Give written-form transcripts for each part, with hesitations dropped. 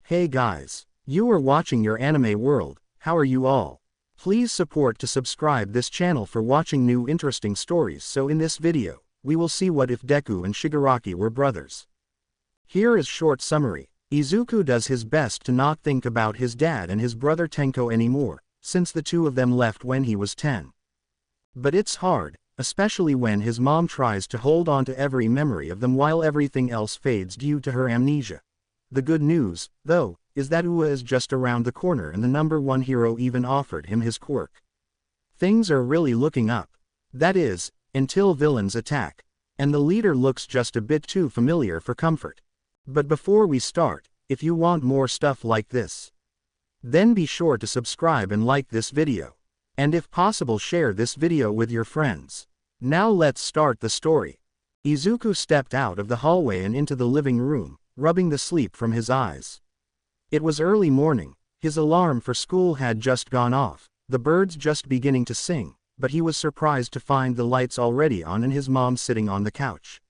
Hey guys, you are watching your anime world. How are you all? Please support to subscribe this channel for watching new interesting stories. So in this video, we will see what if Deku and Shigaraki were brothers. Here is short summary. Izuku does his best to not think about his dad and his brother Tenko anymore, since the two of them left when he was 10. But it's hard, especially when his mom tries to hold on to every memory of them while everything else fades due to her amnesia. The good news, though, is that Ua is just around the corner and the number one hero even offered him his quirk. Things are really looking up. That is, until villains attack. And the leader looks just a bit too familiar for comfort. But before we start, if you want more stuff like this, then be sure to subscribe and like this video. And if possible, share this video with your friends. Now let's start the story. Izuku stepped out of the hallway and into the living room, rubbing the sleep from his eyes. It was early morning, his alarm for school had just gone off, the birds just beginning to sing, but he was surprised to find the lights already on and his mom sitting on the couch.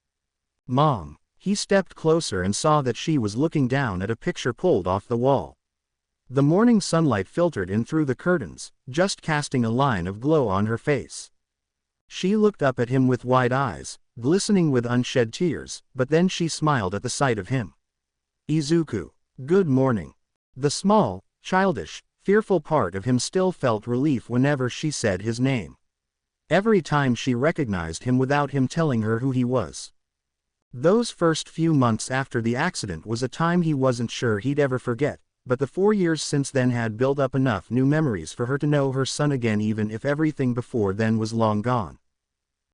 Mom. He stepped closer and saw that she was looking down at a picture pulled off the wall. The morning sunlight filtered in through the curtains, just casting a line of glow on her face. She looked up at him with wide eyes, glistening with unshed tears, but then she smiled at the sight of him. Izuku. Good morning. The small, childish, fearful part of him still felt relief whenever she said his name. Every time she recognized him without him telling her who he was. Those first few months after the accident was a time he wasn't sure he'd ever forget, but the 4 years since then had built up enough new memories for her to know her son again even if everything before then was long gone.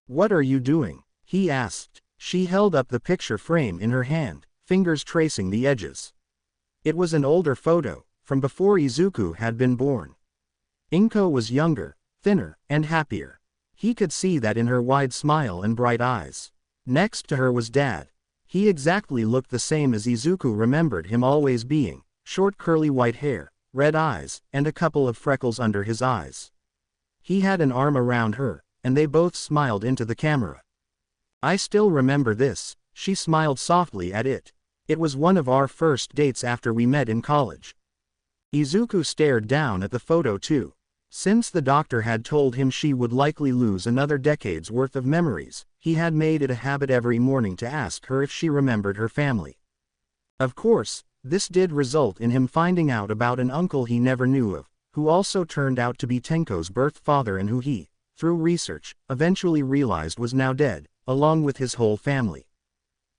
What are you doing? He asked. She held up the picture frame in her hand, fingers tracing the edges. It was an older photo, from before Izuku had been born. Inko was younger, thinner, and happier. He could see that in her wide smile and bright eyes. Next to her was Dad. He exactly looked the same as Izuku remembered him always being, short curly white hair, red eyes, and a couple of freckles under his eyes. He had an arm around her, and they both smiled into the camera. I still remember this, she smiled softly at it. It was one of our first dates after we met in college. Izuku stared down at the photo too. Since the doctor had told him she would likely lose another decade's worth of memories, he had made it a habit every morning to ask her if she remembered her family. Of course, this did result in him finding out about an uncle he never knew of, who also turned out to be Tenko's birth father and who he, through research, eventually realized was now dead, along with his whole family.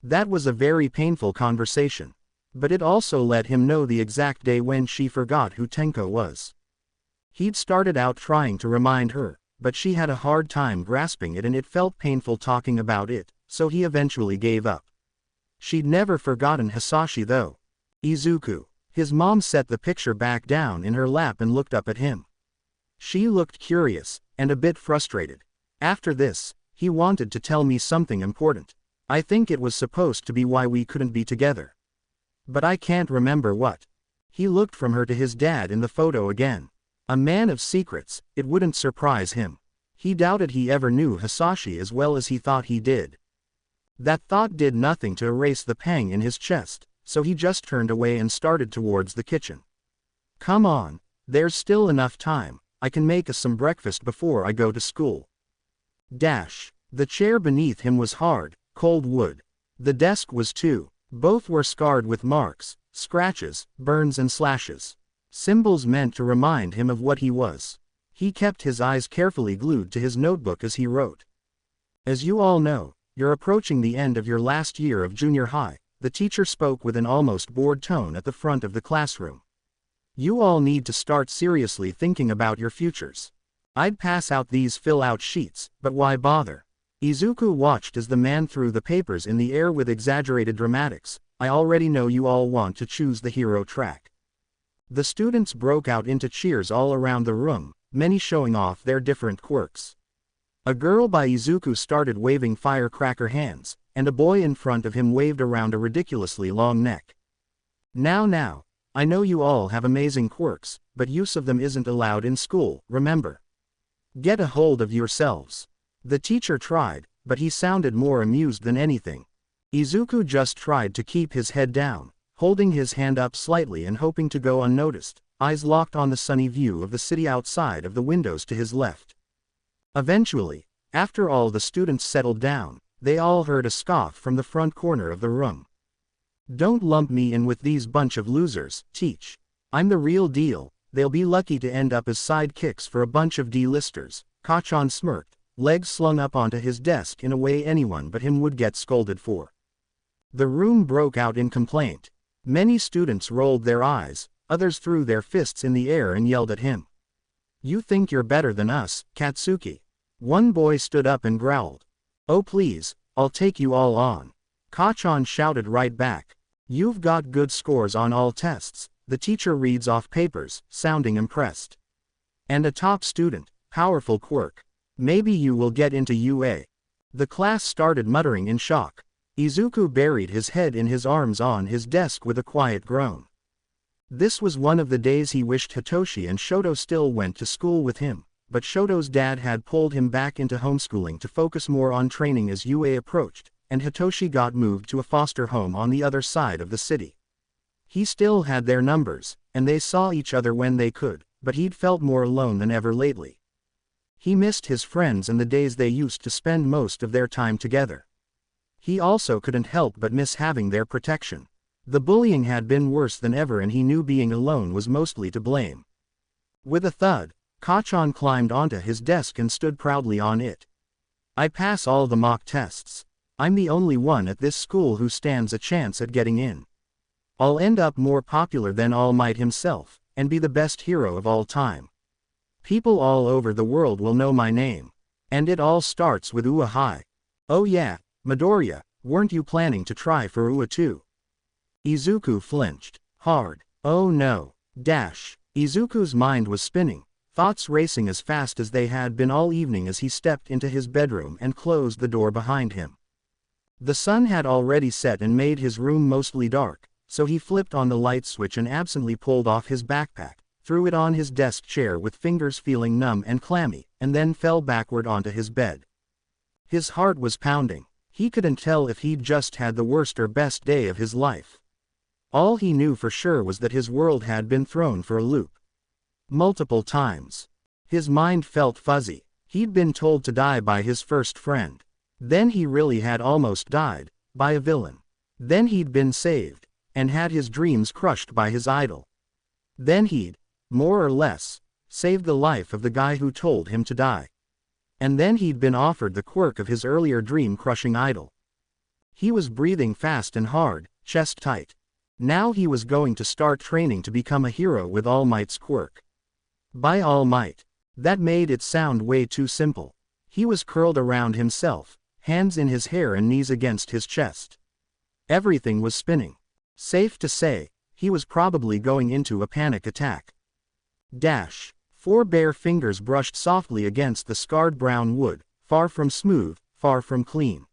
That was a very painful conversation. But it also let him know the exact day when she forgot who Tenko was. He'd started out trying to remind her, but she had a hard time grasping it and it felt painful talking about it, so he eventually gave up. She'd never forgotten Hisashi though. Izuku. His mom set the picture back down in her lap and looked up at him. She looked curious, and a bit frustrated. After this, he wanted to tell me something important. I think it was supposed to be why we couldn't be together. But I can't remember what. He looked from her to his dad in the photo again. A man of secrets, it wouldn't surprise him. He doubted he ever knew Hisashi as well as he thought he did. That thought did nothing to erase the pang in his chest, so he just turned away and started towards the kitchen. Come on, there's still enough time, I can make us some breakfast before I go to school. The chair beneath him was hard, cold wood. The desk was too. Both were scarred with marks, scratches, burns and slashes. Symbols meant to remind him of what he was. He kept his eyes carefully glued to his notebook as he wrote. As you all know, you're approaching the end of your last year of junior high, the teacher spoke with an almost bored tone at the front of the classroom. You all need to start seriously thinking about your futures. I'd pass out these fill-out sheets, but why bother? Izuku watched as the man threw the papers in the air with exaggerated dramatics. I already know you all want to choose the hero track. The students broke out into cheers all around the room, many showing off their different quirks. A girl by Izuku started waving firecracker hands, and a boy in front of him waved around a ridiculously long neck. Now, I know you all have amazing quirks, but use of them isn't allowed in school, remember? Get a hold of yourselves. The teacher tried, but he sounded more amused than anything. Izuku just tried to keep his head down, holding his hand up slightly and hoping to go unnoticed, eyes locked on the sunny view of the city outside of the windows to his left. Eventually, after all the students settled down, they all heard a scoff from the front corner of the room. "Don't lump me in with these bunch of losers, Teach. I'm the real deal. They'll be lucky to end up as sidekicks for a bunch of D-listers." Kacchan smirked, legs slung up onto his desk in a way anyone but him would get scolded for. The room broke out in complaint. Many students rolled their eyes, others threw their fists in the air and yelled at him. "You think you're better than us, Katsuki?" One boy stood up and growled. "Oh please, I'll take you all on." Kacchan shouted right back. "You've got good scores on all tests." The teacher reads off papers, sounding impressed. "And a top student, powerful quirk. Maybe you will get into UA." The class started muttering in shock. Izuku buried his head in his arms on his desk with a quiet groan. This was one of the days he wished Hitoshi and Shoto still went to school with him, but Shoto's dad had pulled him back into homeschooling to focus more on training as UA approached, and Hitoshi got moved to a foster home on the other side of the city. He still had their numbers, and they saw each other when they could, but he'd felt more alone than ever lately. He missed his friends and the days they used to spend most of their time together. He also couldn't help but miss having their protection. The bullying had been worse than ever and he knew being alone was mostly to blame. With a thud, Kacchan climbed onto his desk and stood proudly on it. "I pass all the mock tests. I'm the only one at this school who stands a chance at getting in. I'll end up more popular than All Might himself, and be the best hero of all time. People all over the world will know my name. And it all starts with UA High. Oh yeah, Midoriya, weren't you planning to try for UA too?" Izuku flinched hard. Oh no. Izuku's mind was spinning, thoughts racing as fast as they had been all evening as he stepped into his bedroom and closed the door behind him. The sun had already set and made his room mostly dark, so he flipped on the light switch and absently pulled off his backpack, threw it on his desk chair with fingers feeling numb and clammy, and then fell backward onto his bed. His heart was pounding. He couldn't tell if he'd just had the worst or best day of his life. All he knew for sure was that his world had been thrown for a loop. Multiple times. His mind felt fuzzy. He'd been told to die by his first friend. Then he really had almost died, by a villain. Then he'd been saved, and had his dreams crushed by his idol. Then he'd, more or less, saved the life of the guy who told him to die. And then he'd been offered the quirk of his earlier dream-crushing idol. He was breathing fast and hard, chest tight. Now he was going to start training to become a hero with All Might's quirk. By All Might. That made it sound way too simple. He was curled around himself, hands in his hair and knees against his chest. Everything was spinning. Safe to say, he was probably going into a panic attack. 4 bare fingers brushed softly against the scarred brown wood, far from smooth, far from clean.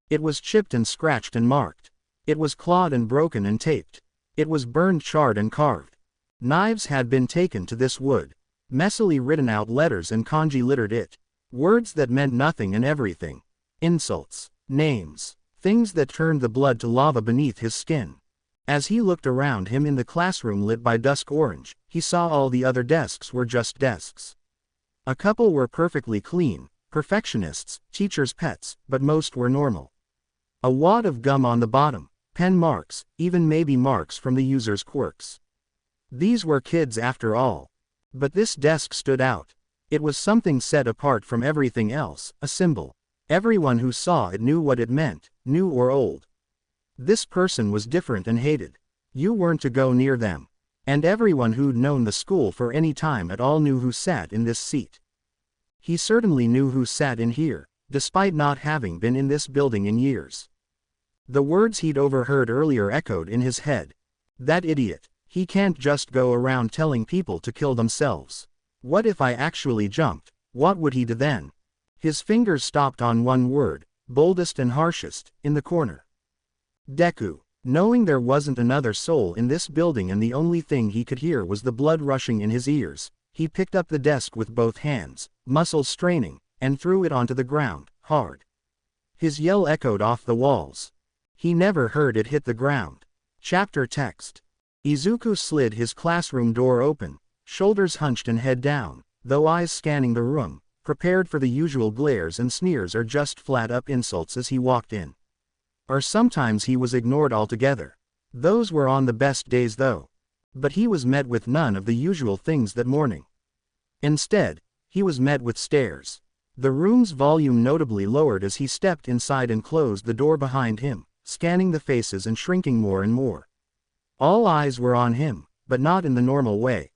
It was chipped and scratched and marked. It was clawed and broken and taped. It was burned, charred and carved. Knives had been taken to this wood. Messily written out letters and kanji littered it. Words that meant nothing and everything. Insults. Names. Things that turned the blood to lava beneath his skin. As he looked around him in the classroom lit by dusk orange, he saw all the other desks were just desks. A couple were perfectly clean, perfectionists, teachers' pets, but most were normal. A wad of gum on the bottom, pen marks, even maybe marks from the user's quirks. These were kids after all. But this desk stood out. It was something set apart from everything else, a symbol. Everyone who saw it knew what it meant, new or old. This person was different and hated. You weren't to go near them. And everyone who'd known the school for any time at all knew who sat in this seat. He certainly knew who sat in here, despite not having been in this building in years. The words he'd overheard earlier echoed in his head. That idiot. He can't just go around telling people to kill themselves. What if I actually jumped? What would he do then? His fingers stopped on one word, boldest and harshest, in the corner. Deku. Knowing there wasn't another soul in this building and the only thing he could hear was the blood rushing in his ears, he picked up the desk with both hands, muscles straining, and threw it onto the ground, hard. His yell echoed off the walls. He never heard it hit the ground. Chapter text. Izuku slid his classroom door open, shoulders hunched and head down, though eyes scanning the room, prepared for the usual glares and sneers or just flat-up insults as he walked in. Or sometimes he was ignored altogether. Those were on the best days though. But he was met with none of the usual things that morning. Instead, he was met with stares. The room's volume notably lowered as he stepped inside and closed the door behind him, scanning the faces and shrinking more and more. All eyes were on him, but not in the normal way.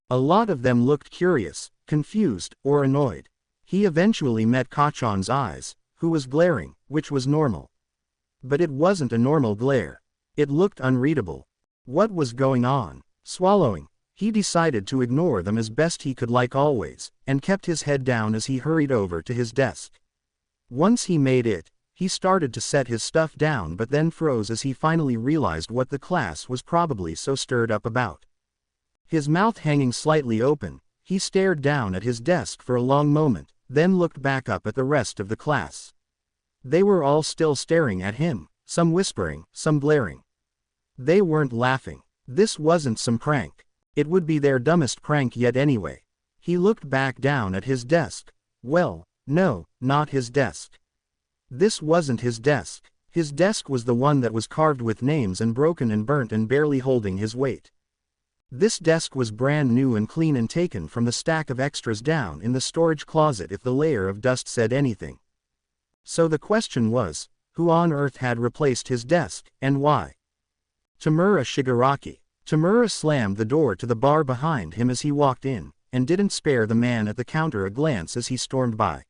A lot of them looked curious, confused, or annoyed. He eventually met Kachan's eyes, who was glaring, which was normal. But it wasn't a normal glare. It looked unreadable. What was going on? Swallowing, he decided to ignore them as best he could like always, and kept his head down as he hurried over to his desk. Once he made it, he started to set his stuff down but then froze as he finally realized what the class was probably so stirred up about. His mouth hanging slightly open, he stared down at his desk for a long moment, then looked back up at the rest of the class. They were all still staring at him, some whispering, some glaring. They weren't laughing. This wasn't some prank. It would be their dumbest prank yet anyway. He looked back down at his desk. Well, no, not his desk. This wasn't his desk. His desk was the one that was carved with names and broken and burnt and barely holding his weight. This desk was brand new and clean and taken from the stack of extras down in the storage closet if the layer of dust said anything. So the question was, who on earth had replaced his desk, and why? Tamura Shigaraki. Tamura slammed the door to the bar behind him as he walked in, and didn't spare the man at the counter a glance as he stormed by.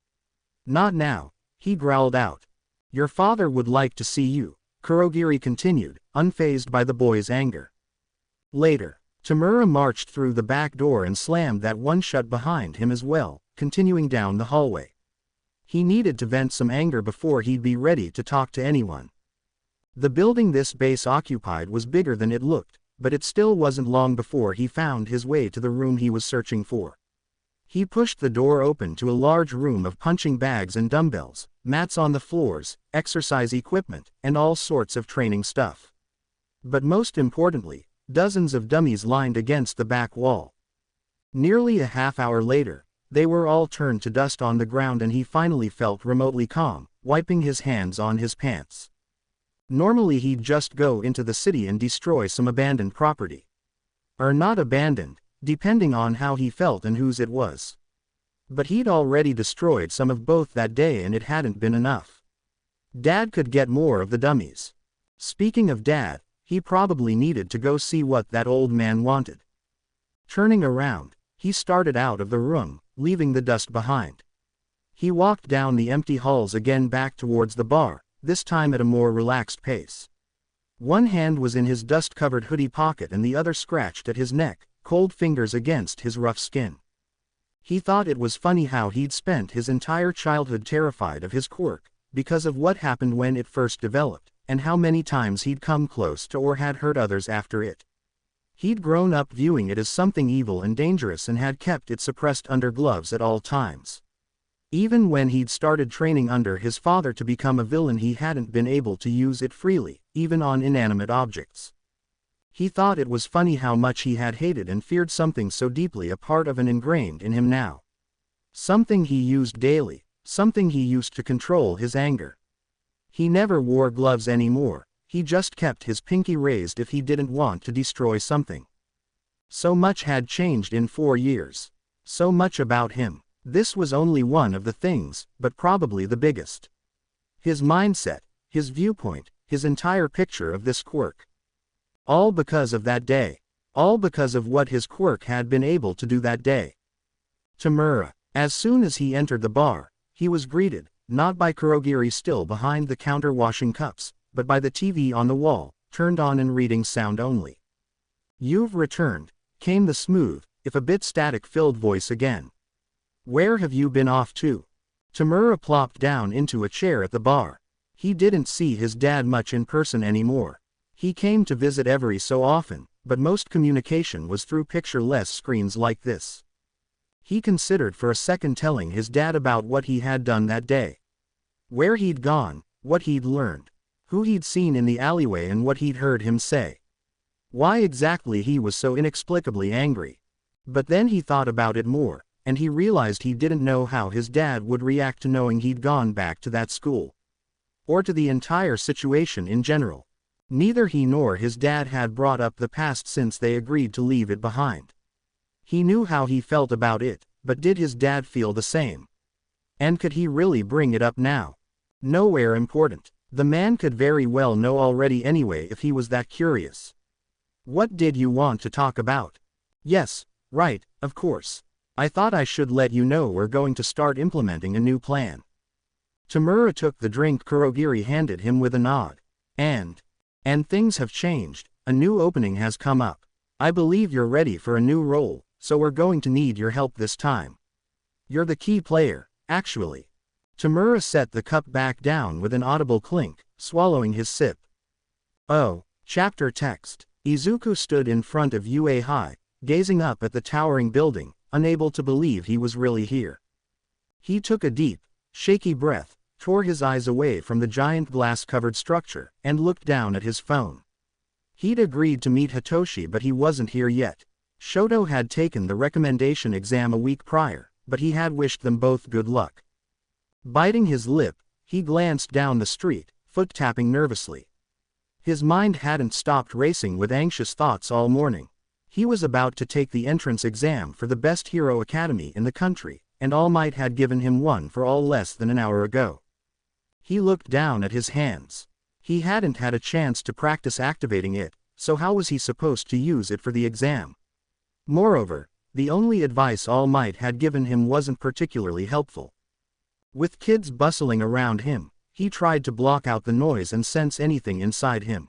Not now, he growled out. Your father would like to see you, Kurogiri continued, unfazed by the boy's anger. Later, Tamura marched through the back door and slammed that one shut behind him as well, continuing down the hallway. He needed to vent some anger before he'd be ready to talk to anyone. The building this base occupied was bigger than it looked, but it still wasn't long before he found his way to the room he was searching for. He pushed the door open to a large room of punching bags and dumbbells, mats on the floors, exercise equipment, and all sorts of training stuff. But most importantly, dozens of dummies lined against the back wall. Nearly a half hour later, they were all turned to dust on the ground and he finally felt remotely calm, wiping his hands on his pants. Normally he'd just go into the city and destroy some abandoned property. Or not abandoned, depending on how he felt and whose it was. But he'd already destroyed some of both that day and it hadn't been enough. Dad could get more of the dummies. Speaking of Dad, he probably needed to go see what that old man wanted. Turning around, he started out of the room, leaving the dust behind. He walked down the empty halls again back towards the bar, this time at a more relaxed pace. One hand was in his dust-covered hoodie pocket and the other scratched at his neck, cold fingers against his rough skin. He thought it was funny how he'd spent his entire childhood terrified of his quirk, because of what happened when it first developed, and how many times he'd come close to or had hurt others after it. He'd grown up viewing it as something evil and dangerous and had kept it suppressed under gloves at all times. Even when he'd started training under his father to become a villain, he hadn't been able to use it freely, even on inanimate objects. He thought it was funny how much he had hated and feared something so deeply a part of and ingrained in him now. Something he used daily, something he used to control his anger. He never wore gloves anymore, he just kept his pinky raised if he didn't want to destroy something. So much had changed in 4 years. So much about him. This was only one of the things, but probably the biggest. His mindset, his viewpoint, his entire picture of this quirk. All because of that day. All because of what his quirk had been able to do that day. Tamura. As soon as he entered the bar, he was greeted, not by Kurogiri still behind the counter washing cups, but by the TV on the wall, turned on and reading sound only. You've returned, came the smooth, if a bit static-filled voice again. Where have you been off to? Tamura plopped down into a chair at the bar. He didn't see his dad much in person anymore. He came to visit every so often, but most communication was through picture-less screens like this. He considered for a second telling his dad about what he had done that day. Where he'd gone, what he'd learned. Who he'd seen in the alleyway and what he'd heard him say. Why exactly he was so inexplicably angry. But then he thought about it more, and he realized he didn't know how his dad would react to knowing he'd gone back to that school. Or to the entire situation in general. Neither he nor his dad had brought up the past since they agreed to leave it behind. He knew how he felt about it, but did his dad feel the same? And could he really bring it up now? Nowhere important. The man could very well know already anyway if he was that curious. What did you want to talk about? Yes, right, of course. I thought I should let you know we're going to start implementing a new plan. Tamura took the drink Kurogiri handed him with a nod. And things have changed. A new opening has come up. I believe you're ready for a new role, so we're going to need your help this time. You're the key player, actually. Tamura set the cup back down with an audible clink, swallowing his sip. Oh, chapter text. Izuku stood in front of UA High, gazing up at the towering building, unable to believe he was really here. He took a deep, shaky breath, tore his eyes away from the giant glass-covered structure, and looked down at his phone. He'd agreed to meet Hitoshi but he wasn't here yet. Shoto had taken the recommendation exam a week prior, but he had wished them both good luck. Biting his lip, he glanced down the street, foot-tapping nervously. His mind hadn't stopped racing with anxious thoughts all morning. He was about to take the entrance exam for the best hero academy in the country, and All Might had given him one for all less than an hour ago. He looked down at his hands. He hadn't had a chance to practice activating it, so how was he supposed to use it for the exam? Moreover, the only advice All Might had given him wasn't particularly helpful. With kids bustling around him, he tried to block out the noise and sense anything inside him.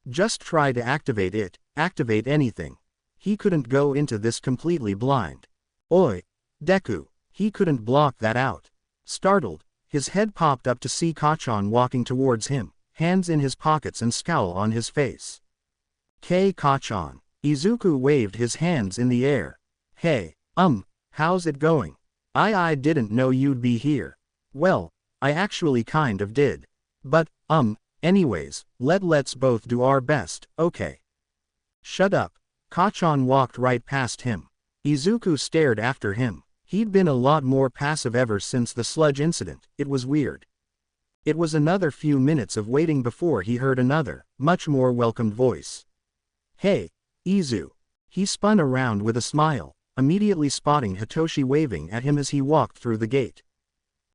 Just try to activate it, activate anything. He couldn't go into this completely blind. Oi, Deku, he couldn't block that out. Startled, his head popped up to see Kachan walking towards him, hands in his pockets and scowl on his face. Kachan. Izuku waved his hands in the air. Hey, how's it going? I didn't know you'd be here. Well, I actually kind of did. But, anyways, let's both do our best, okay? Shut up. Kachan walked right past him. Izuku stared after him. He'd been a lot more passive ever since the sludge incident. It was weird. It was another few minutes of waiting before he heard another, much more welcomed voice. Hey, Izu. He spun around with a smile, immediately spotting Hitoshi waving at him as he walked through the gate.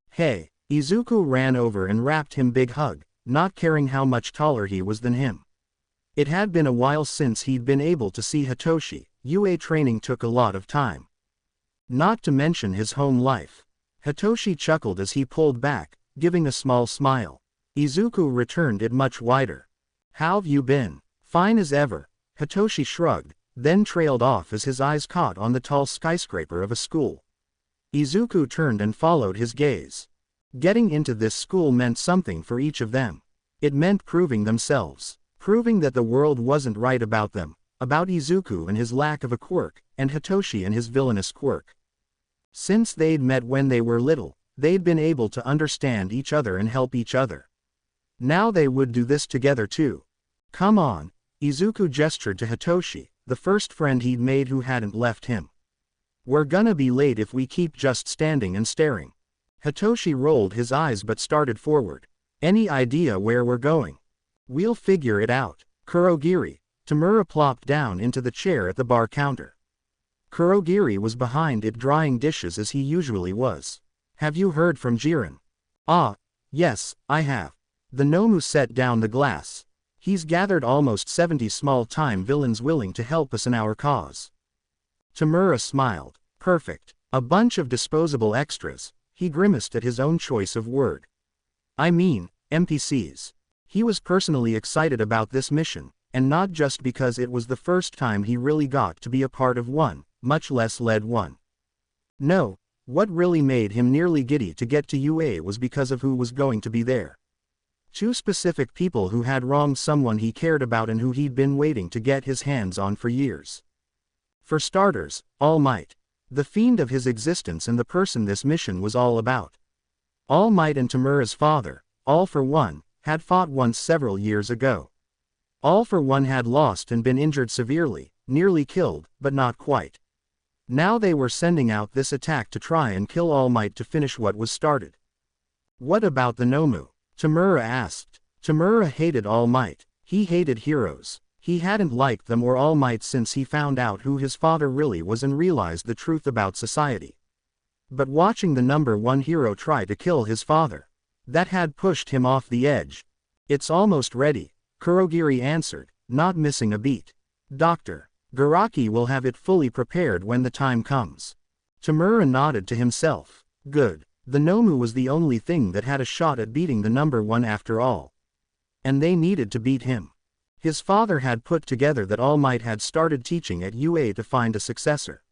Hey, Izuku ran over and wrapped him big hug, not caring how much taller he was than him. It had been a while since he'd been able to see Hitoshi. UA training took a lot of time. Not to mention his home life. Hitoshi chuckled as he pulled back, giving a small smile. Izuku returned it much wider. How've you been? Fine as ever. Hitoshi shrugged, then trailed off as his eyes caught on the tall skyscraper of a school. Izuku turned and followed his gaze. Getting into this school meant something for each of them. It meant proving themselves. Proving that the world wasn't right about them, about Izuku and his lack of a quirk, and Hitoshi and his villainous quirk. Since they'd met when they were little, they'd been able to understand each other and help each other. Now they would do this together too. Come on, Izuku gestured to Hitoshi, the first friend he'd made who hadn't left him. We're gonna be late if we keep just standing and staring. Hitoshi rolled his eyes but started forward. Any idea where we're going? We'll figure it out. Kurogiri. Tamura plopped down into the chair at the bar counter. Kurogiri was behind it drying dishes as he usually was. Have you heard from Jiren? Ah, yes, I have. The Nomu set down the glass. He's gathered almost 70 small-time villains willing to help us in our cause. Tamura smiled. Perfect. A bunch of disposable extras. He grimaced at his own choice of word. I mean, NPCs. He was personally excited about this mission, and not just because it was the first time he really got to be a part of one, much less led one. No, what really made him nearly giddy to get to UA was because of who was going to be there. Two specific people who had wronged someone he cared about and who he'd been waiting to get his hands on for years. For starters, All Might. The fiend of his existence and the person this mission was all about. All Might and Tamura's father, all for one, had fought once several years ago. All for One had lost and been injured severely, nearly killed, but not quite. Now they were sending out this attack to try and kill All Might to finish what was started. What about the Nomu? Tamura asked. Tamura hated All Might. He hated heroes. He hadn't liked them or All Might since he found out who his father really was and realized the truth about society. But watching the number one hero try to kill his father, that had pushed him off the edge. It's almost ready, Kurogiri answered, not missing a beat. Dr. Garaki will have it fully prepared when the time comes. Tamura nodded to himself. Good. The Nomu was the only thing that had a shot at beating the number one after all. And they needed to beat him. His father had put together that All Might had started teaching at UA to find a successor.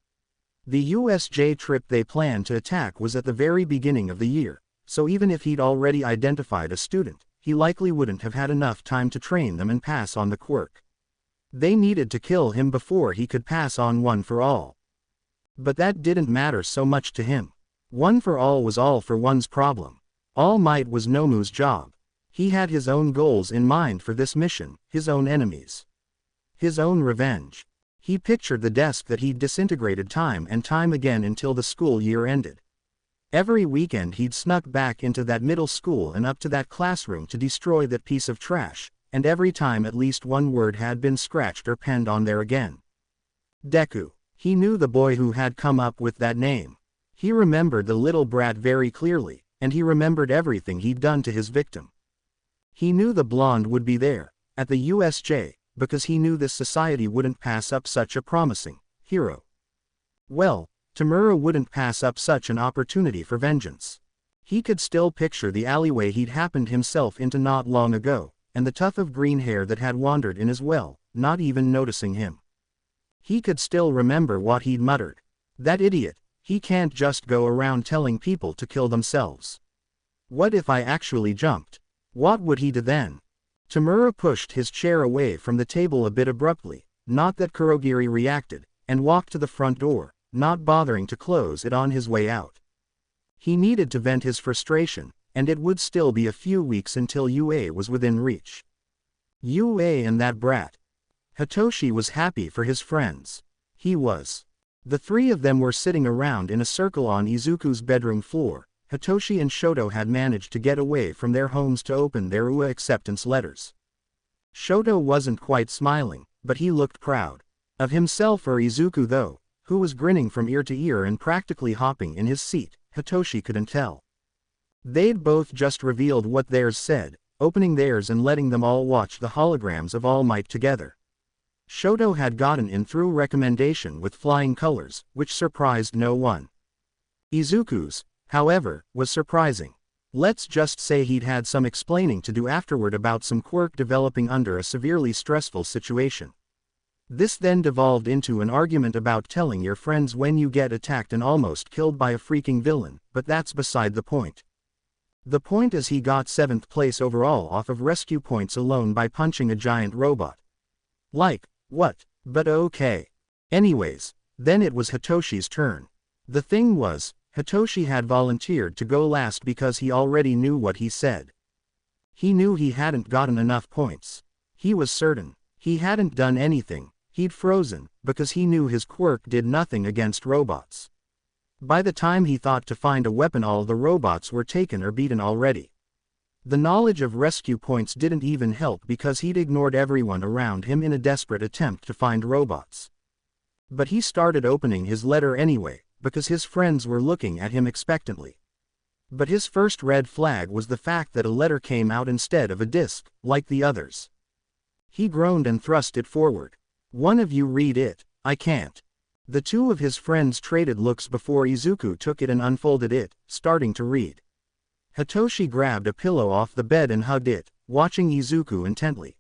The USJ trip they planned to attack was at the very beginning of the year, so even if he'd already identified a student, he likely wouldn't have had enough time to train them and pass on the quirk. They needed to kill him before he could pass on One for All. But that didn't matter so much to him. One for All was All for One's problem. All Might was Nomu's job. He had his own goals in mind for this mission, his own enemies. His own revenge. He pictured the desk that he'd disintegrated time and time again until the school year ended. Every weekend he'd snuck back into that middle school and up to that classroom to destroy that piece of trash, and every time at least one word had been scratched or penned on there again. Deku. He knew the boy who had come up with that name. He remembered the little brat very clearly, and he remembered everything he'd done to his victim. He knew the blonde would be there, at the USJ, because he knew this society wouldn't pass up such a promising hero. Well, Tamura wouldn't pass up such an opportunity for vengeance. He could still picture the alleyway he'd happened himself into not long ago, and the tuft of green hair that had wandered in as well, not even noticing him. He could still remember what he'd muttered. That idiot, he can't just go around telling people to kill themselves. What if I actually jumped? What would he do then? Tamura pushed his chair away from the table a bit abruptly, not that Kurogiri reacted, and walked to the front door, not bothering to close it on his way out. He needed to vent his frustration, and it would still be a few weeks until UA was within reach. UA and that brat. Hitoshi was happy for his friends. He was. The three of them were sitting around in a circle on Izuku's bedroom floor. Hitoshi and Shoto had managed to get away from their homes to open their UA acceptance letters. Shoto wasn't quite smiling, but he looked proud. Of himself or Izuku though, who was grinning from ear to ear and practically hopping in his seat, Hitoshi couldn't tell. They'd both just revealed what theirs said, opening theirs and letting them all watch the holograms of All Might together. Shoto had gotten in through recommendation with flying colors, which surprised no one. Izuku's, however, was surprising. Let's just say he'd had some explaining to do afterward about some quirk developing under a severely stressful situation. This then devolved into an argument about telling your friends when you get attacked and almost killed by a freaking villain, but that's beside the point. The point is he got 7th place overall off of rescue points alone by punching a giant robot. Like, what? But okay. Anyways, then it was Hitoshi's turn. The thing was, Hitoshi had volunteered to go last because he already knew what he said. He knew he hadn't gotten enough points. He was certain. He hadn't done anything. He'd frozen, because he knew his quirk did nothing against robots. By the time he thought to find a weapon, all the robots were taken or beaten already. The knowledge of rescue points didn't even help because he'd ignored everyone around him in a desperate attempt to find robots. But he started opening his letter anyway, because his friends were looking at him expectantly. But his first red flag was the fact that a letter came out instead of a disc, like the others. He groaned and thrust it forward. One of you read it. I can't. The two of his friends traded looks before Izuku took it and unfolded it, starting to read. Hitoshi grabbed a pillow off the bed and hugged it, watching Izuku intently.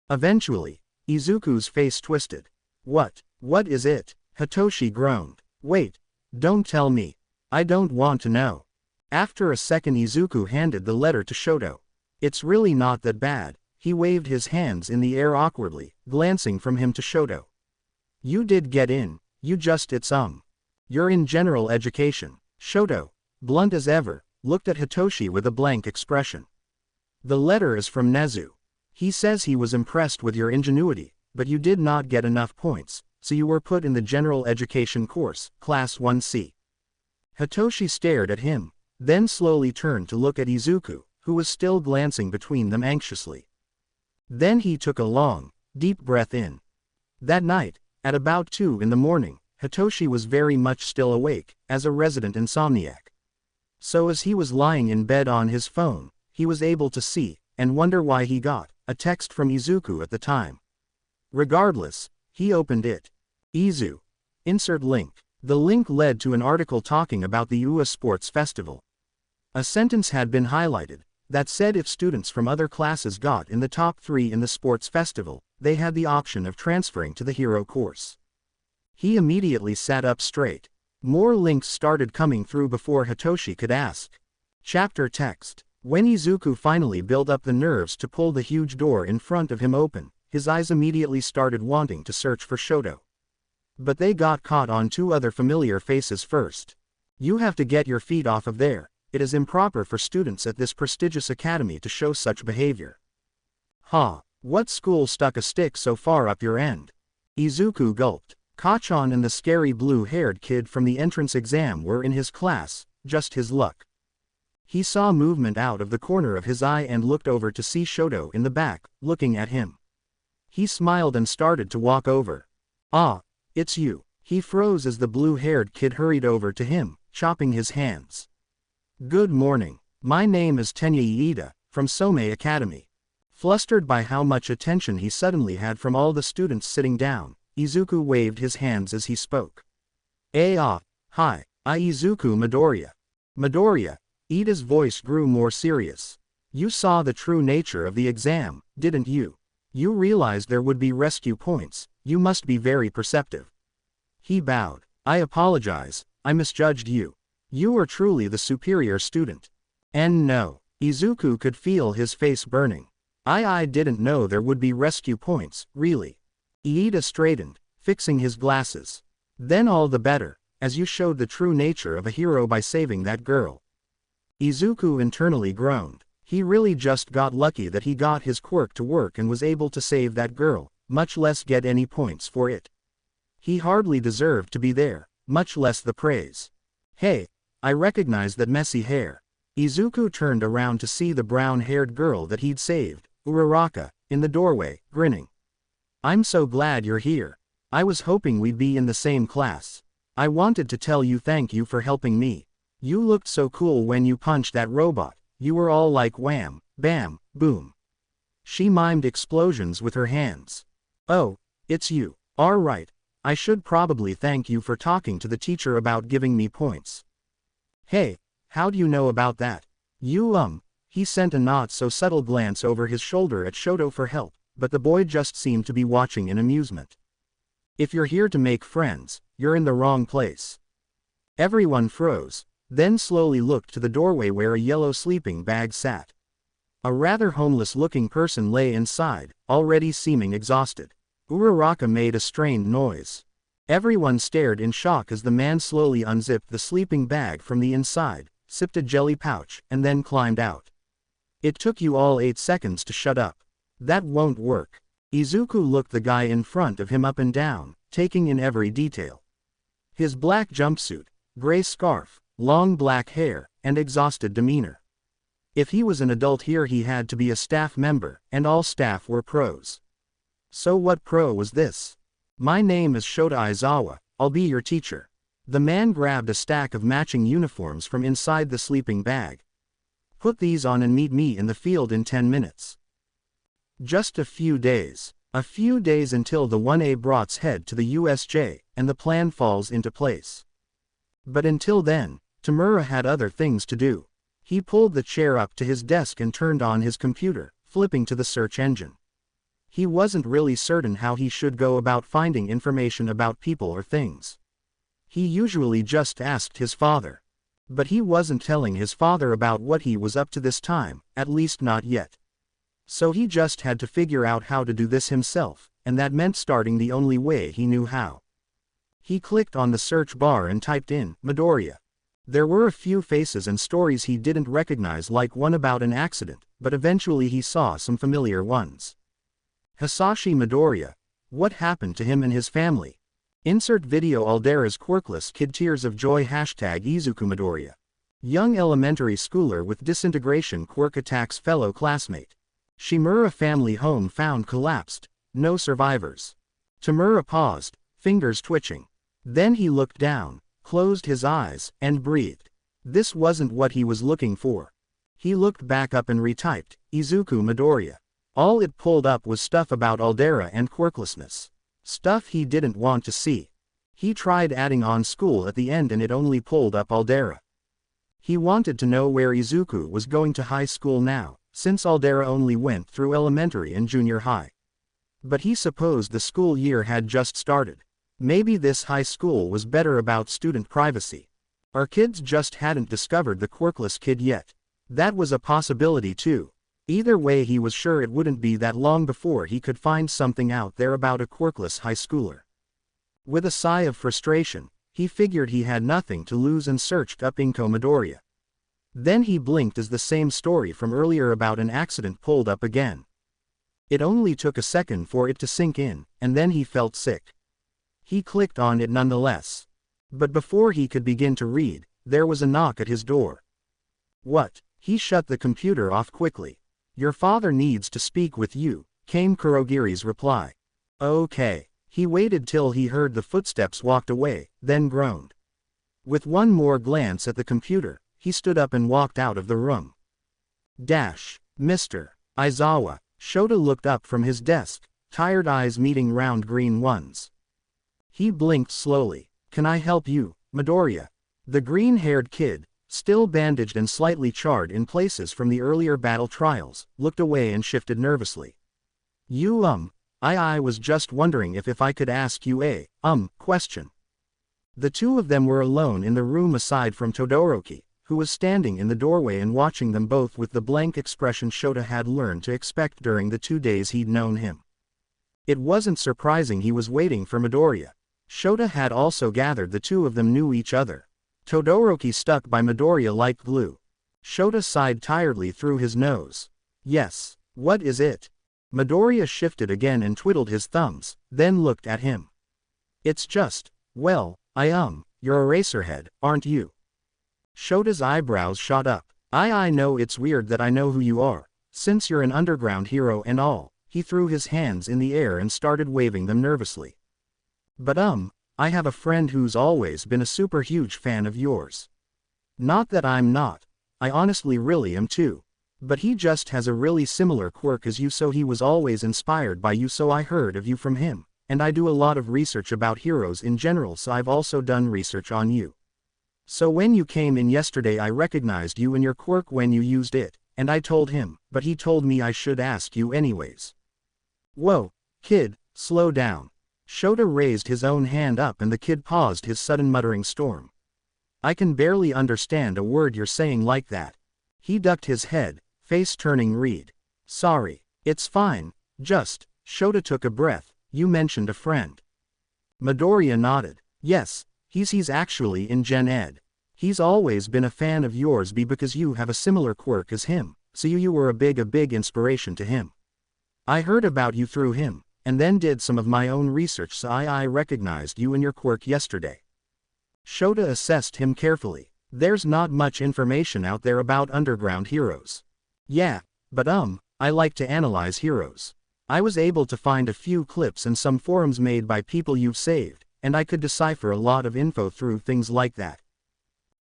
Eventually, Izuku's face twisted. What is it? Hitoshi groaned. Wait, don't tell me. I don't want to know. After a second, Izuku handed the letter to Shoto. It's really not that bad. He waved his hands in the air awkwardly, glancing from him to Shoto. You did get in, you just did some. You're in general education. Shoto, blunt as ever, looked at Hitoshi with a blank expression. The letter is from Nezu. He says he was impressed with your ingenuity, but you did not get enough points, so you were put in the general education course, Class 1C. Hitoshi stared at him, then slowly turned to look at Izuku, who was still glancing between them anxiously. Then he took a long, deep breath in. That night, at about 2 in the morning, Hitoshi was very much still awake, as a resident insomniac. So as he was lying in bed on his phone, he was able to see, and wonder why he got, a text from Izuku at the time. Regardless, he opened it. Izu. Insert link. The link led to an article talking about the UA Sports Festival. A sentence had been highlighted, that said if students from other classes got in the top 3 in the sports festival, they had the option of transferring to the hero course. He immediately sat up straight. More links started coming through before Hitoshi could ask. Chapter text. When Izuku finally built up the nerves to pull the huge door in front of him open, his eyes immediately started wanting to search for Shoto. But they got caught on 2 other familiar faces first. You have to get your feet off of there. It is improper for students at this prestigious academy to show such behavior. What school stuck a stick so far up your end? Izuku gulped. Kachan and the scary blue-haired kid from the entrance exam were in his class, just his luck. He saw movement out of the corner of his eye and looked over to see Shoto in the back, looking at him. He smiled and started to walk over. It's you. He froze as the blue-haired kid hurried over to him, chopping his hands. Good morning. My name is Tenya Iida, from Somei Academy. Flustered by how much attention he suddenly had from all the students sitting down, Izuku waved his hands as he spoke. Hi. I Izuku Midoriya. Midoriya. Iida's voice grew more serious. You saw the true nature of the exam, didn't you? You realized there would be rescue points. You must be very perceptive. He bowed. I apologize, I misjudged you. You are truly the superior student. And no. Izuku could feel his face burning. I didn't know there would be rescue points, really. Iida straightened, fixing his glasses. Then all the better, as you showed the true nature of a hero by saving that girl. Izuku internally groaned. He really just got lucky that he got his quirk to work and was able to save that girl, much less get any points for it. He hardly deserved to be there, much less the praise. Hey, I recognize that messy hair. Izuku turned around to see the brown-haired girl that he'd saved, Uraraka, in the doorway, grinning. I'm so glad you're here. I was hoping we'd be in the same class. I wanted to tell you thank you for helping me. You looked so cool when you punched that robot. You were all like wham, bam, boom. She mimed explosions with her hands. Oh, it's you. All right. I should probably thank you for talking to the teacher about giving me points. Hey, how do you know about that? He sent a not-so-subtle glance over his shoulder at Shoto for help, but the boy just seemed to be watching in amusement. If you're here to make friends, you're in the wrong place. Everyone froze, then slowly looked to the doorway where a yellow sleeping bag sat. A rather homeless-looking person lay inside, already seeming exhausted. Uraraka made a strained noise. Everyone stared in shock as the man slowly unzipped the sleeping bag from the inside, sipped a jelly pouch, and then climbed out. It took you all 8 seconds to shut up. That won't work. Izuku looked the guy in front of him up and down, taking in every detail. His black jumpsuit, gray scarf, long black hair, and exhausted demeanor. If he was an adult here he had to be a staff member, and all staff were pros. So what pro was this? My name is Shota Aizawa, I'll be your teacher. The man grabbed a stack of matching uniforms from inside the sleeping bag. Put these on and meet me in the field in 10 minutes. Just a few days. A few days until the 1A brats head to the USJ, and the plan falls into place. But until then, Tamura had other things to do. He pulled the chair up to his desk and turned on his computer, flipping to the search engine. He wasn't really certain how he should go about finding information about people or things. He usually just asked his father. But he wasn't telling his father about what he was up to this time, at least not yet. So he just had to figure out how to do this himself, and that meant starting the only way he knew how. He clicked on the search bar and typed in, Midoriya. There were a few faces and stories he didn't recognize, like one about an accident, but eventually he saw some familiar ones. Hisashi Midoriya. What happened to him and his family? Insert video. Aldera's quirkless kid tears of joy. Izuku Midoriya. Young elementary schooler with disintegration quirk attacks fellow classmate. Shimura family home found collapsed. No survivors. Tamura paused, fingers twitching. Then he looked down, closed his eyes, and breathed. This wasn't what he was looking for. He looked back up and retyped, Izuku Midoriya. All it pulled up was stuff about Aldera and quirklessness. Stuff he didn't want to see. He tried adding on school at the end and it only pulled up Aldera. He wanted to know where Izuku was going to high school now, since Aldera only went through elementary and junior high. But he supposed the school year had just started. Maybe this high school was better about student privacy. Our kids just hadn't discovered the quirkless kid yet. That was a possibility too. Either way, he was sure it wouldn't be that long before he could find something out there about a quirkless high schooler. With a sigh of frustration, he figured he had nothing to lose and searched up Inko Midoriya. Then he blinked as the same story from earlier about an accident pulled up again. It only took a second for it to sink in, and then he felt sick. He clicked on it nonetheless. But before he could begin to read, there was a knock at his door. What? He shut the computer off quickly. Your father needs to speak with you, came Kurogiri's reply. Okay. He waited till he heard the footsteps walked away, then groaned. With one more glance at the computer, he stood up and walked out of the room. Mr. Aizawa. Shota looked up from his desk, tired eyes meeting round green ones. He blinked slowly. Can I help you, Midoriya? The green-haired kid, still bandaged and slightly charred in places from the earlier battle trials, looked away and shifted nervously. I was just wondering if I could ask you a, question. The two of them were alone in the room aside from Todoroki, who was standing in the doorway and watching them both with the blank expression Shota had learned to expect during the 2 days he'd known him. It wasn't surprising he was waiting for Midoriya. Shota had also gathered the two of them knew each other. Todoroki stuck by Midoriya like glue. Shota sighed tiredly through his nose. Yes, what is it? Midoriya shifted again and twiddled his thumbs, then looked at him. It's just, well, you're Eraserhead, aren't you? Shota's eyebrows shot up. I know it's weird that I know who you are, since you're an underground hero and all. He threw his hands in the air and started waving them nervously. But I have a friend who's always been a super huge fan of yours. Not that I'm not. I honestly really am too. But he just has a really similar quirk as you, so he was always inspired by you, so I heard of you from him, and I do a lot of research about heroes in general, so I've also done research on you. So when you came in yesterday I recognized you and your quirk when you used it, and I told him, but he told me I should ask you anyways. Whoa, kid, slow down. Shota raised his own hand up and the kid paused his sudden muttering storm. I can barely understand a word you're saying like that. He ducked his head, face turning red. Sorry, it's fine, just, Shota took a breath, you mentioned a friend. Midoriya nodded. Yes, he's actually in Gen Ed. He's always been a fan of yours because you have a similar quirk as him, so you were a big inspiration to him. I heard about you through him, and then did some of my own research, so I recognized you and your quirk yesterday. Shota assessed him carefully. There's not much information out there about underground heroes. Yeah, but I like to analyze heroes. I was able to find a few clips and some forums made by people you've saved, and I could decipher a lot of info through things like that.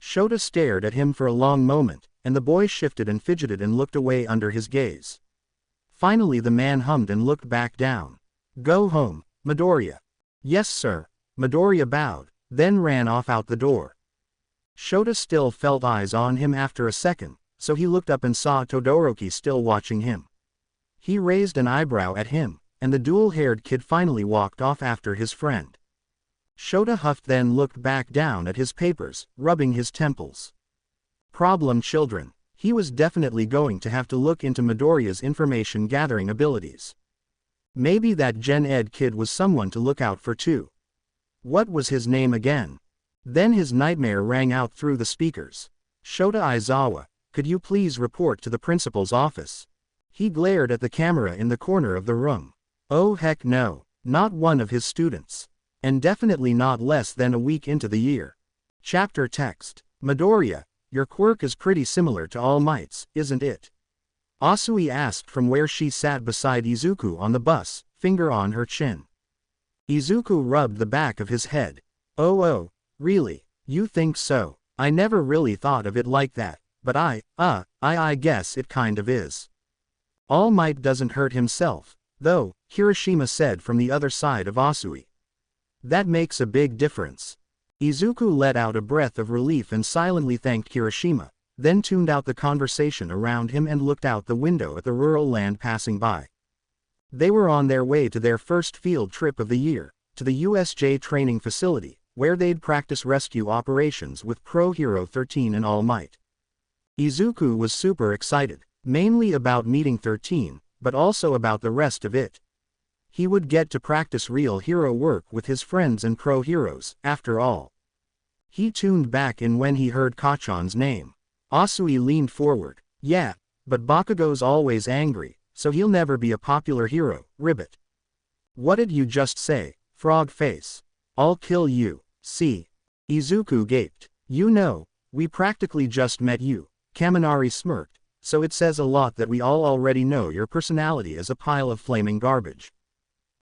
Shota stared at him for a long moment, and the boy shifted and fidgeted and looked away under his gaze. Finally the man hummed and looked back down. Go home, Midoriya. Yes sir. Midoriya bowed, then ran off out the door. Shota still felt eyes on him after a second, so he looked up and saw Todoroki still watching him. He raised an eyebrow at him, and the dual-haired kid finally walked off after his friend. Shota huffed, then looked back down at his papers, rubbing his temples. Problem children. He was definitely going to have to look into Midoriya's information-gathering abilities. Maybe that Gen Ed kid was someone to look out for too. What was his name again? Then his nightmare rang out through the speakers. "Shota Aizawa, could you please report to the principal's office?" He glared at the camera in the corner of the room. Oh heck no, not one of his students. And definitely not less than a week into the year. Chapter text. Midoriya, your quirk is pretty similar to All Might's, isn't it? Asui asked from where she sat beside Izuku on the bus, finger on her chin. Izuku rubbed the back of his head. Oh, really? You think so? I never really thought of it like that, but I guess it kind of is. All Might doesn't hurt himself, though, Kirishima said from the other side of Asui. That makes a big difference. Izuku let out a breath of relief and silently thanked Kirishima, then tuned out the conversation around him and looked out the window at the rural land passing by. They were on their way to their first field trip of the year, to the USJ training facility, where they'd practice rescue operations with Pro Hero 13 and All Might. Izuku was super excited, mainly about meeting 13, but also about the rest of it. He would get to practice real hero work with his friends and pro heroes, after all. He tuned back in when he heard Kacchan's name. Asui leaned forward. Yeah, but Bakugo's always angry, so he'll never be a popular hero, Ribbit. What did you just say, frog face? I'll kill you, see? Izuku gaped. You know, we practically just met you, Kaminari smirked, so it says a lot that we all already know your personality is a pile of flaming garbage.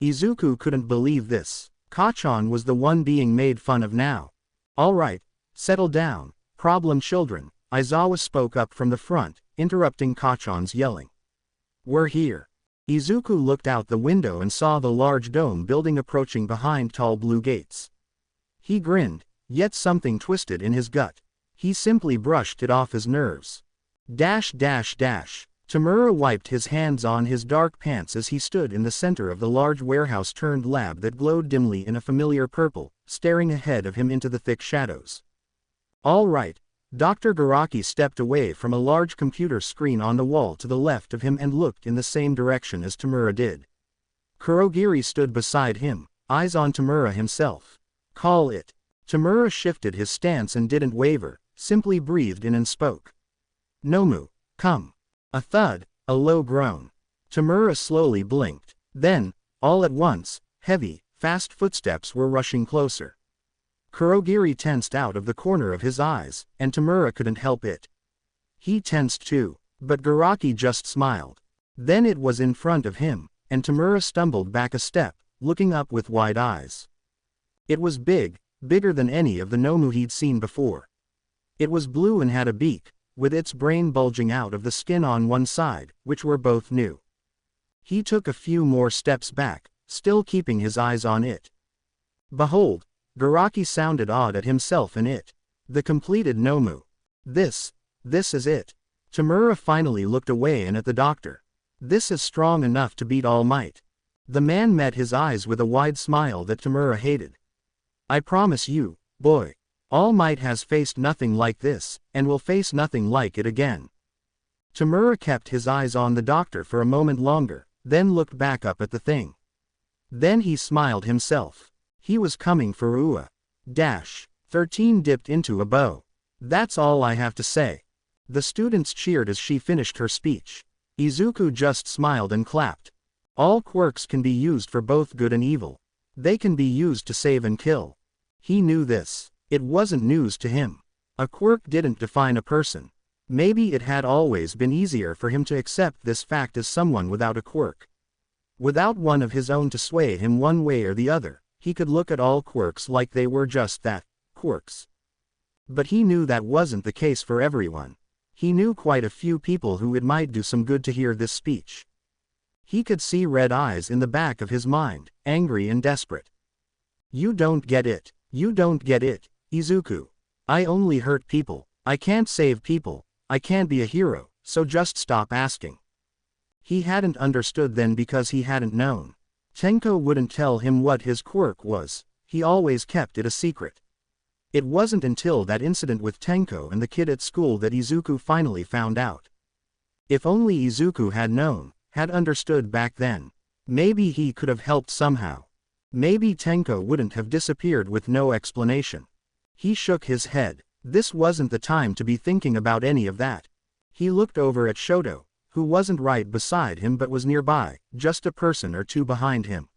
Izuku couldn't believe this. Kacchan was the one being made fun of now. Alright, settle down, problem children, Aizawa spoke up from the front, interrupting Kacchan's yelling. We're here. Izuku looked out the window and saw the large dome building approaching behind tall blue gates. He grinned, yet something twisted in his gut. He simply brushed it off his nerves. Tamura wiped his hands on his dark pants as he stood in the center of the large warehouse-turned-lab that glowed dimly in a familiar purple, staring ahead of him into the thick shadows. All right. Dr. Garaki stepped away from a large computer screen on the wall to the left of him and looked in the same direction as Tamura did. Kurogiri stood beside him, eyes on Tamura himself. Call it. Tamura shifted his stance and didn't waver, simply breathed in and spoke. Nomu, come. A thud, a low groan. Tamura slowly blinked. Then, all at once, heavy, fast footsteps were rushing closer. Kurogiri tensed out of the corner of his eyes, and Tamura couldn't help it. He tensed too, but Garaki just smiled. Then it was in front of him, and Tamura stumbled back a step, looking up with wide eyes. It was big, bigger than any of the Nomu he'd seen before. It was blue and had a beak, with its brain bulging out of the skin on one side, which were both new. He took a few more steps back, still keeping his eyes on it. Behold! Garaki sounded awed at himself and it. The completed Nomu. This is it. Tamura finally looked away and at the doctor. This is strong enough to beat All Might. The man met his eyes with a wide smile that Tamura hated. I promise you, boy. All Might has faced nothing like this, and will face nothing like it again. Tamura kept his eyes on the doctor for a moment longer, then looked back up at the thing. Then he smiled himself. He was coming for Ua. 13 dipped into a bow. That's all I have to say. The students cheered as she finished her speech. Izuku just smiled and clapped. All quirks can be used for both good and evil. They can be used to save and kill. He knew this. It wasn't news to him. A quirk didn't define a person. Maybe it had always been easier for him to accept this fact as someone without a quirk. Without one of his own to sway him one way or the other. He could look at all quirks like they were just that, quirks. But he knew that wasn't the case for everyone. He knew quite a few people who it might do some good to hear this speech. He could see red eyes in the back of his mind, angry and desperate. You don't get it. You don't get it, Izuku. I only hurt people. I can't save people. I can't be a hero, so just stop asking. He hadn't understood then because he hadn't known. Tenko wouldn't tell him what his quirk was, he always kept it a secret. It wasn't until that incident with Tenko and the kid at school that Izuku finally found out. If only Izuku had known, had understood back then. Maybe he could have helped somehow. Maybe Tenko wouldn't have disappeared with no explanation. He shook his head. This wasn't the time to be thinking about any of that. He looked over at Shoto, who wasn't right beside him but was nearby, just a person or two behind him.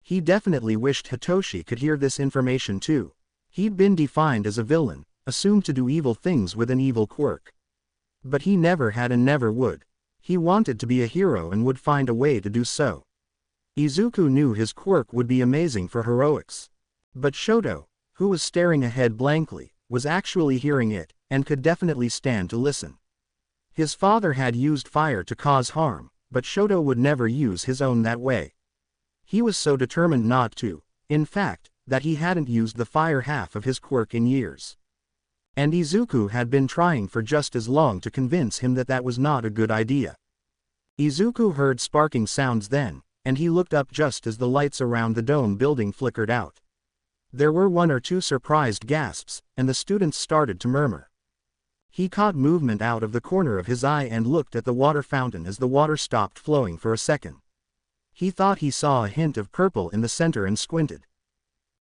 He definitely wished Hitoshi could hear this information too. He'd been defined as a villain, assumed to do evil things with an evil quirk. But he never had and never would. He wanted to be a hero and would find a way to do so. Izuku knew his quirk would be amazing for heroics. But Shoto, who was staring ahead blankly, was actually hearing it, and could definitely stand to listen. His father had used fire to cause harm, but Shoto would never use his own that way. He was so determined not to, in fact, that he hadn't used the fire half of his quirk in years. And Izuku had been trying for just as long to convince him that that was not a good idea. Izuku heard sparking sounds then, and he looked up just as the lights around the dome building flickered out. There were one or two surprised gasps, and the students started to murmur. He caught movement out of the corner of his eye and looked at the water fountain as the water stopped flowing for a second. He thought he saw a hint of purple in the center and squinted.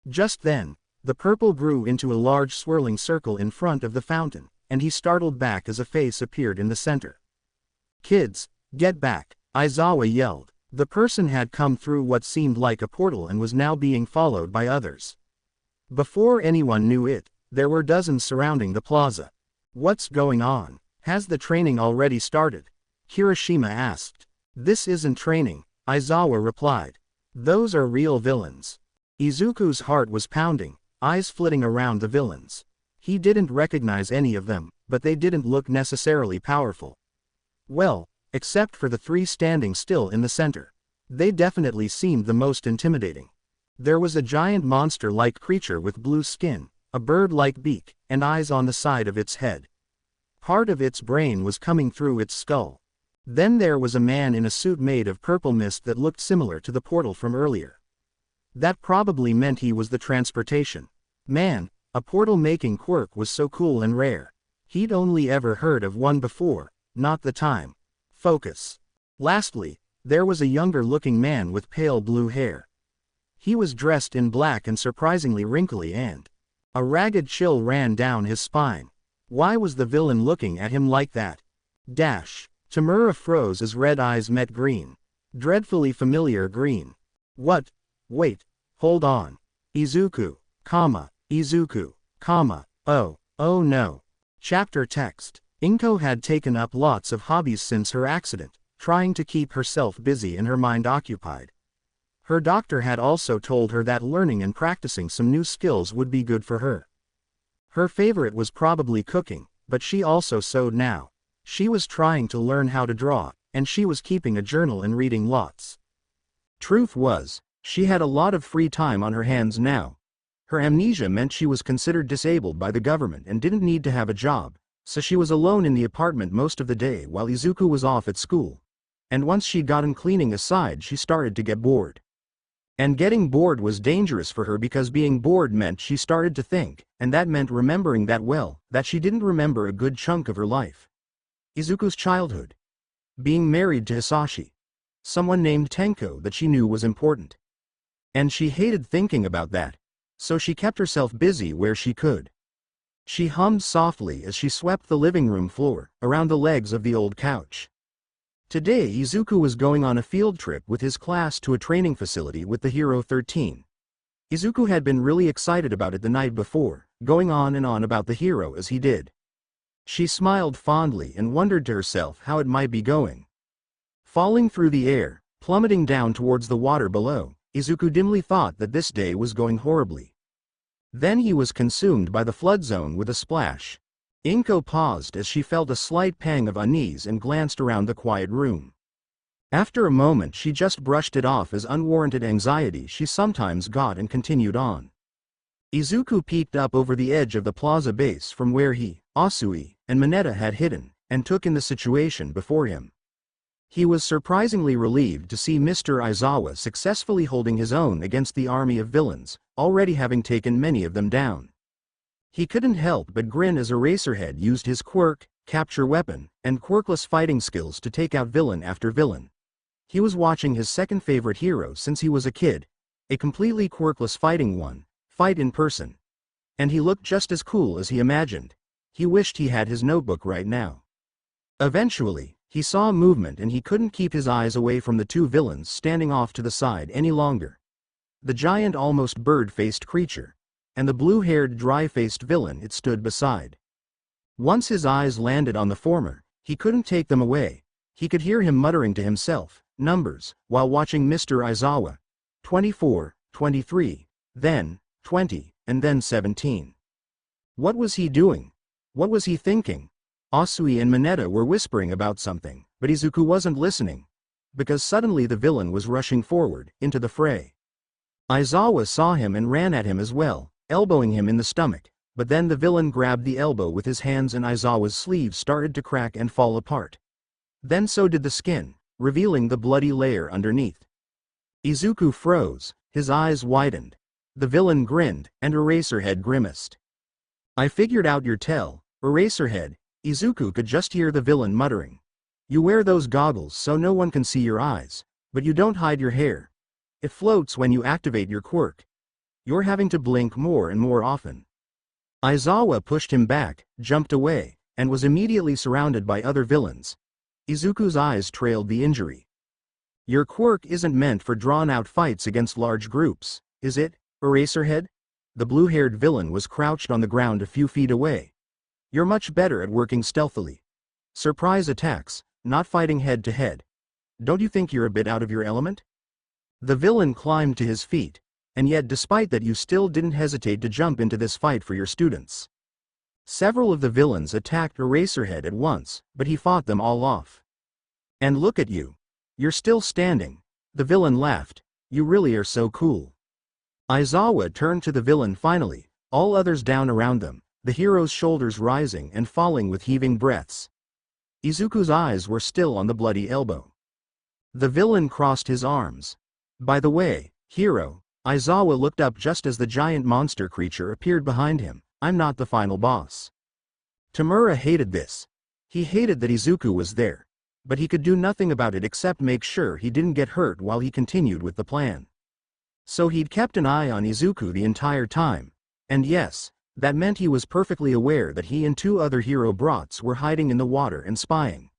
Just then, the purple grew into a large swirling circle in front of the fountain, and he startled back as a face appeared in the center. "Kids, get back," Aizawa yelled. The person had come through what seemed like a portal and was now being followed by others. Before anyone knew it, there were dozens surrounding the plaza. "What's going on? Has the training already started?" Kirishima asked. "This isn't training," Aizawa replied. "Those are real villains." Izuku's heart was pounding, eyes flitting around the villains. He didn't recognize any of them, but they didn't look necessarily powerful. Well, except for the three standing still in the center. They definitely seemed the most intimidating. There was a giant monster-like creature with blue skin, a bird-like beak, and eyes on the side of its head. Part of its brain was coming through its skull. Then there was a man in a suit made of purple mist that looked similar to the portal from earlier. That probably meant he was the transportation man. A portal-making quirk was so cool and rare. He'd only ever heard of one before, not the time. Focus. Lastly, there was a younger-looking man with pale blue hair. He was dressed in black and surprisingly wrinkly, and a ragged chill ran down his spine. Why was the villain looking at him like that? Tamura froze as red eyes met green. Dreadfully familiar green. What? Wait. Hold on. Izuku, oh no. Chapter text. Inko had taken up lots of hobbies since her accident, trying to keep herself busy and her mind occupied. Her doctor had also told her that learning and practicing some new skills would be good for her. Her favorite was probably cooking, but she also sewed now. She was trying to learn how to draw, and she was keeping a journal and reading lots. Truth was, she had a lot of free time on her hands now. Her amnesia meant she was considered disabled by the government and didn't need to have a job, so she was alone in the apartment most of the day while Izuku was off at school. And once she'd gotten cleaning aside, she started to get bored. And getting bored was dangerous for her because being bored meant she started to think, and that meant remembering that she didn't remember a good chunk of her life. Izuku's childhood. Being married to Hisashi. Someone named Tenko that she knew was important. And she hated thinking about that, so she kept herself busy where she could. She hummed softly as she swept the living room floor, around the legs of the old couch. Today Izuku was going on a field trip with his class to a training facility with the Hero 13. Izuku had been really excited about it the night before, going on and on about the hero as he did. She smiled fondly and wondered to herself how it might be going. Falling through the air, plummeting down towards the water below, Izuku dimly thought that this day was going horribly. Then he was consumed by the flood zone with a splash. Inko paused as she felt a slight pang of unease and glanced around the quiet room. After a moment she just brushed it off as unwarranted anxiety she sometimes got and continued on. Izuku peeked up over the edge of the plaza base from where he, Asui, and Mineta had hidden, and took in the situation before him. He was surprisingly relieved to see Mr. Aizawa successfully holding his own against the army of villains, already having taken many of them down. He couldn't help but grin as Eraserhead used his quirk, capture weapon, and quirkless fighting skills to take out villain after villain. He was watching his second favorite hero since he was a kid, a completely quirkless fighting one, fight in person. And he looked just as cool as he imagined. He wished he had his notebook right now. Eventually, he saw movement and he couldn't keep his eyes away from the two villains standing off to the side any longer. The giant almost bird-faced creature, and the blue-haired dry-faced villain it stood beside. Once his eyes landed on the former, he couldn't take them away. He could hear him muttering to himself, numbers, while watching Mr. Aizawa. 24, 23, then, 20, and then 17. What was he doing? What was he thinking? Asui and Mineta were whispering about something, but Izuku wasn't listening. Because suddenly the villain was rushing forward, into the fray. Aizawa saw him and ran at him as well, elbowing him in the stomach, but then the villain grabbed the elbow with his hands and Aizawa's sleeve started to crack and fall apart. Then so did the skin, revealing the bloody layer underneath. Izuku froze, his eyes widened. The villain grinned, and Eraserhead grimaced. I figured out your tell, Eraserhead. Izuku could just hear the villain muttering. You wear those goggles so no one can see your eyes, but you don't hide your hair. It floats when you activate your quirk. You're having to blink more and more often. Aizawa pushed him back, jumped away, and was immediately surrounded by other villains. Izuku's eyes trailed the injury. Your quirk isn't meant for drawn-out fights against large groups, is it, Eraserhead? The blue-haired villain was crouched on the ground a few feet away. You're much better at working stealthily. Surprise attacks, not fighting head-to-head. Don't you think you're a bit out of your element? The villain climbed to his feet, and yet despite that you still didn't hesitate to jump into this fight for your students. Several of the villains attacked Eraserhead at once, but he fought them all off. And look at you. You're still standing. The villain laughed. You really are so cool. Aizawa turned to the villain finally, all others down around them, the hero's shoulders rising and falling with heaving breaths. Izuku's eyes were still on the bloody elbow. The villain crossed his arms. By the way, hero, Aizawa looked up just as the giant monster creature appeared behind him. I'm not the final boss. Tamura hated this. He hated that Izuku was there. But he could do nothing about it except make sure he didn't get hurt while he continued with the plan. So he'd kept an eye on Izuku the entire time. And yes, that meant he was perfectly aware that he and two other hero brats were hiding in the water and spying.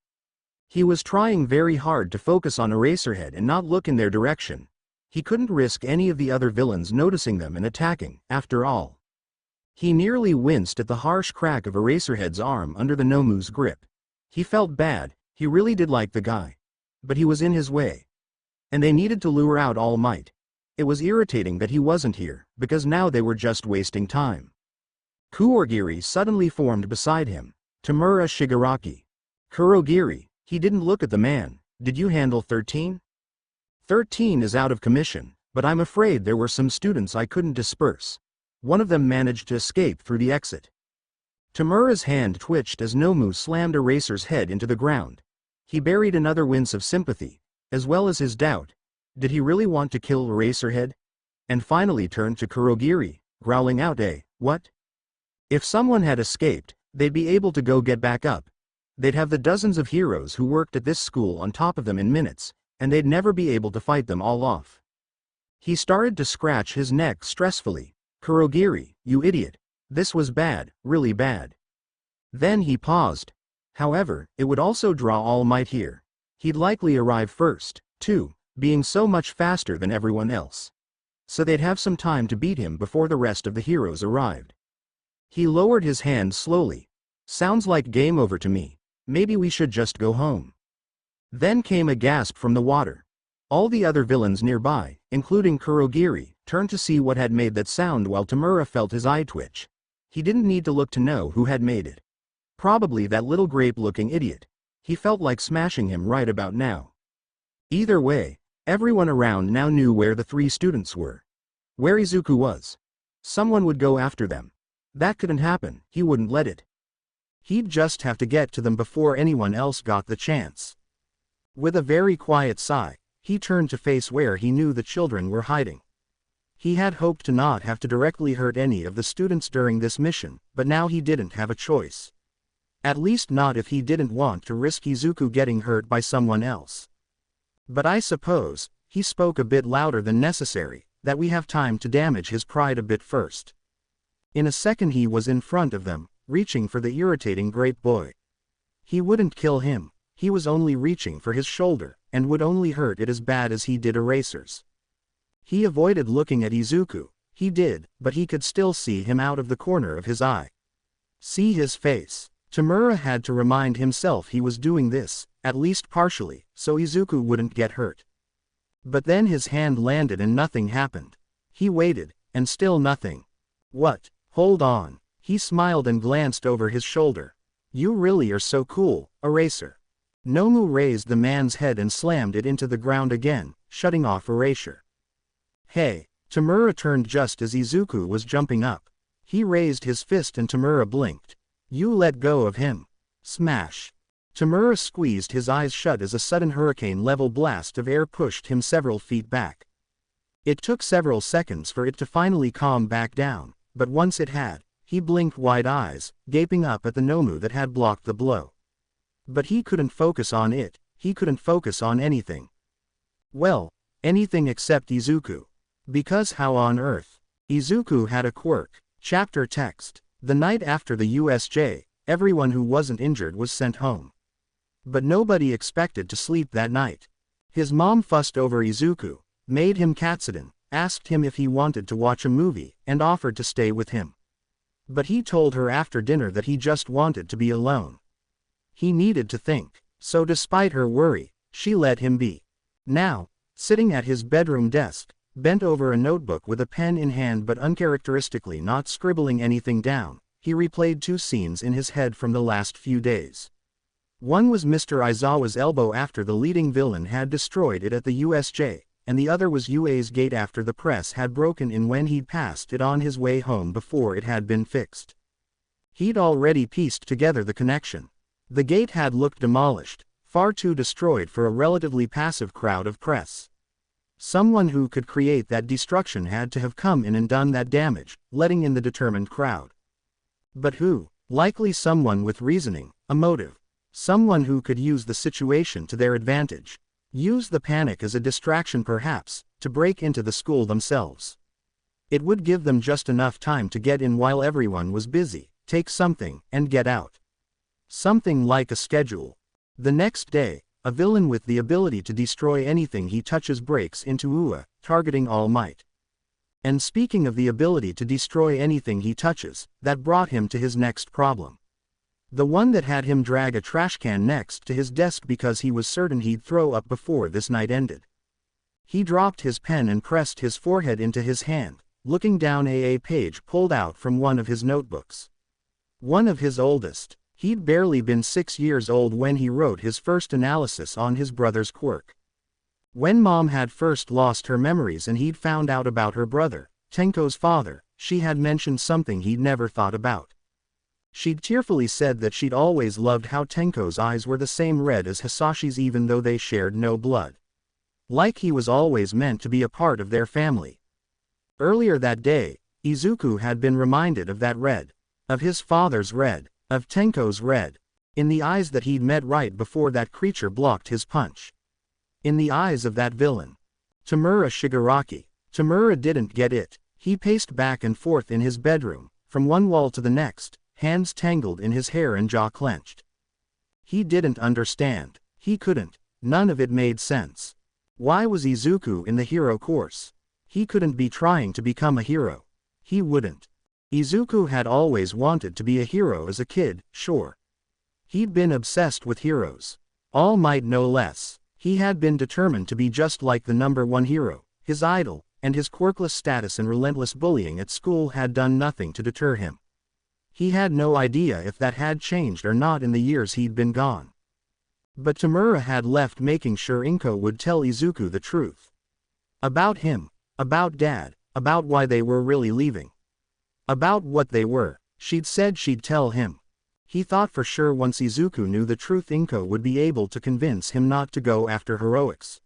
He was trying very hard to focus on Eraserhead and not look in their direction. He couldn't risk any of the other villains noticing them and attacking, after all. He nearly winced at the harsh crack of Eraserhead's arm under the Nomu's grip. He felt bad. He really did like the guy. But he was in his way. And they needed to lure out All Might. It was irritating that he wasn't here, because now they were just wasting time. Kurogiri suddenly formed beside him. Tamura Shigaraki. Kurogiri, he didn't look at the man. Did you handle 13? 13 is out of commission, but I'm afraid there were some students I couldn't disperse. One of them managed to escape through the exit. Tamura's hand twitched as Nomu slammed Eraser's head into the ground. He buried another wince of sympathy, as well as his doubt. Did he really want to kill Eraserhead? And finally turned to Kurogiri, growling out what? If someone had escaped, they'd be able to go get back up. They'd have the dozens of heroes who worked at this school on top of them in minutes, and they'd never be able to fight them all off. He started to scratch his neck stressfully. Kurogiri, you idiot. This was bad, really bad. Then he paused. However, it would also draw All Might here. He'd likely arrive first, too, being so much faster than everyone else. So they'd have some time to beat him before the rest of the heroes arrived. He lowered his hand slowly. Sounds like game over to me. Maybe we should just go home. Then came a gasp from the water. All the other villains nearby, including Kurogiri, turned to see what had made that sound while Tamura felt his eye twitch. He didn't need to look to know who had made it. Probably that little grape-looking idiot. He felt like smashing him right about now. Either way, everyone around now knew where the three students were. Where Izuku was. Someone would go after them. That couldn't happen, he wouldn't let it. He'd just have to get to them before anyone else got the chance. With a very quiet sigh, he turned to face where he knew the children were hiding. He had hoped to not have to directly hurt any of the students during this mission, but now he didn't have a choice. At least not if he didn't want to risk Izuku getting hurt by someone else. But I suppose, he spoke a bit louder than necessary, that we have time to damage his pride a bit first. In a second he was in front of them, reaching for the irritating grape boy. He wouldn't kill him, he was only reaching for his shoulder, and would only hurt it as bad as he did erasers. He avoided looking at Izuku, he did, but he could still see him out of the corner of his eye. See his face. Tamura had to remind himself he was doing this, at least partially, so Izuku wouldn't get hurt. But then his hand landed and nothing happened. He waited, and still nothing. What? Hold on. He smiled and glanced over his shoulder. You really are so cool, Eraser. Nomu raised the man's head and slammed it into the ground again, shutting off erasure. Hey! Tamura turned just as Izuku was jumping up. He raised his fist and Tamura blinked. You let go of him. Smash. Tamura squeezed his eyes shut as a sudden hurricane-level blast of air pushed him several feet back. It took several seconds for it to finally calm back down, but once it had, he blinked wide eyes, gaping up at the Nomu that had blocked the blow. But he couldn't focus on it, he couldn't focus on anything. Well, anything except Izuku. Because how on earth? Izuku had a quirk. Chapter text. The night after the USJ, everyone who wasn't injured was sent home. But nobody expected to sleep that night. His mom fussed over Izuku, made him katsuden, asked him if he wanted to watch a movie, and offered to stay with him. But he told her after dinner that he just wanted to be alone. He needed to think, so despite her worry, she let him be. Now, sitting at his bedroom desk, bent over a notebook with a pen in hand but uncharacteristically not scribbling anything down, he replayed two scenes in his head from the last few days. One was Mr. Aizawa's elbow after the leading villain had destroyed it at the USJ, and the other was UA's gate after the press had broken in when he'd passed it on his way home before it had been fixed. He'd already pieced together the connection. The gate had looked demolished, far too destroyed for a relatively passive crowd of press. Someone who could create that destruction had to have come in and done that damage, letting in the determined crowd. But who? Likely someone with reasoning, a motive. Someone who could use the situation to their advantage. Use the panic as a distraction perhaps, to break into the school themselves. It would give them just enough time to get in while everyone was busy, take something, and get out. Something like a schedule. The next day, a villain with the ability to destroy anything he touches breaks into UA, targeting All Might. And speaking of the ability to destroy anything he touches, that brought him to his next problem. The one that had him drag a trash can next to his desk because he was certain he'd throw up before this night ended. He dropped his pen and pressed his forehead into his hand, looking down a page pulled out from one of his notebooks. One of his oldest. He'd barely been 6 years old when he wrote his first analysis on his brother's quirk. When Mom had first lost her memories and he'd found out about her brother, Tenko's father, she had mentioned something he'd never thought about. She'd tearfully said that she'd always loved how Tenko's eyes were the same red as Hisashi's even though they shared no blood. Like he was always meant to be a part of their family. Earlier that day, Izuku had been reminded of that red. Of his father's red. Of Tenko's red. In the eyes that he'd met right before that creature blocked his punch. In the eyes of that villain. Tamura Shigaraki. Tamura didn't get it. He paced back and forth in his bedroom, from one wall to the next, hands tangled in his hair and jaw clenched. He didn't understand. He couldn't. None of it made sense. Why was Izuku in the hero course? He couldn't be trying to become a hero. He wouldn't. Izuku had always wanted to be a hero as a kid, sure. He'd been obsessed with heroes. All Might no less. He had been determined to be just like the #1 hero, his idol, and his quirkless status and relentless bullying at school had done nothing to deter him. He had no idea if that had changed or not in the years he'd been gone. But Tamura had left making sure Inko would tell Izuku the truth. About him, about Dad, about why they were really leaving. About what they were, she'd said she'd tell him. He thought for sure once Izuku knew the truth Inko would be able to convince him not to go after heroics.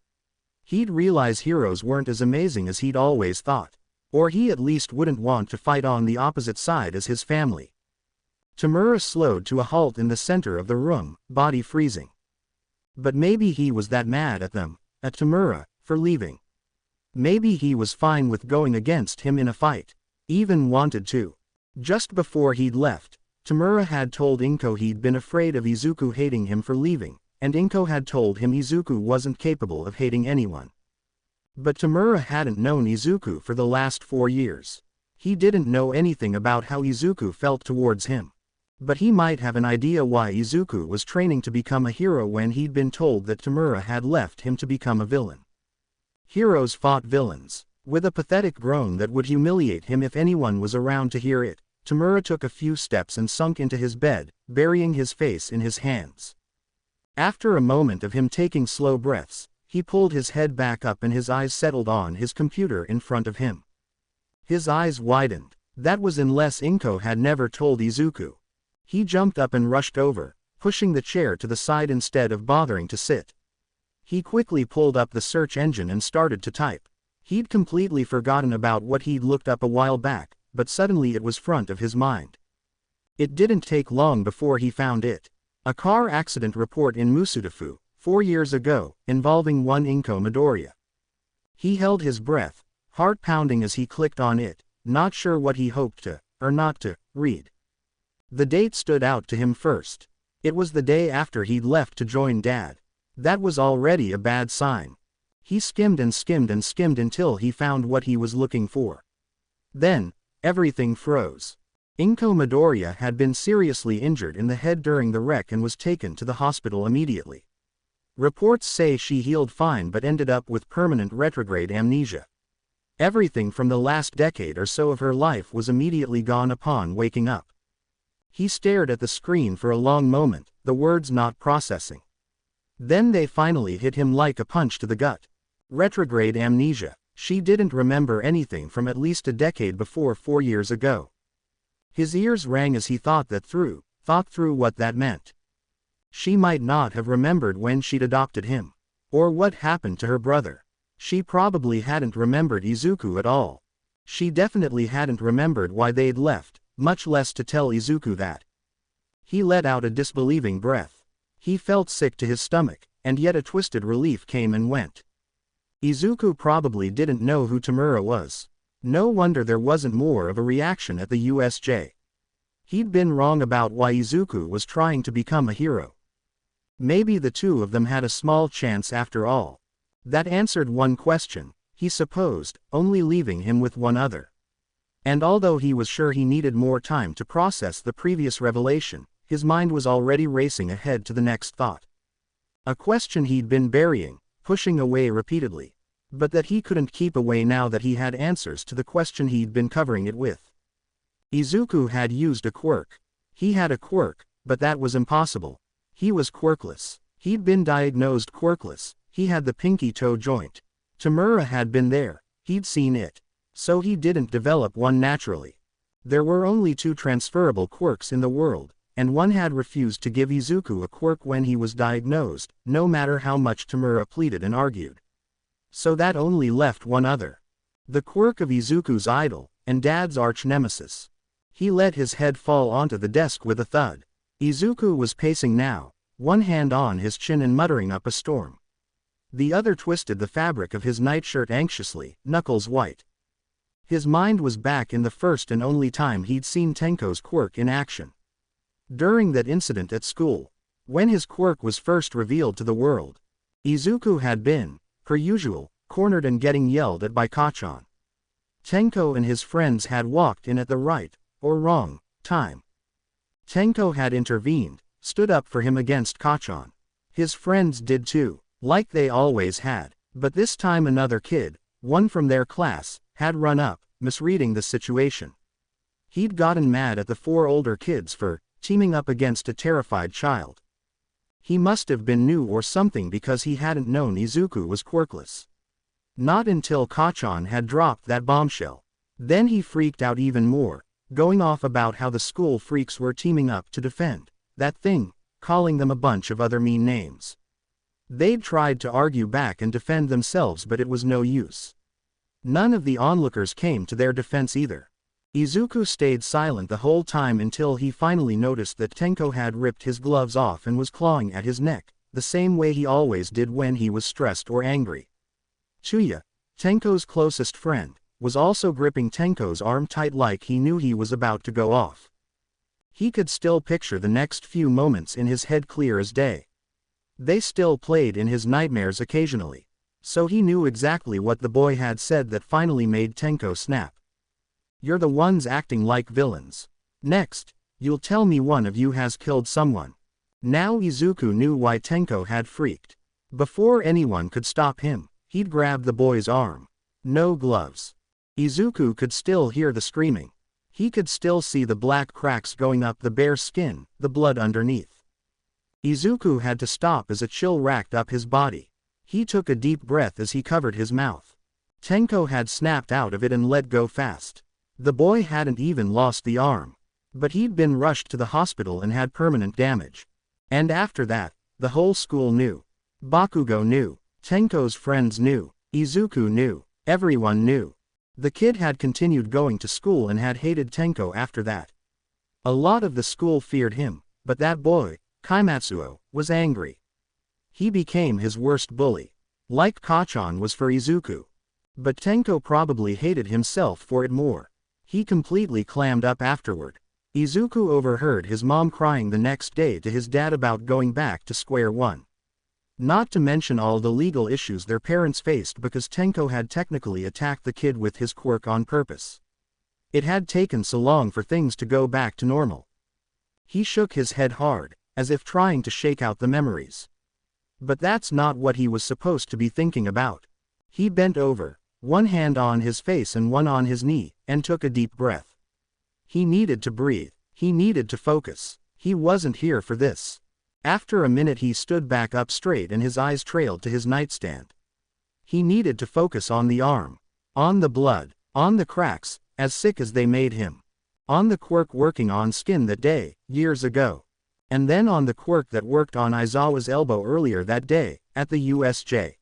He'd realize heroes weren't as amazing as he'd always thought. Or he at least wouldn't want to fight on the opposite side as his family. Tamura slowed to a halt in the center of the room, body freezing. But maybe he was that mad at them, at Tamura, for leaving. Maybe he was fine with going against him in a fight. Even wanted to. Just before he'd left, Tamura had told Inko he'd been afraid of Izuku hating him for leaving, and Inko had told him Izuku wasn't capable of hating anyone. But Tamura hadn't known Izuku for the last 4 years. He didn't know anything about how Izuku felt towards him. But he might have an idea why Izuku was training to become a hero when he'd been told that Tamura had left him to become a villain. Heroes fought villains. With a pathetic groan that would humiliate him if anyone was around to hear it, Tamura took a few steps and sunk into his bed, burying his face in his hands. After a moment of him taking slow breaths, he pulled his head back up and his eyes settled on his computer in front of him. His eyes widened. That was unless Inko had never told Izuku. He jumped up and rushed over, pushing the chair to the side instead of bothering to sit. He quickly pulled up the search engine and started to type. He'd completely forgotten about what he'd looked up a while back, but suddenly it was front of his mind. It didn't take long before he found it. A car accident report in Musudafu, 4 years ago, involving one Inko Midoriya. He held his breath, heart pounding as he clicked on it, not sure what he hoped to, or not to, read. The date stood out to him first. It was the day after he'd left to join Dad. That was already a bad sign. He skimmed and skimmed and skimmed until he found what he was looking for. Then, everything froze. Inko Midoriya had been seriously injured in the head during the wreck and was taken to the hospital immediately. Reports say she healed fine but ended up with permanent retrograde amnesia. Everything from the last decade or so of her life was immediately gone upon waking up. He stared at the screen for a long moment, the words not processing. Then they finally hit him like a punch to the gut. Retrograde amnesia. She didn't remember anything from at least a decade before 4 years ago. His ears rang as he thought through what that meant. She might not have remembered when she'd adopted him. Or what happened to her brother. She probably hadn't remembered Izuku at all. She definitely hadn't remembered why they'd left, much less to tell Izuku that. He let out a disbelieving breath. He felt sick to his stomach, and yet a twisted relief came and went. Izuku probably didn't know who Tamura was. No wonder there wasn't more of a reaction at the USJ. He'd been wrong about why Izuku was trying to become a hero. Maybe the two of them had a small chance after all. That answered one question, he supposed, only leaving him with one other. And although he was sure he needed more time to process the previous revelation, his mind was already racing ahead to the next thought. A question he'd been burying, pushing away repeatedly. But that he couldn't keep away now that he had answers to the question he'd been covering it with. Izuku had used a quirk. He had a quirk, but that was impossible. He was quirkless. He'd been diagnosed quirkless. He had the pinky toe joint. Tamura had been there. He'd seen it. So he didn't develop one naturally. There were only 2 transferable quirks in the world, and one had refused to give Izuku a quirk when he was diagnosed, no matter how much Tamura pleaded and argued. So that only left one other. The quirk of Izuku's idol, and Dad's arch-nemesis. He let his head fall onto the desk with a thud. Izuku was pacing now, one hand on his chin and muttering up a storm. The other twisted the fabric of his nightshirt anxiously, knuckles white. His mind was back in the first and only time he'd seen Tenko's quirk in action. During that incident at school, when his quirk was first revealed to the world, Izuku had been, per usual, cornered and getting yelled at by Kachan. Tenko and his friends had walked in at the right, or wrong, time. Tenko had intervened, stood up for him against Kachan. His friends did too, like they always had, but this time another kid, one from their class, had run up, misreading the situation. He'd gotten mad at the 4 older kids for teaming up against a terrified child. He must have been new or something because he hadn't known Izuku was quirkless. Not until Kachan had dropped that bombshell. Then he freaked out even more, going off about how the school freaks were teaming up to defend that thing, calling them a bunch of other mean names. They'd tried to argue back and defend themselves, but it was no use. None of the onlookers came to their defense either. Izuku stayed silent the whole time until he finally noticed that Tenko had ripped his gloves off and was clawing at his neck, the same way he always did when he was stressed or angry. Chuya, Tenko's closest friend, was also gripping Tenko's arm tight like he knew he was about to go off. He could still picture the next few moments in his head clear as day. They still played in his nightmares occasionally. So he knew exactly what the boy had said that finally made Tenko snap. "You're the ones acting like villains. Next, you'll tell me one of you has killed someone." Now Izuku knew why Tenko had freaked. Before anyone could stop him, he'd grabbed the boy's arm. No gloves. Izuku could still hear the screaming. He could still see the black cracks going up the bare skin, the blood underneath. Izuku had to stop as a chill racked up his body. He took a deep breath as he covered his mouth. Tenko had snapped out of it and let go fast. The boy hadn't even lost the arm. But he'd been rushed to the hospital and had permanent damage. And after that, the whole school knew. Bakugo knew. Tenko's friends knew. Izuku knew. Everyone knew. The kid had continued going to school and had hated Tenko after that. A lot of the school feared him, but that boy, Kaimatsuo, was angry. He became his worst bully. Like Kachan was for Izuku. But Tenko probably hated himself for it more. He completely clammed up afterward. Izuku overheard his mom crying the next day to his dad about going back to square one. Not to mention all the legal issues their parents faced because Tenko had technically attacked the kid with his quirk on purpose. It had taken so long for things to go back to normal. He shook his head hard, as if trying to shake out the memories. But that's not what he was supposed to be thinking about. He bent over, one hand on his face and one on his knee, and took a deep breath. He needed to breathe. He needed to focus. He wasn't here for this. After a minute he stood back up straight and his eyes trailed to his nightstand. He needed to focus on the arm. On the blood. On the cracks, as sick as they made him. On the quirk working on skin that day, years ago. And then on the quirk that worked on Aizawa's elbow earlier that day, at the USJ.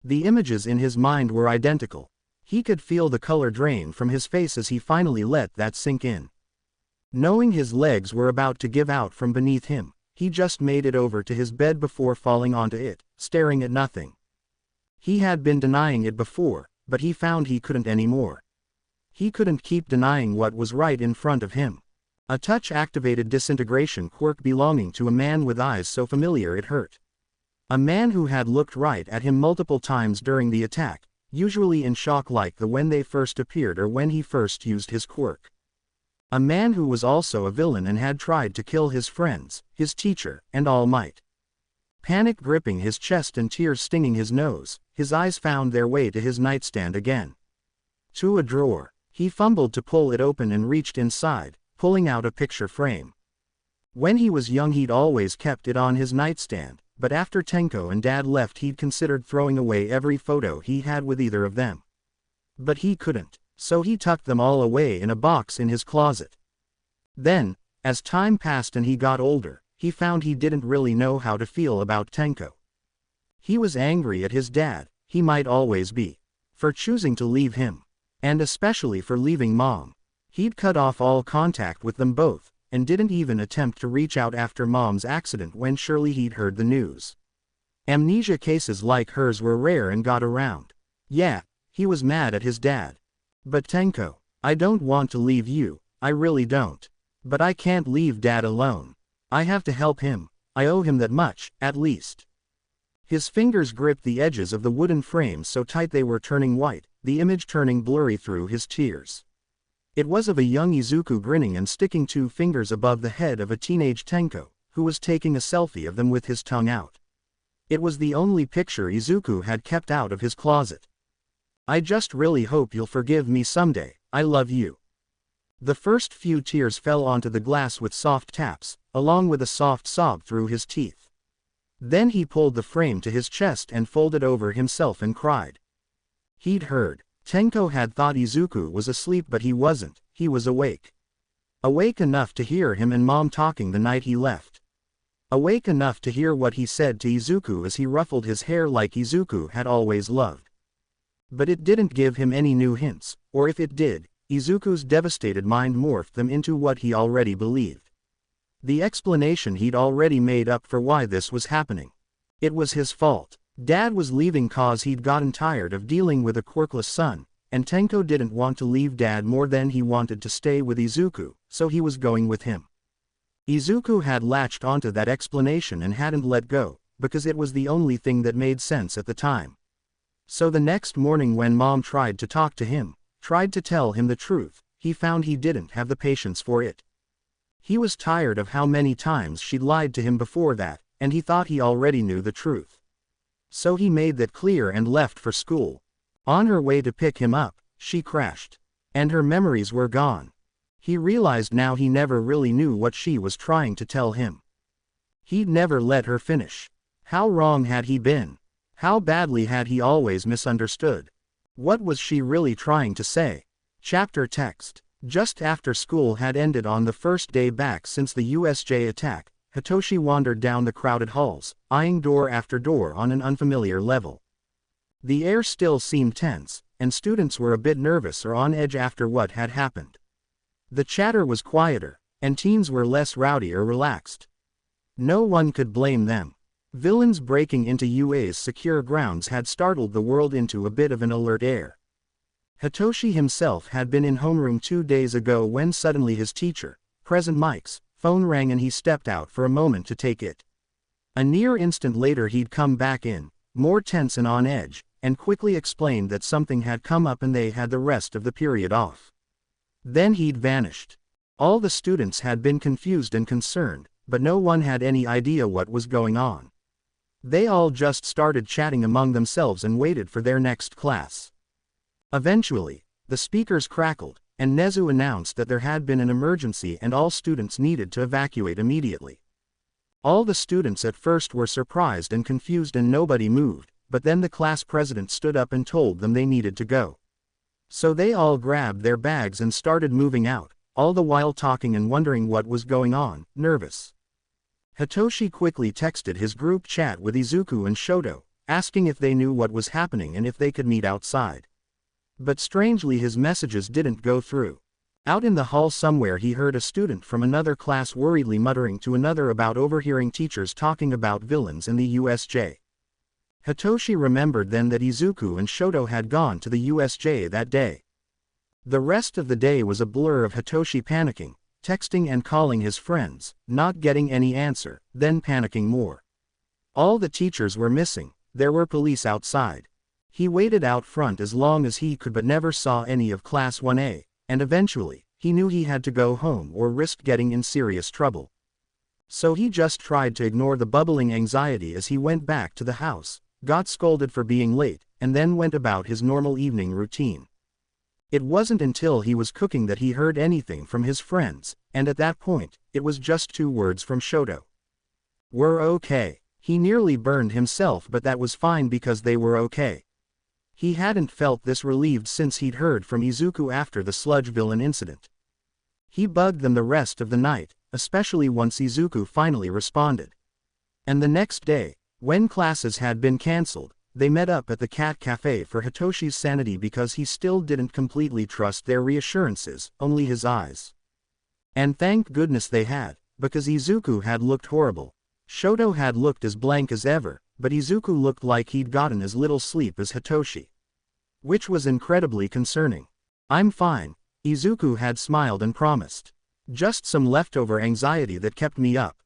The images in his mind were identical. He could feel the color drain from his face as he finally let that sink in. Knowing his legs were about to give out from beneath him, he just made it over to his bed before falling onto it, staring at nothing. He had been denying it before, but he found he couldn't anymore. He couldn't keep denying what was right in front of him. A touch-activated disintegration quirk belonging to a man with eyes so familiar it hurt. A man who had looked right at him multiple times during the attack, usually in shock like the when they first appeared or when he first used his quirk. A man who was also a villain and had tried to kill his friends, his teacher, and All Might. Panic gripping his chest and tears stinging his nose, his eyes found their way to his nightstand again. To a drawer. He fumbled to pull it open and reached inside, pulling out a picture frame. When he was young he'd always kept it on his nightstand, but after Tenko and Dad left he'd considered throwing away every photo he had with either of them. But he couldn't, so he tucked them all away in a box in his closet. Then, as time passed and he got older, he found he didn't really know how to feel about Tenko. He was angry at his dad, he might always be, for choosing to leave him, and especially for leaving Mom. He'd cut off all contact with them both, and didn't even attempt to reach out after Mom's accident when surely he'd heard the news. Amnesia cases like hers were rare and got around. Yeah, he was mad at his dad. But Tenko, I don't want to leave you, I really don't. But I can't leave Dad alone. I have to help him, I owe him that much, at least. His fingers gripped the edges of the wooden frame so tight they were turning white, the image turning blurry through his tears. It was of a young Izuku grinning and sticking 2 fingers above the head of a teenage Tenko, who was taking a selfie of them with his tongue out. It was the only picture Izuku had kept out of his closet. I just really hope you'll forgive me someday, I love you. The first few tears fell onto the glass with soft taps, along with a soft sob through his teeth. Then he pulled the frame to his chest and folded over himself and cried. He'd heard. Tenko had thought Izuku was asleep but he wasn't, he was awake. Awake enough to hear him and Mom talking the night he left. Awake enough to hear what he said to Izuku as he ruffled his hair like Izuku had always loved. But it didn't give him any new hints, or if it did, Izuku's devastated mind morphed them into what he already believed. The explanation he'd already made up for why this was happening. It was his fault. Dad was leaving cause he'd gotten tired of dealing with a quirkless son, and Tenko didn't want to leave Dad more than he wanted to stay with Izuku, so he was going with him. Izuku had latched onto that explanation and hadn't let go, because it was the only thing that made sense at the time. So the next morning when Mom tried to talk to him, tried to tell him the truth, he found he didn't have the patience for it. He was tired of how many times she'd lied to him before that, and he thought he already knew the truth. So he made that clear and left for school. On her way to pick him up, she crashed. And her memories were gone. He realized now he never really knew what she was trying to tell him. He'd never let her finish. How wrong had he been? How badly had he always misunderstood? What was she really trying to say? Chapter text. Just after school had ended on the first day back since the USJ attack, Hitoshi wandered down the crowded halls, eyeing door after door on an unfamiliar level. The air still seemed tense, and students were a bit nervous or on edge after what had happened. The chatter was quieter, and teens were less rowdy or relaxed. No one could blame them. Villains breaking into UA's secure grounds had startled the world into a bit of an alert air. Hitoshi himself had been in homeroom 2 days ago when suddenly his teacher, President Mike's, phone rang and he stepped out for a moment to take it. A near instant later he'd come back in, more tense and on edge, and quickly explained that something had come up and they had the rest of the period off. Then he'd vanished. All the students had been confused and concerned, but no one had any idea what was going on. They all just started chatting among themselves and waited for their next class. Eventually, the speakers crackled, and Nezu announced that there had been an emergency and all students needed to evacuate immediately. All the students at first were surprised and confused and nobody moved, but then the class president stood up and told them they needed to go. So they all grabbed their bags and started moving out, all the while talking and wondering what was going on, nervous. Hitoshi quickly texted his group chat with Izuku and Shoto, asking if they knew what was happening and if they could meet outside. But strangely his messages didn't go through. Out in the hall somewhere he heard a student from another class worriedly muttering to another about overhearing teachers talking about villains in the USJ. Hitoshi remembered then that Izuku and Shoto had gone to the USJ that day. The rest of the day was a blur of Hitoshi panicking, texting and calling his friends, not getting any answer, then panicking more. All the teachers were missing, there were police outside. He waited out front as long as he could but never saw any of Class 1A, and eventually, he knew he had to go home or risk getting in serious trouble. So he just tried to ignore the bubbling anxiety as he went back to the house, got scolded for being late, and then went about his normal evening routine. It wasn't until he was cooking that he heard anything from his friends, and at that point, it was just 2 words from Shoto. "We're okay." He nearly burned himself but that was fine because they were okay. He hadn't felt this relieved since he'd heard from Izuku after the sludge villain incident. He bugged them the rest of the night, especially once Izuku finally responded. And the next day, when classes had been cancelled, they met up at the cat cafe for Hitoshi's sanity because he still didn't completely trust their reassurances, only his eyes. And thank goodness they had, because Izuku had looked horrible. Shoto had looked as blank as ever, but Izuku looked like he'd gotten as little sleep as Hitoshi. Which was incredibly concerning. "I'm fine," Izuku had smiled and promised. "Just some leftover anxiety that kept me up."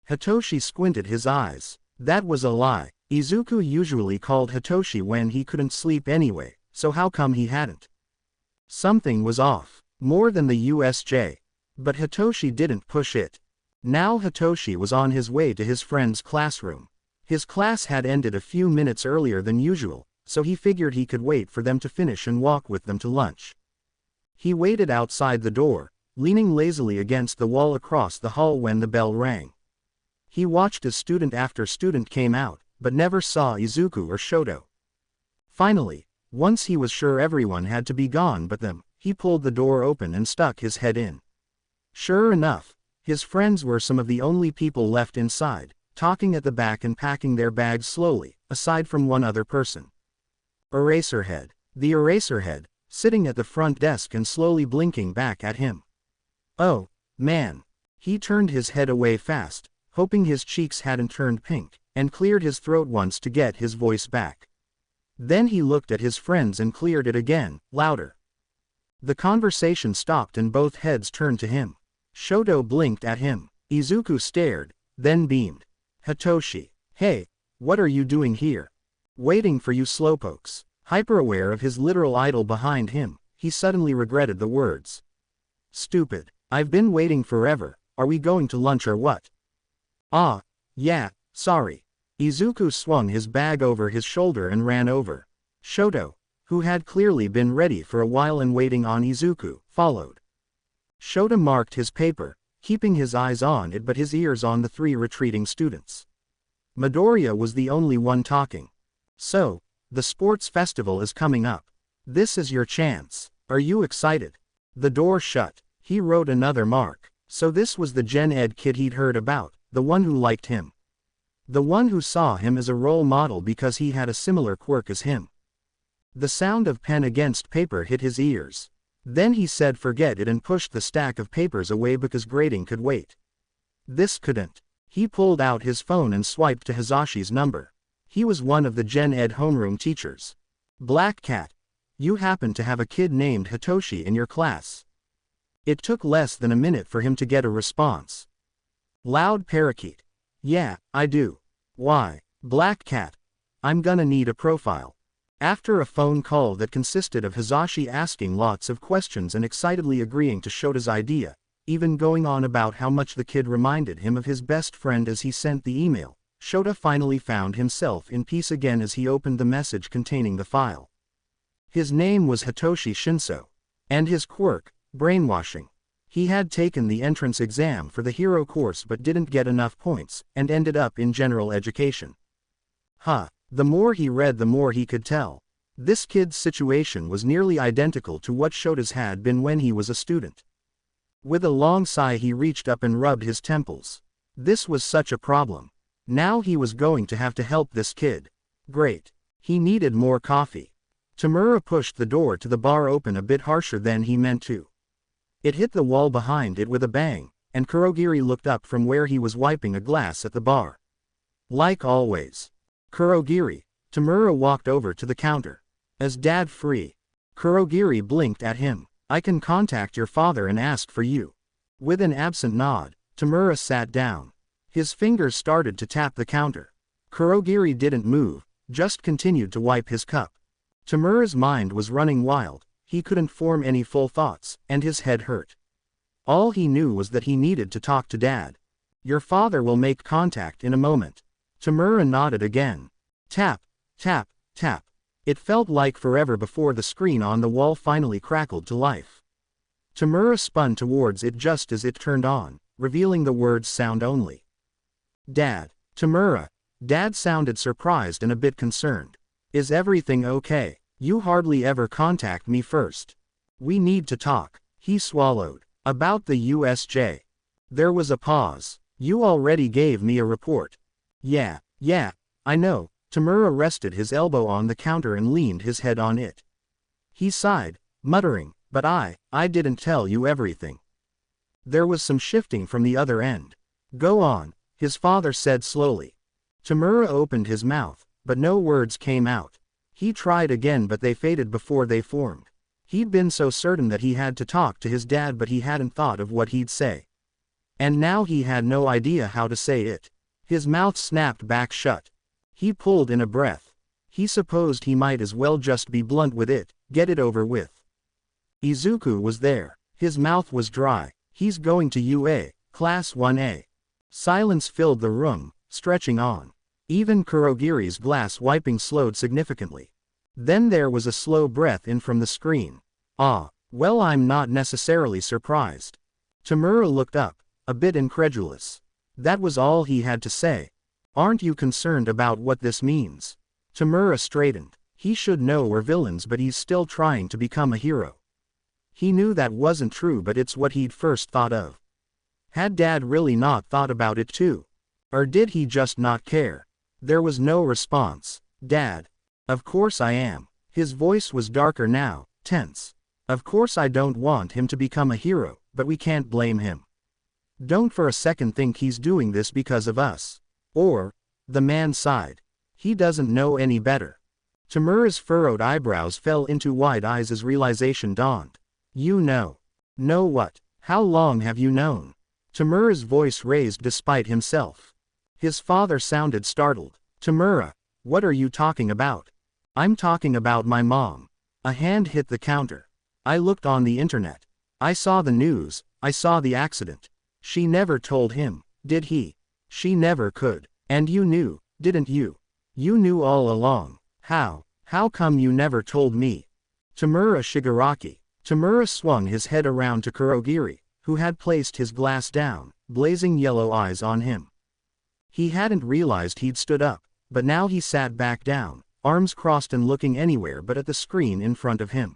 Hitoshi squinted his eyes. That was a lie. Izuku usually called Hitoshi when he couldn't sleep anyway, so how come he hadn't? Something was off, more than the USJ. But Hitoshi didn't push it. Now Hitoshi was on his way to his friend's classroom. His class had ended a few minutes earlier than usual, so he figured he could wait for them to finish and walk with them to lunch. He waited outside the door, leaning lazily against the wall across the hall when the bell rang. He watched as student after student came out, but never saw Izuku or Shoto. Finally, once he was sure everyone had to be gone but them, he pulled the door open and stuck his head in. Sure enough, his friends were some of the only people left inside, talking at the back and packing their bags slowly, aside from one other person. Eraserhead. The Eraserhead, sitting at the front desk and slowly blinking back at him. "Oh, man." He turned his head away fast, hoping his cheeks hadn't turned pink, and cleared his throat once to get his voice back. Then he looked at his friends and cleared it again, louder. The conversation stopped and both heads turned to him. Shoto blinked at him. Izuku stared, then beamed. Hitoshi. Hey, what are you doing here? Waiting for you slowpokes. Hyper-aware of his literal idol behind him, he suddenly regretted the words. Stupid. I've been waiting forever. Are we going to lunch or what? Ah, yeah, sorry. Izuku swung his bag over his shoulder and ran over. Shoto, who had clearly been ready for a while and waiting on Izuku, followed. Shoto marked his paper, keeping his eyes on it but his ears on the three retreating students. Midoriya was the only one talking. So, the sports festival is coming up. This is your chance. Are you excited? The door shut. He wrote another mark. So this was the Gen Ed kid he'd heard about, the one who liked him. The one who saw him as a role model because he had a similar quirk as him. The sound of pen against paper hit his ears. Then he said forget it and pushed the stack of papers away because grading could wait. This couldn't. He pulled out his phone and swiped to Hisashi's number. He was one of the Gen Ed homeroom teachers. Black Cat. You happen to have a kid named Hitoshi in your class. It took less than a minute for him to get a response. Loud parakeet. Yeah, I do. Why? Black Cat. I'm gonna need a profile. After a phone call that consisted of Hisashi asking lots of questions and excitedly agreeing to Shota's idea, even going on about how much the kid reminded him of his best friend as he sent the email, Shota finally found himself in peace again as he opened the message containing the file. His name was Hitoshi Shinso. And his quirk, brainwashing. He had taken the entrance exam for the hero course but didn't get enough points, and ended up in general education. The more he read the more he could tell. This kid's situation was nearly identical to what Shota's had been when he was a student. With a long sigh he reached up and rubbed his temples. This was such a problem. Now he was going to have to help this kid. Great. He needed more coffee. Tamura pushed the door to the bar open a bit harsher than he meant to. It hit the wall behind it with a bang, and Kurogiri looked up from where he was wiping a glass at the bar. Like always. Kurogiri. Tamura walked over to the counter. Is Dad free? Kurogiri blinked at him. I can contact your father and ask for you. With an absent nod, Tamura sat down. His fingers started to tap the counter. Kurogiri didn't move, just continued to wipe his cup. Tamura's mind was running wild, he couldn't form any full thoughts, and his head hurt. All he knew was that he needed to talk to Dad. Your father will make contact in a moment. Tamura nodded again. Tap, tap, tap. It felt like forever before the screen on the wall finally crackled to life. Tamura spun towards it just as it turned on, revealing the words sound only. Dad. Tamura. Dad sounded surprised and a bit concerned. Is everything okay? You hardly ever contact me first. We need to talk. He swallowed. About the USJ. There was a pause. You already gave me a report. Yeah, I know. Tamura rested his elbow on the counter and leaned his head on it. He sighed, muttering, but I didn't tell you everything. There was some shifting from the other end. Go on, his father said slowly. Tamura opened his mouth, but no words came out. He tried again but they faded before they formed. He'd been so certain that he had to talk to his dad but he hadn't thought of what he'd say. And now he had no idea how to say it. His mouth snapped back shut. He pulled in a breath. He supposed he might as well just be blunt with it, get it over with. Izuku was there. His mouth was dry. He's going to UA, Class 1A. Silence filled the room, stretching on. Even Kurogiri's glass wiping slowed significantly. Then there was a slow breath in from the screen. Well, I'm not necessarily surprised. Tamura looked up, a bit incredulous. That was all he had to say. Aren't you concerned about what this means? Tamura straightened. He should know we're villains but he's still trying to become a hero. He knew that wasn't true but it's what he'd first thought of. Had Dad really not thought about it too? Or did he just not care? There was no response. Dad. Of course I am. His voice was darker now, tense. Of course I don't want him to become a hero, but we can't blame him. Don't for a second think he's doing this because of us. Or, the man sighed. He doesn't know any better. Tamura's furrowed eyebrows fell into wide eyes as realization dawned. You know. Know what? How long have you known? Tamura's voice raised despite himself. His father sounded startled. Tamura, what are you talking about? I'm talking about my mom. A hand hit the counter. I looked on the internet. I saw the news, I saw the accident. She never told him, did he? She never could. And you knew, didn't you? You knew all along. How? How come you never told me? Tamura Shigaraki. Tamura swung his head around to Kurogiri, who had placed his glass down, blazing yellow eyes on him. He hadn't realized he'd stood up, but now he sat back down, arms crossed and looking anywhere but at the screen in front of him.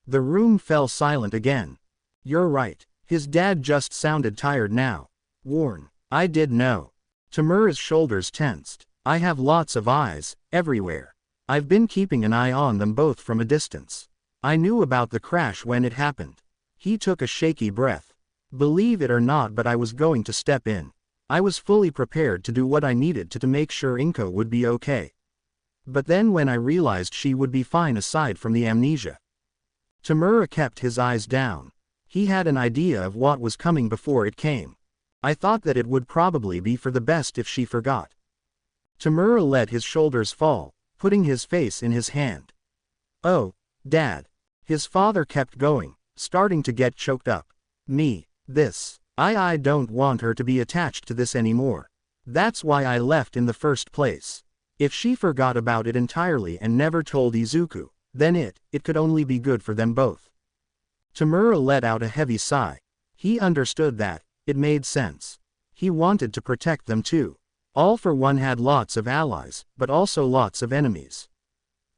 The room fell silent again. You're right. His dad just sounded tired now. Worn. I did know. Tamura's shoulders tensed. I have lots of eyes, everywhere. I've been keeping an eye on them both from a distance. I knew about the crash when it happened. He took a shaky breath. Believe it or not, but I was going to step in. I was fully prepared to do what I needed to make sure Inko would be okay. But then when I realized she would be fine aside from the amnesia. Tamura kept his eyes down. He had an idea of what was coming before it came. I thought that it would probably be for the best if she forgot. Tamura let his shoulders fall, putting his face in his hand. Oh, Dad. His father kept going, starting to get choked up. Me. This. I don't want her to be attached to this anymore. That's why I left in the first place. If she forgot about it entirely and never told Izuku, then it could only be good for them both. Tamura let out a heavy sigh. He understood that. It made sense. He wanted to protect them too. All for One had lots of allies, but also lots of enemies.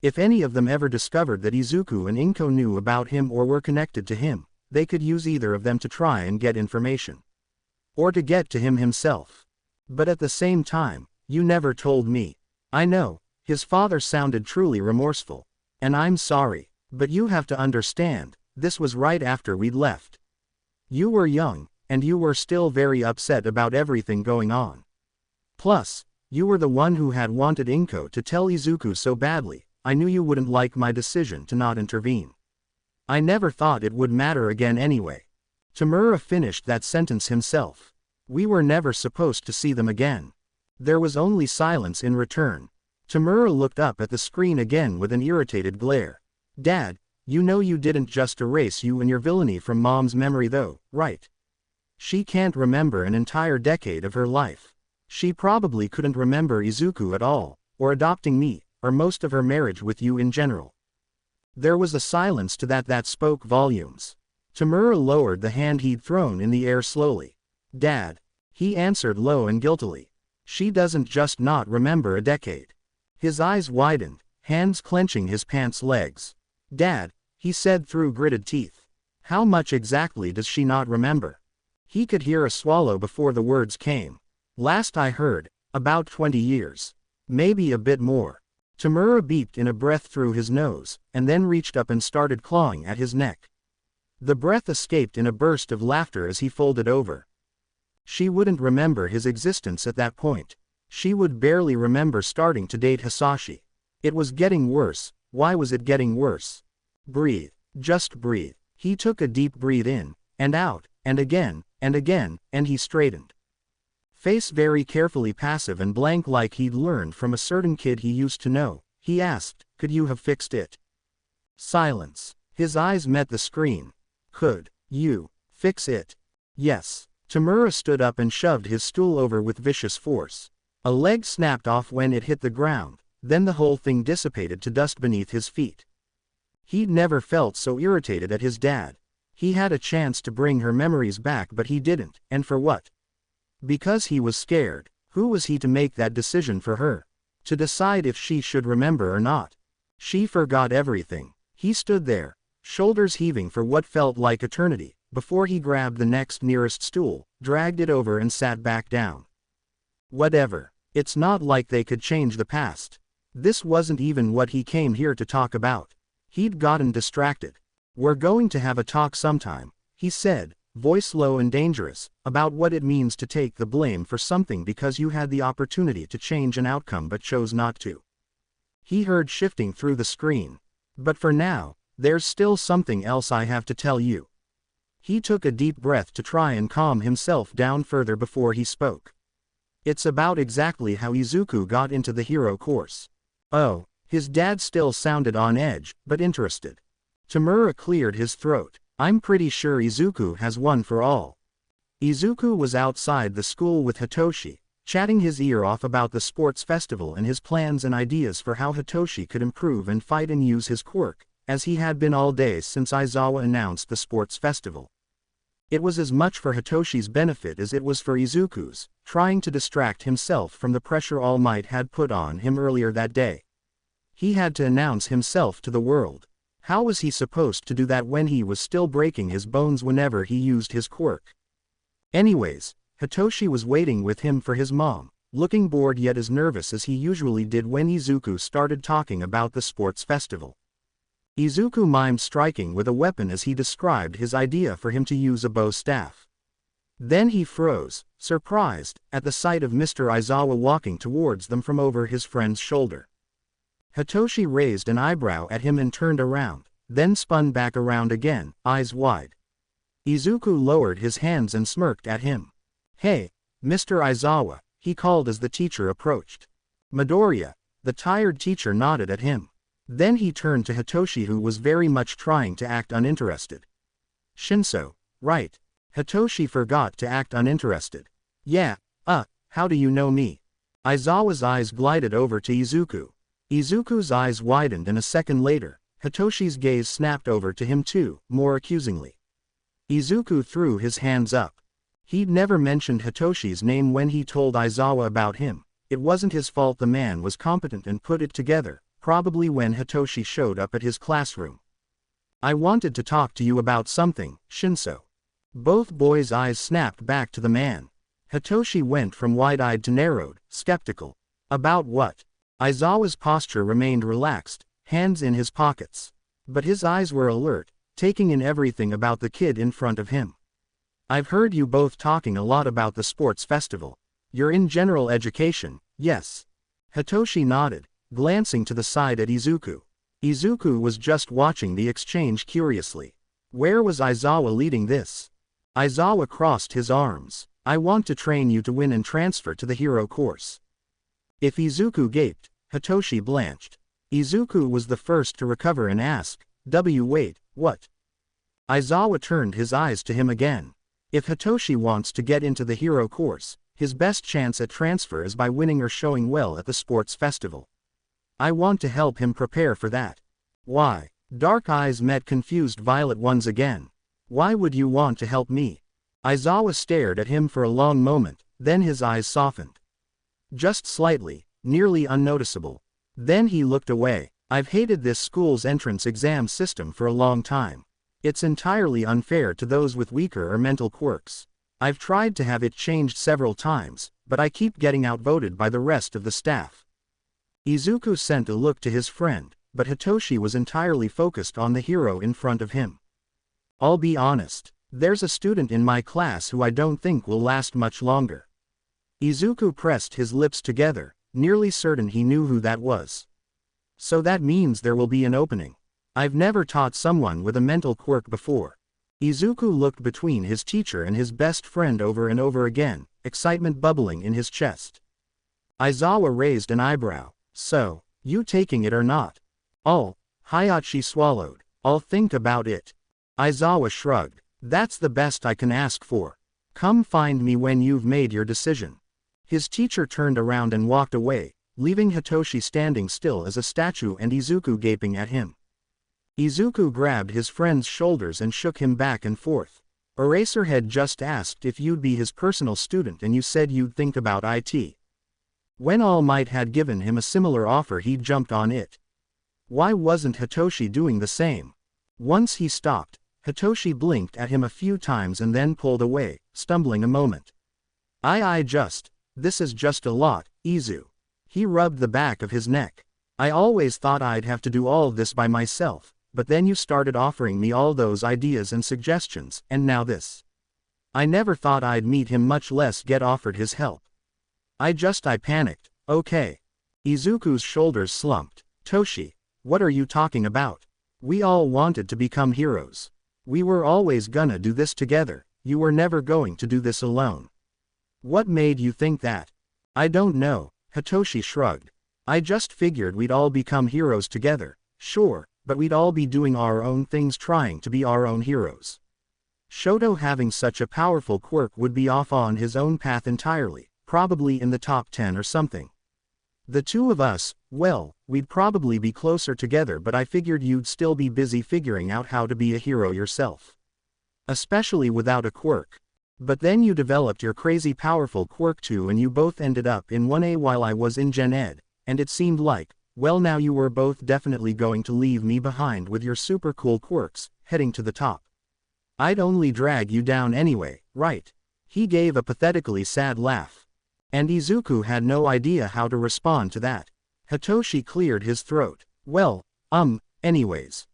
If any of them ever discovered that Izuku and Inko knew about him or were connected to him, they could use either of them to try and get information. Or to get to him himself. But at the same time, you never told me. I know, his father sounded truly remorseful. And I'm sorry, but you have to understand, this was right after we'd left. You were young, and you were still very upset about everything going on. Plus, you were the one who had wanted Inko to tell Izuku so badly. I knew you wouldn't like my decision to not intervene. I never thought it would matter again anyway. Tamura finished that sentence himself. We were never supposed to see them again. There was only silence in return. Tamura looked up at the screen again with an irritated glare. Dad, you know you didn't just erase you and your villainy from Mom's memory though, right? She can't remember an entire decade of her life. She probably couldn't remember Izuku at all, or adopting me, or most of her marriage with you in general. There was a silence to that spoke volumes. Tamura lowered the hand he'd thrown in the air slowly. Dad. He answered low and guiltily. She doesn't just not remember a decade. His eyes widened, hands clenching his pants legs. Dad, he said through gritted teeth. How much exactly does she not remember? He could hear a swallow before the words came. Last I heard, about 20 years. Maybe a bit more. Tamura beeped in a breath through his nose, and then reached up and started clawing at his neck. The breath escaped in a burst of laughter as he folded over. She wouldn't remember his existence at that point. She would barely remember starting to date Hisashi. It was getting worse. Why was it getting worse? Breathe. Just breathe. He took a deep breath in, and out, and again, and he straightened. Face very carefully passive and blank like he'd learned from a certain kid he used to know, he asked, could you have fixed it? Silence. His eyes met the screen. Could you fix it? Yes. Tamura stood up and shoved his stool over with vicious force. A leg snapped off when it hit the ground, then the whole thing dissipated to dust beneath his feet. He'd never felt so irritated at his dad. He had a chance to bring her memories back but he didn't, and for what? Because he was scared. Who was he to make that decision for her? To decide if she should remember or not? She forgot everything. He stood there, shoulders heaving for what felt like eternity, before he grabbed the next nearest stool, dragged it over and sat back down. Whatever. It's not like they could change the past. This wasn't even what he came here to talk about. He'd gotten distracted. We're going to have a talk sometime, he said, voice low and dangerous, about what it means to take the blame for something because you had the opportunity to change an outcome but chose not to. he heard shifting through the screen. But for now, there's still something else I have to tell you. He took a deep breath to try and calm himself down further before he spoke. It's about exactly how Izuku got into the hero course. Oh, his dad still sounded on edge, but interested. Tamura cleared his throat. I'm pretty sure Izuku has one for all. Izuku was outside the school with Hitoshi, chatting his ear off about the sports festival and his plans and ideas for how Hitoshi could improve and fight and use his quirk, as he had been all day since Aizawa announced the sports festival. It was as much for Hitoshi's benefit as it was for Izuku's, trying to distract himself from the pressure All Might had put on him earlier that day. He had to announce himself to the world. How was he supposed to do that when he was still breaking his bones whenever he used his quirk? Anyways, Hitoshi was waiting with him for his mom, looking bored yet as nervous as he usually did when Izuku started talking about the sports festival. Izuku mimed striking with a weapon as he described his idea for him to use a bow staff. Then he froze, surprised, at the sight of Mr. Aizawa walking towards them from over his friend's shoulder. Hitoshi raised an eyebrow at him and turned around, then spun back around again, eyes wide. Izuku lowered his hands and smirked at him. Hey, Mr. Aizawa, he called as the teacher approached. Midoriya, the tired teacher nodded at him. Then he turned to Hitoshi who was very much trying to act uninterested. Shinso, right. Hitoshi forgot to act uninterested. Yeah, how do you know me? Aizawa's eyes glided over to Izuku. Izuku's eyes widened and a second later, Hitoshi's gaze snapped over to him too, more accusingly. Izuku threw his hands up. He'd never mentioned Hitoshi's name when he told Aizawa about him. It wasn't his fault the man was competent and put it together. Probably when Hitoshi showed up at his classroom. I wanted to talk to you about something, Shinso. Both boys' eyes snapped back to the man. Hitoshi went from wide-eyed to narrowed, skeptical. About what? Aizawa's posture remained relaxed, hands in his pockets. But his eyes were alert, taking in everything about the kid in front of him. I've heard you both talking a lot about the sports festival. You're in general education, yes? Hitoshi nodded, glancing to the side at Izuku. Izuku was just watching the exchange curiously. Where was Aizawa leading this? Aizawa crossed his arms. I want to train you to win and transfer to the hero course. If Izuku gaped, Hitoshi blanched. Izuku was the first to recover and ask, wait, what? Aizawa turned his eyes to him again. If Hitoshi wants to get into the hero course, his best chance at transfer is by winning or showing well at the sports festival. I want to help him prepare for that. Why? Dark eyes met confused violet ones again. Why would you want to help me? Aizawa stared at him for a long moment, then his eyes softened. Just slightly, nearly unnoticeable. Then he looked away. I've hated this school's entrance exam system for a long time. It's entirely unfair to those with weaker or mental quirks. I've tried to have it changed several times, but I keep getting outvoted by the rest of the staff. Izuku sent a look to his friend, but Hitoshi was entirely focused on the hero in front of him. I'll be honest, there's a student in my class who I don't think will last much longer. Izuku pressed his lips together, nearly certain he knew who that was. So that means there will be an opening. I've never taught someone with a mental quirk before. Izuku looked between his teacher and his best friend over and over again, excitement bubbling in his chest. Aizawa raised an eyebrow. So, you taking it or not? Hayachi swallowed. I'll think about it. Aizawa shrugged. That's the best I can ask for. Come find me when you've made your decision. His teacher turned around and walked away, leaving Hitoshi standing still as a statue and Izuku gaping at him. Izuku grabbed his friend's shoulders and shook him back and forth. Eraserhead just asked if you'd be his personal student and you said you'd think about it. When All Might had given him a similar offer he jumped on it. Why wasn't Hitoshi doing the same? Once he stopped, Hitoshi blinked at him a few times and then pulled away, stumbling a moment. This is just a lot, Izu. He rubbed the back of his neck. I always thought I'd have to do all this by myself, but then you started offering me all those ideas and suggestions, and now this. I never thought I'd meet him much less get offered his help. I panicked. Okay. Izuku's shoulders slumped. Toshi, what are you talking about? We all wanted to become heroes. We were always gonna do this together, you were never going to do this alone. What made you think that? I don't know, Hitoshi shrugged. I just figured we'd all become heroes together, sure, but we'd all be doing our own things trying to be our own heroes. Shoto having such a powerful quirk would be off on his own path entirely, probably in the top 10 or something. The two of us, well, we'd probably be closer together, but I figured you'd still be busy figuring out how to be a hero yourself. Especially without a quirk. But then you developed your crazy powerful quirk too, and you both ended up in 1A while I was in Gen Ed, and it seemed like, well, now you were both definitely going to leave me behind with your super cool quirks, heading to the top. I'd only drag you down anyway, right? He gave a pathetically sad laugh. And Izuku had no idea how to respond to that. Hitoshi cleared his throat. Well, anyways.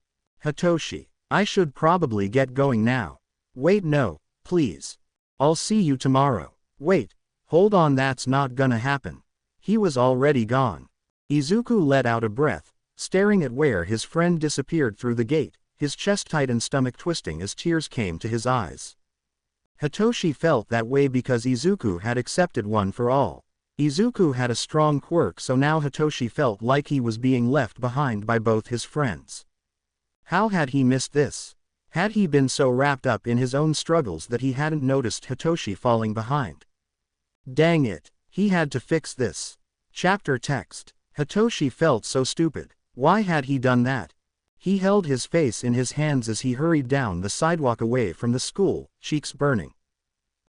Hitoshi, I should probably get going now. Wait, no, please. I'll see you tomorrow. Wait, hold on, that's not gonna happen. He was already gone. Izuku let out a breath, staring at where his friend disappeared through the gate, his chest tight and stomach twisting as tears came to his eyes. Hitoshi felt that way because Izuku had accepted one for all. Izuku had a strong quirk, so now Hitoshi felt like he was being left behind by both his friends. How had he missed this? Had he been so wrapped up in his own struggles that he hadn't noticed Hitoshi falling behind? Dang it, he had to fix this. Chapter text. Hitoshi felt so stupid. Why had he done that? He held his face in his hands as he hurried down the sidewalk away from the school, cheeks burning.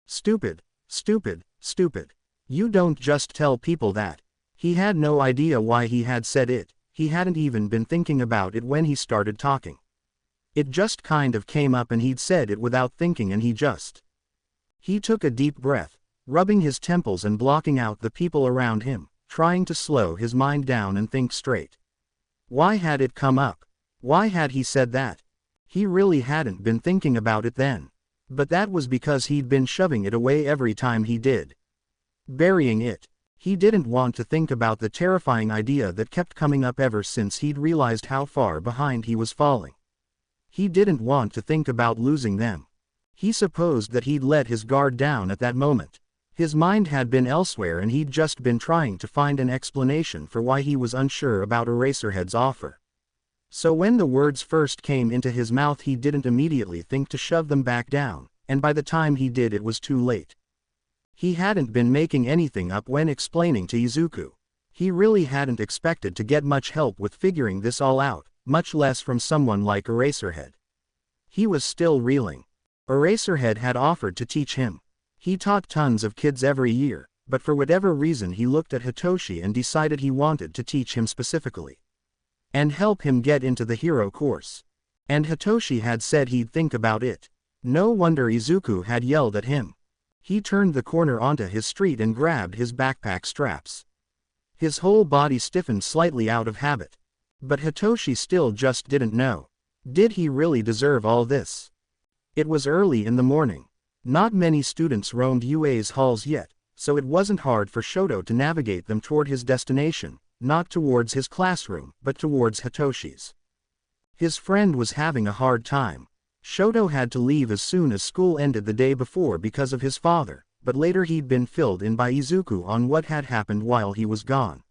Stupid, stupid, stupid. You don't just tell people that. He had no idea why he had said it, he hadn't even been thinking about it when he started talking. It just kind of came up and he'd said it without thinking, and he took a deep breath, rubbing his temples and blocking out the people around him, trying to slow his mind down and think straight. Why had it come up? Why had he said that? He really hadn't been thinking about it then. But that was because he'd been shoving it away every time he did. Burying it. He didn't want to think about the terrifying idea that kept coming up ever since he'd realized how far behind he was falling. He didn't want to think about losing them. He supposed that he'd let his guard down at that moment. His mind had been elsewhere, and he'd just been trying to find an explanation for why he was unsure about Eraserhead's offer. So when the words first came into his mouth, he didn't immediately think to shove them back down, and by the time he did, it was too late. He hadn't been making anything up when explaining to Izuku. He really hadn't expected to get much help with figuring this all out, much less from someone like Eraserhead. He was still reeling. Eraserhead had offered to teach him. He taught tons of kids every year, but for whatever reason he looked at Hitoshi and decided he wanted to teach him specifically. And help him get into the hero course. And Hitoshi had said he'd think about it. No wonder Izuku had yelled at him. He turned the corner onto his street and grabbed his backpack straps. His whole body stiffened slightly out of habit. But Hitoshi still just didn't know. Did he really deserve all this? It was early in the morning. Not many students roamed UA's halls yet, so it wasn't hard for Shoto to navigate them toward his destination, not towards his classroom, but towards Hitoshi's. His friend was having a hard time. Shoto had to leave as soon as school ended the day before because of his father, but later he'd been filled in by Izuku on what had happened while he was gone.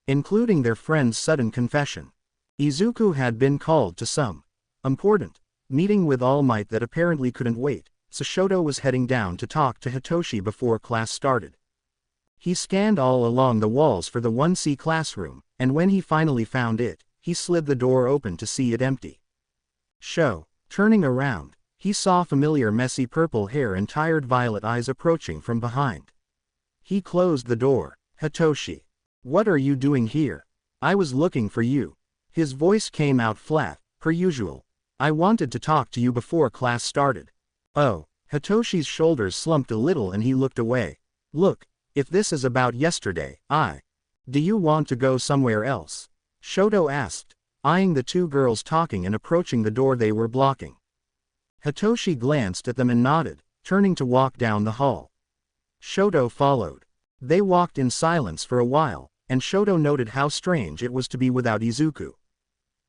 Including their friend's sudden confession. Izuku had been called to some important meeting with All Might that apparently couldn't wait, so Shoto was heading down to talk to Hitoshi before class started. He scanned all along the walls for the 1C classroom, and when he finally found it, he slid the door open to see it empty. Turning around, he saw familiar messy purple hair and tired violet eyes approaching from behind. He closed the door. Hitoshi. What are you doing here? I was looking for you. His voice came out flat, per usual. I wanted to talk to you before class started. Oh, Hitoshi's shoulders slumped a little and he looked away. Look, if this is about yesterday, do you want to go somewhere else? Shoto asked, eyeing the two girls talking and approaching the door they were blocking. Hitoshi glanced at them and nodded, turning to walk down the hall. Shoto followed. They walked in silence for a while, and Shoto noted how strange it was to be without Izuku.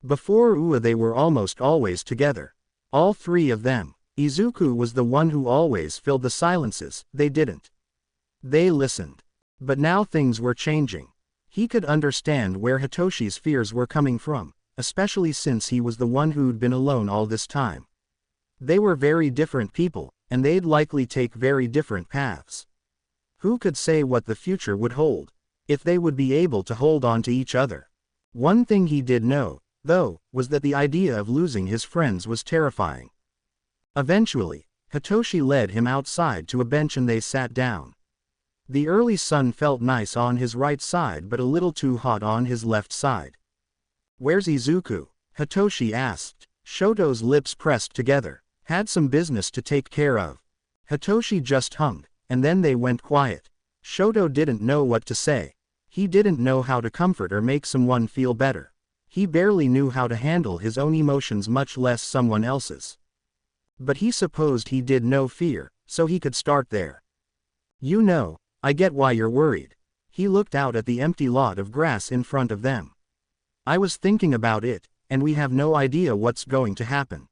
Before Ua they were almost always together. All three of them. Izuku was the one who always filled the silences, they didn't. They listened. But now things were changing. He could understand where Hitoshi's fears were coming from, especially since he was the one who'd been alone all this time. They were very different people, and they'd likely take very different paths. Who could say what the future would hold? If they would be able to hold on to each other. One thing he did know, though, was that the idea of losing his friends was terrifying. Eventually, Hitoshi led him outside to a bench and they sat down. The early sun felt nice on his right side but a little too hot on his left side. "Where's Izuku?" Hitoshi asked. Shoto's lips pressed together. "Had some business to take care of." Hitoshi just hummed, and then they went quiet. Shoto didn't know what to say. He didn't know how to comfort or make someone feel better. He barely knew how to handle his own emotions, much less someone else's. But he supposed he did know fear, so he could start there. "You know, I get why you're worried." He looked out at the empty lot of grass in front of them. "I was thinking about it, and we have no idea what's going to happen.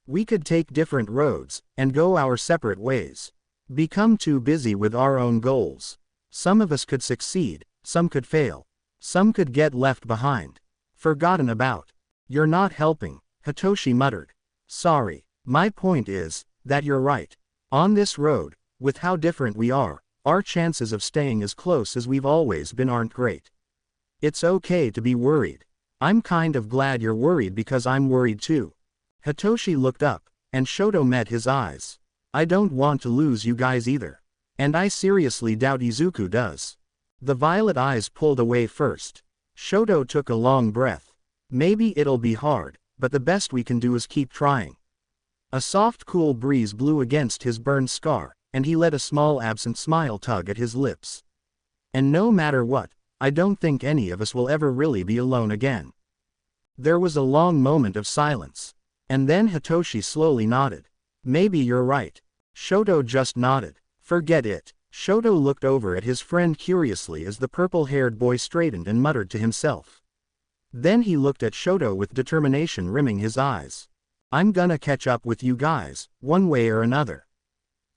We could take different roads, and go our separate ways. Become too busy with our own goals. Some of us could succeed, some could fail. Some could get left behind. Forgotten about." "You're not helping," Hitoshi muttered. "Sorry. My point is, that you're right. On this road, with how different we are, our chances of staying as close as we've always been aren't great. It's okay to be worried. I'm kind of glad you're worried because I'm worried too." Hitoshi looked up, and Shoto met his eyes. "I don't want to lose you guys either. And I seriously doubt Izuku does." The violet eyes pulled away first. Shoto took a long breath. "Maybe it'll be hard, but the best we can do is keep trying." A soft cool breeze blew against his burned scar, and he let a small absent smile tug at his lips. "And no matter what, I don't think any of us will ever really be alone again." There was a long moment of silence. And then Hitoshi slowly nodded. "Maybe you're right." Shoto just nodded. "Forget it." Shoto looked over at his friend curiously as the purple-haired boy straightened and muttered to himself. Then he looked at Shoto with determination rimming his eyes. "I'm gonna catch up with you guys, one way or another.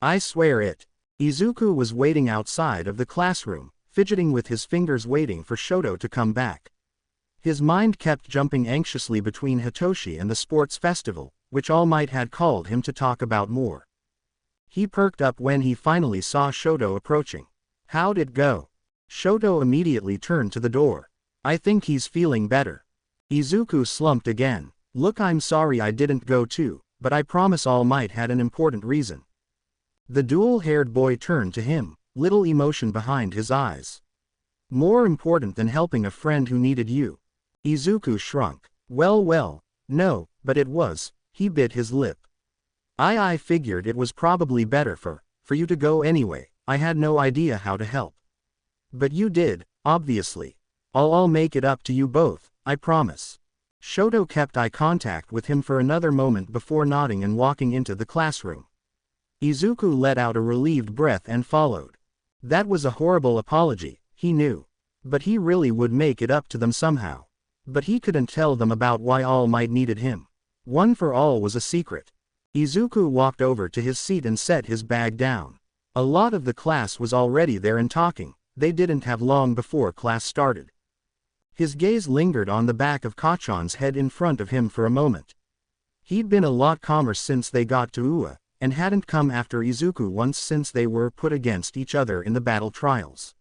I swear it." Izuku was waiting outside of the classroom, fidgeting with his fingers waiting for Shoto to come back. His mind kept jumping anxiously between Hitoshi and the sports festival, which All Might had called him to talk about more. He perked up when he finally saw Shoto approaching. "How'd it go?" Shoto immediately turned to the door. "I think he's feeling better." Izuku slumped again. "Look, I'm sorry I didn't go too, but I promise All Might had an important reason." The dual-haired boy turned to him, little emotion behind his eyes. "More important than helping a friend who needed you." Izuku shrunk. Well, no, but it was." He bit his lip. I figured it was probably better for you to go anyway. I had no idea how to help." "But you did, obviously. I'll make it up to you both, I promise." Shoto kept eye contact with him for another moment before nodding and walking into the classroom. Izuku let out a relieved breath and followed. That was a horrible apology, he knew. But he really would make it up to them somehow. But he couldn't tell them about why All Might needed him. One for All was a secret. Izuku walked over to his seat and set his bag down. A lot of the class was already there and talking. They didn't have long before class started. His gaze lingered on the back of Kachan's head in front of him for a moment. He'd been a lot calmer since they got to Ua, and hadn't come after Izuku once since they were put against each other in the battle trials.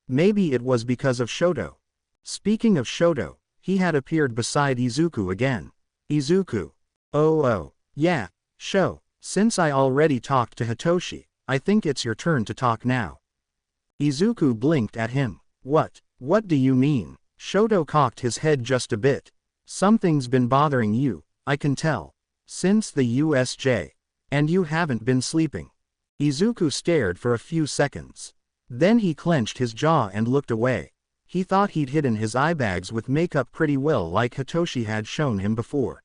Maybe it was because of Shoto. Speaking of Shoto, he had appeared beside Izuku again. "Izuku." Oh, yeah, Sho, since I already talked to Hitoshi, I think it's your turn to talk now." Izuku blinked at him. What do you mean?" Shoto cocked his head just a bit. "Something's been bothering you, I can tell. Since the USJ. And you haven't been sleeping." Izuku stared for a few seconds. Then he clenched his jaw and looked away. He thought he'd hidden his eye bags with makeup pretty well like Hitoshi had shown him before.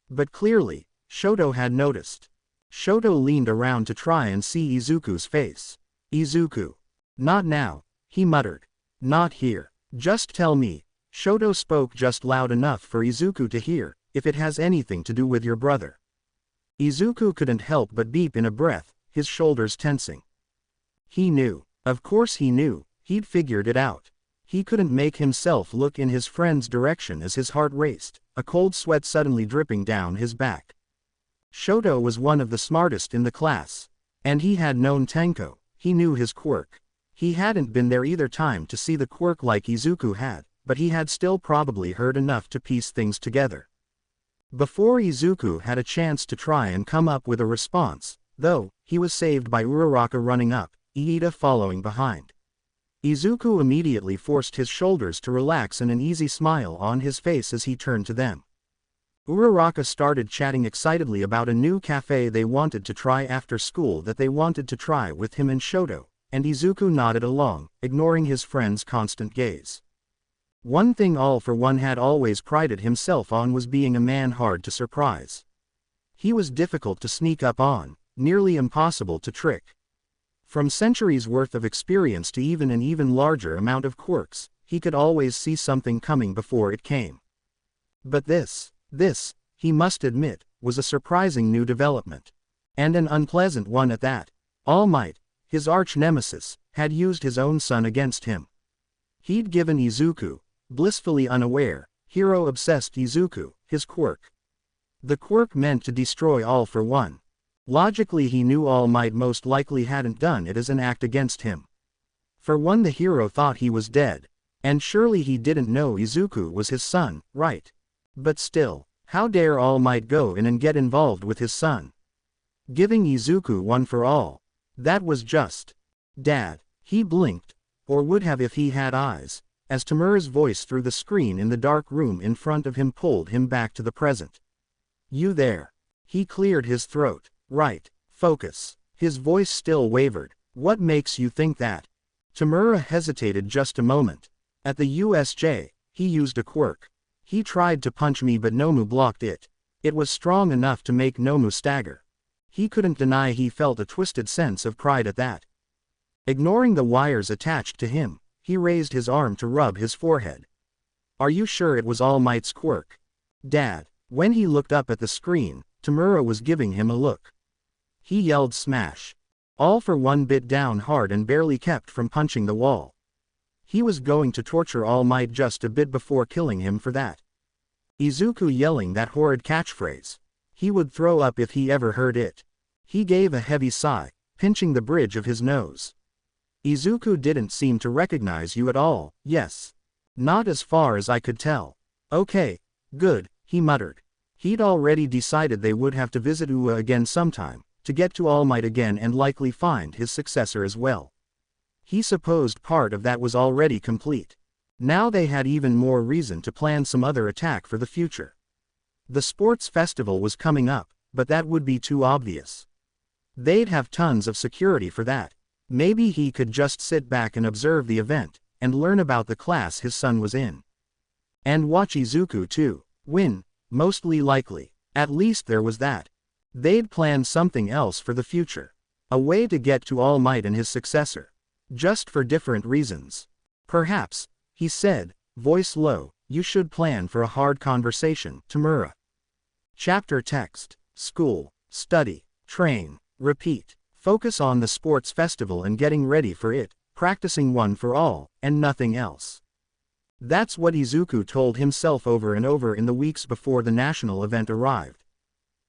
But clearly, Shoto had noticed. Shoto leaned around to try and see Izuku's face. "Izuku." "Not now," he muttered. "Not here." Just tell me, Shoto spoke just loud enough for Izuku to hear, if it has anything to do with your brother. Izuku couldn't help but beep in a breath, his shoulders tensing. He knew. Of course he knew, he'd figured it out. He couldn't make himself look in his friend's direction as his heart raced, a cold sweat suddenly dripping down his back. Shoto was one of the smartest in the class. And he had known Tenko, he knew his quirk. He hadn't been there either time to see the quirk like Izuku had, but he had still probably heard enough to piece things together. Before Izuku had a chance to try and come up with a response, though, he was saved by Uraraka running up, Iida following behind. Izuku immediately forced his shoulders to relax and an easy smile on his face as he turned to them. Uraraka started chatting excitedly about a new cafe they wanted to try after school that they wanted to try with him and Shoto, and Izuku nodded along, ignoring his friend's constant gaze. One thing All for One had always prided himself on was being a man hard to surprise. He was difficult to sneak up on, nearly impossible to trick. From centuries worth of experience to even an even larger amount of quirks, he could always see something coming before it came. But this, he must admit, was a surprising new development. And an unpleasant one at that. All Might, his arch-nemesis, had used his own son against him. He'd given Izuku, blissfully unaware, hero-obsessed Izuku, his quirk. The quirk meant to destroy All for One. Logically he knew All Might most likely hadn't done it as an act against him. For one, the hero thought he was dead. And surely he didn't know Izuku was his son, right? But still, how dare All Might go in and get involved with his son? Giving Izuku one for all. That was just. Dad. He blinked, or would have if he had eyes, as Tamura's voice through the screen in the dark room in front of him pulled him back to the present. You there? He cleared his throat. Right. Focus. His voice still wavered. What makes you think that? Tamura hesitated just a moment. At the USJ, he used a quirk. He tried to punch me but Nomu blocked it. It was strong enough to make Nomu stagger. He couldn't deny he felt a twisted sense of pride at that. Ignoring the wires attached to him, he raised his arm to rub his forehead. Are you sure it was All Might's quirk? Dad. When he looked up at the screen, Tamura was giving him a look. He yelled smash. All for One bit down hard and barely kept from punching the wall. He was going to torture All Might just a bit before killing him for that. Izuku yelling that horrid catchphrase. He would throw up if he ever heard it. He gave a heavy sigh, pinching the bridge of his nose. Izuku didn't seem to recognize you at all, yes. Not as far as I could tell. Okay, good, he muttered. He'd already decided they would have to visit Ua again sometime, to get to All Might again and likely find his successor as well. He supposed part of that was already complete. Now they had even more reason to plan some other attack for the future. The sports festival was coming up, but that would be too obvious. They'd have tons of security for that. Maybe he could just sit back and observe the event, and learn about the class his son was in. And watch Izuku too. Win, mostly likely. At least there was that. They'd planned something else for the future. A way to get to All Might and his successor. Just for different reasons. Perhaps, he said, voice low, you should plan for a hard conversation, Tamura. Chapter text. School, study, train, repeat. Focus on the sports festival and getting ready for it, practicing one for all, and nothing else. That's what Izuku told himself over and over in the weeks before the national event arrived.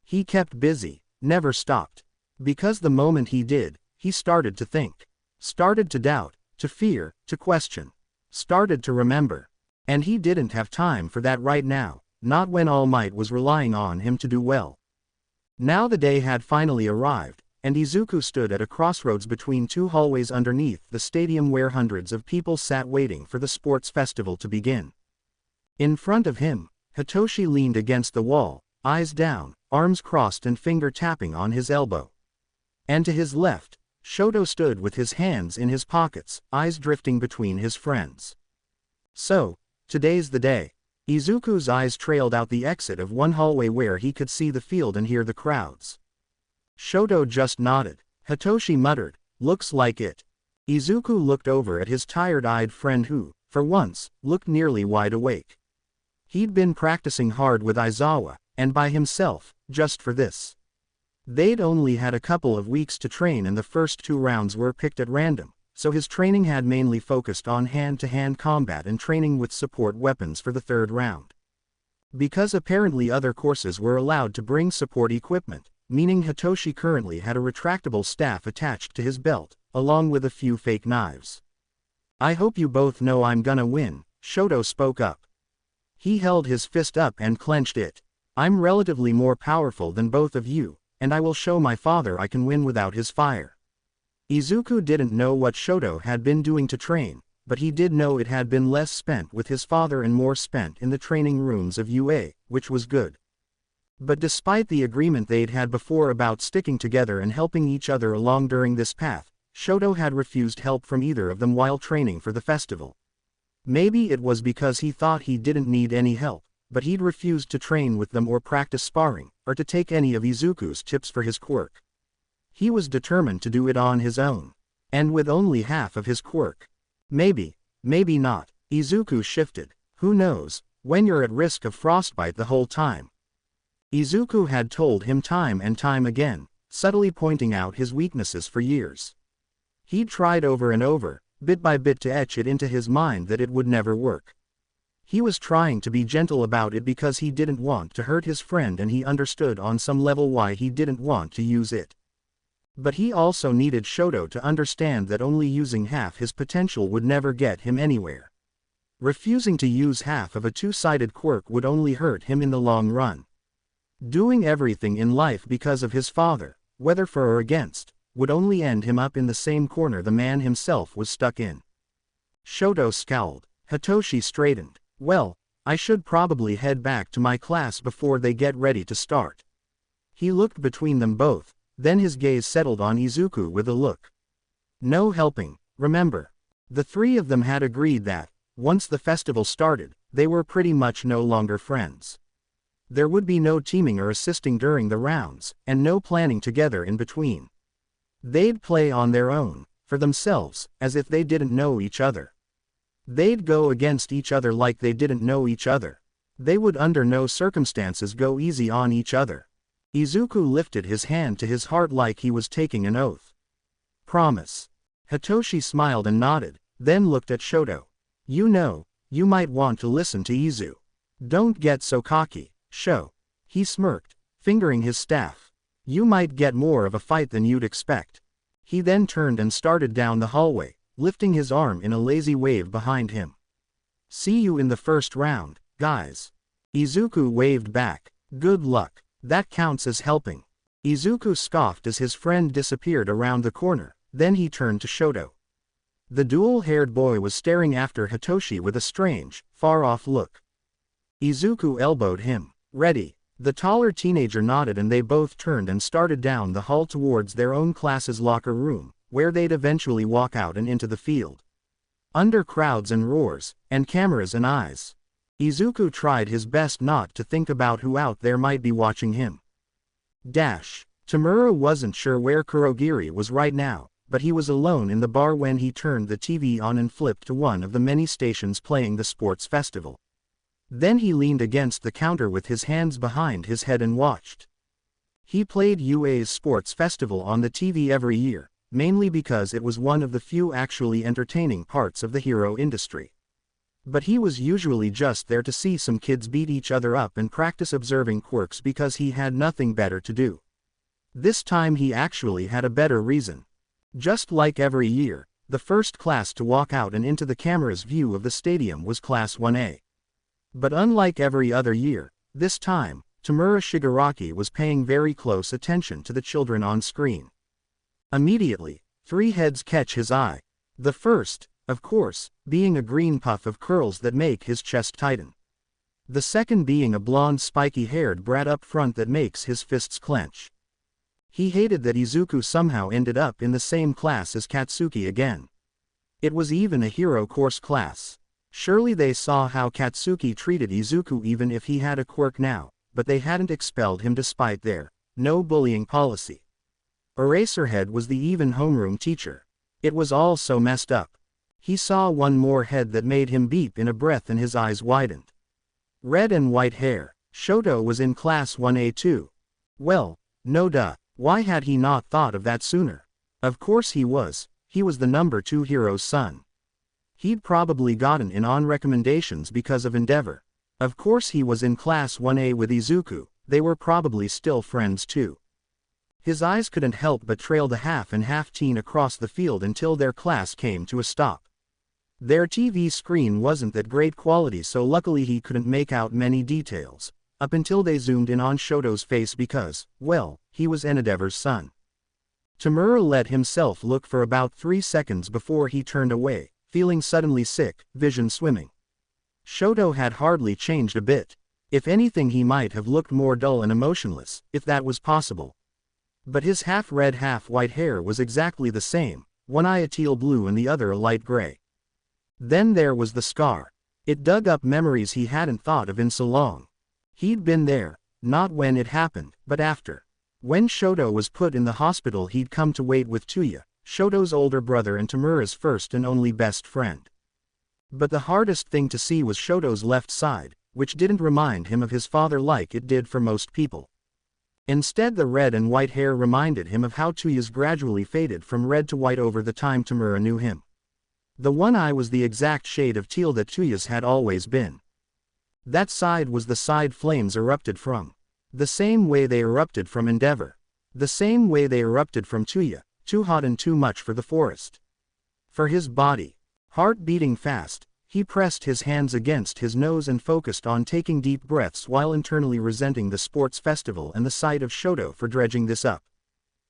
He kept busy, never stopped. Because the moment he did, he started to think. Started to doubt, to fear, to question. Started to remember. And he didn't have time for that right now, not when All Might was relying on him to do well. Now the day had finally arrived, and Izuku stood at a crossroads between two hallways underneath the stadium where hundreds of people sat waiting for the sports festival to begin. In front of him, Hitoshi leaned against the wall, eyes down, arms crossed and finger tapping on his elbow. And to his left, Shoto stood with his hands in his pockets, eyes drifting between his friends. So, today's the day. Izuku's eyes trailed out the exit of one hallway where he could see the field and hear the crowds. Shoto just nodded. Hitoshi muttered, looks like it. Izuku looked over at his tired-eyed friend who, for once, looked nearly wide awake. He'd been practicing hard with Aizawa, and by himself, just for this. They'd only had a couple of weeks to train and the first 2 rounds were picked at random, so his training had mainly focused on hand-to-hand combat and training with support weapons for the 3rd round. Because apparently other courses were allowed to bring support equipment, meaning Hitoshi currently had a retractable staff attached to his belt, along with a few fake knives. "I hope you both know I'm gonna win," Shoto spoke up. He held his fist up and clenched it. "I'm relatively more powerful than both of you, and I will show my father I can win without his fire." Izuku didn't know what Shoto had been doing to train, but he did know it had been less spent with his father and more spent in the training rooms of UA, which was good. But despite the agreement they'd had before about sticking together and helping each other along during this path, Shoto had refused help from either of them while training for the festival. Maybe it was because he thought he didn't need any help, but he'd refused to train with them or practice sparring, or to take any of Izuku's tips for his quirk. He was determined to do it on his own. And with only half of his quirk. Maybe not. Izuku shifted. Who knows, when you're at risk of frostbite the whole time. Izuku had told him time and time again, subtly pointing out his weaknesses for years. He'd tried over and over, bit by bit to etch it into his mind that it would never work. He was trying to be gentle about it because he didn't want to hurt his friend and he understood on some level why he didn't want to use it. But he also needed Shoto to understand that only using half his potential would never get him anywhere. Refusing to use half of a 2-sided quirk would only hurt him in the long run. Doing everything in life because of his father, whether for or against, would only end him up in the same corner the man himself was stuck in. Shoto scowled. Hitoshi straightened. "Well, I should probably head back to my class before they get ready to start." He looked between them both, then his gaze settled on Izuku with a look. "No helping, remember." The 3 of them had agreed that, once the festival started, they were pretty much no longer friends. There would be no teaming or assisting during the rounds, and no planning together in between. They'd play on their own, for themselves, as if they didn't know each other. They'd go against each other like they didn't know each other. They would under no circumstances go easy on each other. Izuku lifted his hand to his heart like he was taking an oath. "Promise." Hitoshi smiled and nodded, then looked at Shoto. "You know, you might want to listen to Izu. Don't get so cocky, Sho." He smirked, fingering his staff. "You might get more of a fight than you'd expect." He then turned and started down the hallway, lifting his arm in a lazy wave behind him. "See you in the first round, guys." Izuku waved back. "Good luck. That counts as helping." Izuku scoffed as his friend disappeared around the corner, then he turned to Shoto. The dual-haired boy was staring after Hitoshi with a strange, far-off look. Izuku elbowed him. "Ready." The taller teenager nodded and they both turned and started down the hall towards their own class's locker room, where they'd eventually walk out and into the field. Under crowds and roars, and cameras and eyes. Izuku tried his best not to think about who out there might be watching him. Tamura wasn't sure where Kurogiri was right now, but he was alone in the bar when he turned the TV on and flipped to one of the many stations playing the sports festival. Then he leaned against the counter with his hands behind his head and watched. He played UA's sports festival on the TV every year, mainly because it was one of the few actually entertaining parts of the hero industry. But he was usually just there to see some kids beat each other up and practice observing quirks because he had nothing better to do. This time he actually had a better reason. Just like every year, the first class to walk out and into the camera's view of the stadium was Class 1A. But unlike every other year, this time, Tamura Shigaraki was paying very close attention to the children on screen. Immediately, 3 heads catch his eye. The first, of course, being a green puff of curls that make his chest tighten. The second being a blonde spiky-haired brat up front that makes his fists clench. He hated that Izuku somehow ended up in the same class as Katsuki again. It was even a hero course class. Surely they saw how Katsuki treated Izuku even if he had a quirk now, but they hadn't expelled him despite their no bullying policy. Eraserhead was the even homeroom teacher. It was all so messed up. He saw one more head that made him beep in a breath and his eyes widened. Red and white hair. Shoto was in Class 1A too. Well, no duh, why had he not thought of that sooner? Of course he was the number 2 hero's son. He'd probably gotten in on recommendations because of Endeavor. Of course he was in Class 1A with Izuku, they were probably still friends too. His eyes couldn't help but trail the half and half teen across the field until their class came to a stop. Their TV screen wasn't that great quality, so luckily he couldn't make out many details, up until they zoomed in on Shoto's face because, well, he was Endeavor's son. Tamura let himself look for about 3 seconds before he turned away, feeling suddenly sick, vision swimming. Shoto had hardly changed a bit. If anything, he might have looked more dull and emotionless, if that was possible. But his half-red half-white hair was exactly the same, one eye a teal blue and the other a light gray. Then there was the scar. It dug up memories he hadn't thought of in so long. He'd been there, not when it happened, but after. When Shoto was put in the hospital, he'd come to wait with Tuya, Shoto's older brother and Tamura's first and only best friend. But the hardest thing to see was Shoto's left side, which didn't remind him of his father like it did for most people. Instead, the red and white hair reminded him of how Tuya's gradually faded from red to white over the time Tamura knew him. The one eye was the exact shade of teal that Tuya's had always been. That side was the side flames erupted from. The same way they erupted from Endeavor. The same way they erupted from Tuya, too hot and too much for the forest. For his body. Heart beating fast, he pressed his hands against his nose and focused on taking deep breaths while internally resenting the sports festival and the sight of Shoto for dredging this up.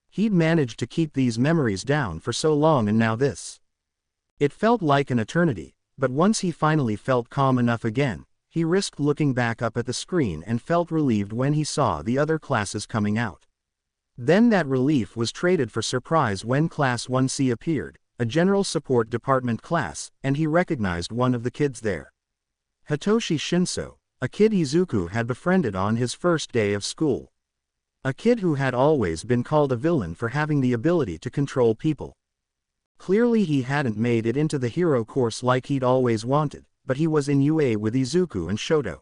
He'd managed to keep these memories down for so long, and now this. It felt like an eternity, but once he finally felt calm enough again, he risked looking back up at the screen and felt relieved when he saw the other classes coming out. Then that relief was traded for surprise when Class 1C appeared, a General Support Department class, and he recognized one of the kids there. Hitoshi Shinso, a kid Izuku had befriended on his first day of school. A kid who had always been called a villain for having the ability to control people. Clearly he hadn't made it into the hero course like he'd always wanted, but he was in UA with Izuku and Shoto.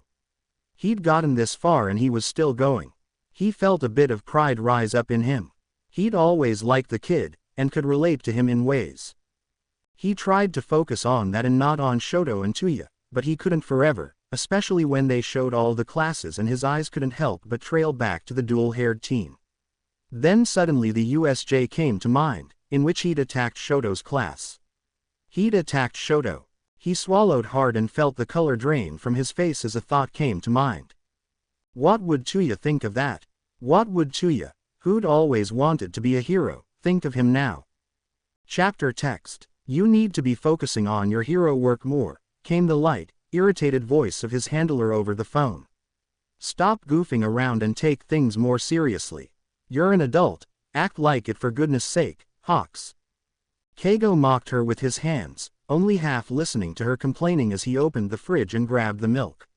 He'd gotten this far and he was still going. He felt a bit of pride rise up in him. He'd always liked the kid, and could relate to him in ways. He tried to focus on that and not on Shoto and Tuya, but he couldn't forever, especially when they showed all the classes and his eyes couldn't help but trail back to the dual-haired teen. Then suddenly the USJ came to mind, in which he'd attacked Shoto's class. He'd attacked Shoto. He swallowed hard and felt the color drain from his face as a thought came to mind. What would Tuya think of that? What would Tuya, who'd always wanted to be a hero, think of him now? Chapter text. You need to be focusing on your hero work more, came the light, irritated voice of his handler over the phone. Stop goofing around and take things more seriously. You're an adult, act like it for goodness sake, Hawks. Keigo mocked her with his hands, only half listening to her complaining as he opened the fridge and grabbed the milk.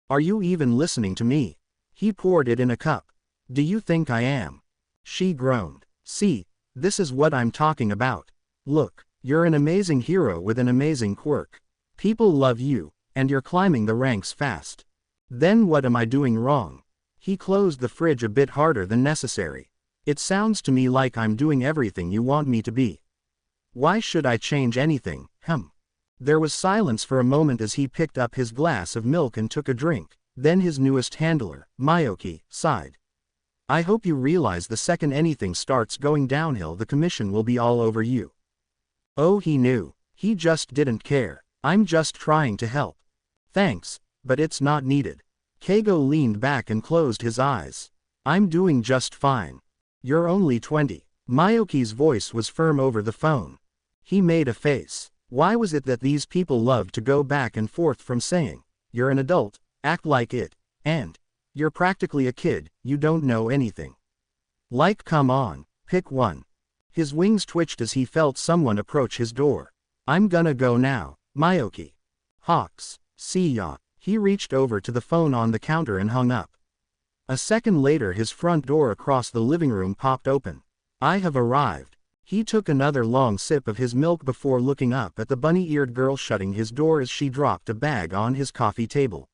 Are you even listening to me? He poured it in a cup. Do you think I am? She groaned. See, this is what I'm talking about. Look, you're an amazing hero with an amazing quirk. People love you, and you're climbing the ranks fast. Then what am I doing wrong? He closed the fridge a bit harder than necessary. It sounds to me like I'm doing everything you want me to be. Why should I change anything, There was silence for a moment as he picked up his glass of milk and took a drink, then his newest handler, Miyoki, sighed. I hope you realize the second anything starts going downhill the commission will be all over you. Oh, he knew. He just didn't care. I'm just trying to help. Thanks, but it's not needed. Keigo leaned back and closed his eyes. I'm doing just fine. You're only 20. Miyoki's voice was firm over the phone. He made a face. Why was it that these people loved to go back and forth from saying, you're an adult, act like it, and, you're practically a kid, you don't know anything. Like, come on, pick one. His wings twitched as he felt someone approach his door. I'm gonna go now, Miyoki. Hawks, see ya. He reached over to the phone on the counter and hung up. A second later his front door across the living room popped open. I have arrived. He took another long sip of his milk before looking up at the bunny-eared girl shutting his door as she dropped a bag on his coffee table.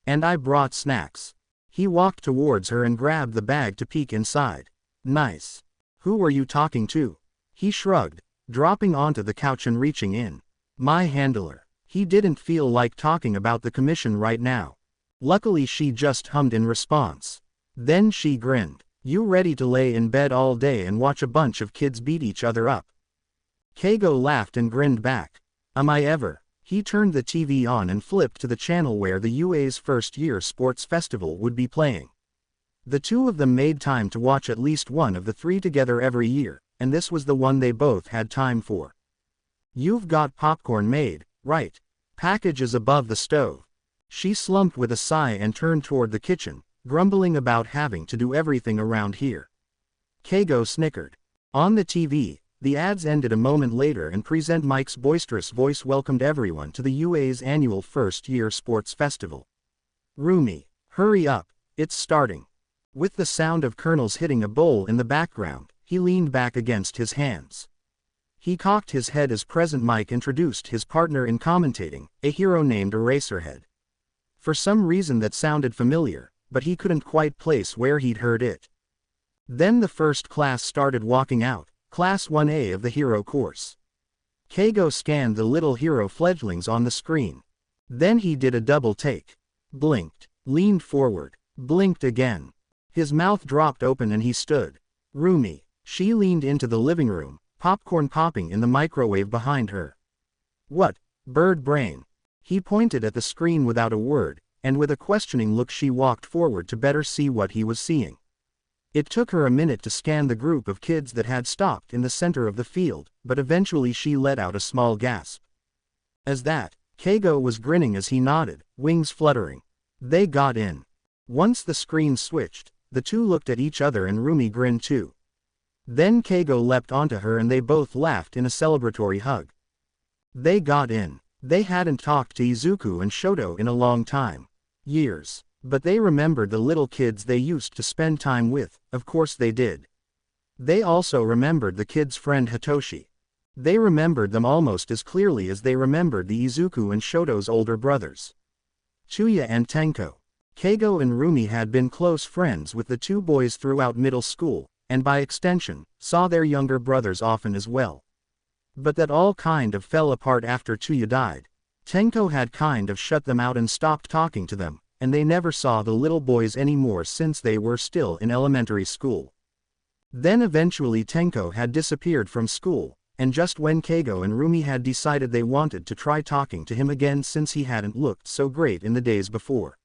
"And I brought snacks." He walked towards her and grabbed the bag to peek inside. "Nice. Who were you talking to?" He shrugged, dropping onto the couch and reaching in. "My handler." He didn't feel like talking about the commission right now. Luckily she just hummed in response. Then she grinned. "You ready to lay in bed all day and watch a bunch of kids beat each other up?" Keigo laughed and grinned back. "Am I ever?" He turned the TV on and flipped to the channel where the UA's first-year sports festival would be playing. The two of them made time to watch at least one of the three together every year, and this was the one they both had time for. "You've got popcorn made, right? Package is above the stove." She slumped with a sigh and turned toward the kitchen, grumbling about having to do everything around here. Keigo snickered. On the TV, the ads ended a moment later and Present Mike's boisterous voice welcomed everyone to the UA's annual first-year sports festival. "Rumi, hurry up, it's starting." With the sound of kernels hitting a bowl in the background, he leaned back against his hands. He cocked his head as Present Mike introduced his partner in commentating, a hero named Eraserhead. For some reason that sounded familiar, but he couldn't quite place where he'd heard it. Then the first class started walking out, Class 1A of the hero course. Keigo scanned the little hero fledglings on the screen. Then he did a double take. Blinked, leaned forward, blinked again. His mouth dropped open and he stood. Rumi. She leaned into the living room, popcorn popping in the microwave behind her. "What, bird brain?" He pointed at the screen without a word, and with a questioning look she walked forward to better see what he was seeing. It took her a minute to scan the group of kids that had stopped in the center of the field, but eventually she let out a small gasp. As that, Keigo was grinning as he nodded, wings fluttering. They got in. Once the screen switched, the two looked at each other and Rumi grinned too. Then Keigo leapt onto her and they both laughed in a celebratory hug. They got in. They hadn't talked to Izuku and Shoto in a long time. Years. But they remembered the little kids they used to spend time with, of course they did. They also remembered the kid's friend Hitoshi. They remembered them almost as clearly as they remembered the Izuku and Shoto's older brothers. Chuya and Tenko. Keigo and Rumi had been close friends with the two boys throughout middle school, and by extension, saw their younger brothers often as well. But that all kind of fell apart after Chuya died. Tenko had kind of shut them out and stopped talking to them, and they never saw the little boys anymore since they were still in elementary school. Then eventually Tenko had disappeared from school, and just when Keigo and Rumi had decided they wanted to try talking to him again since he hadn't looked so great in the days before.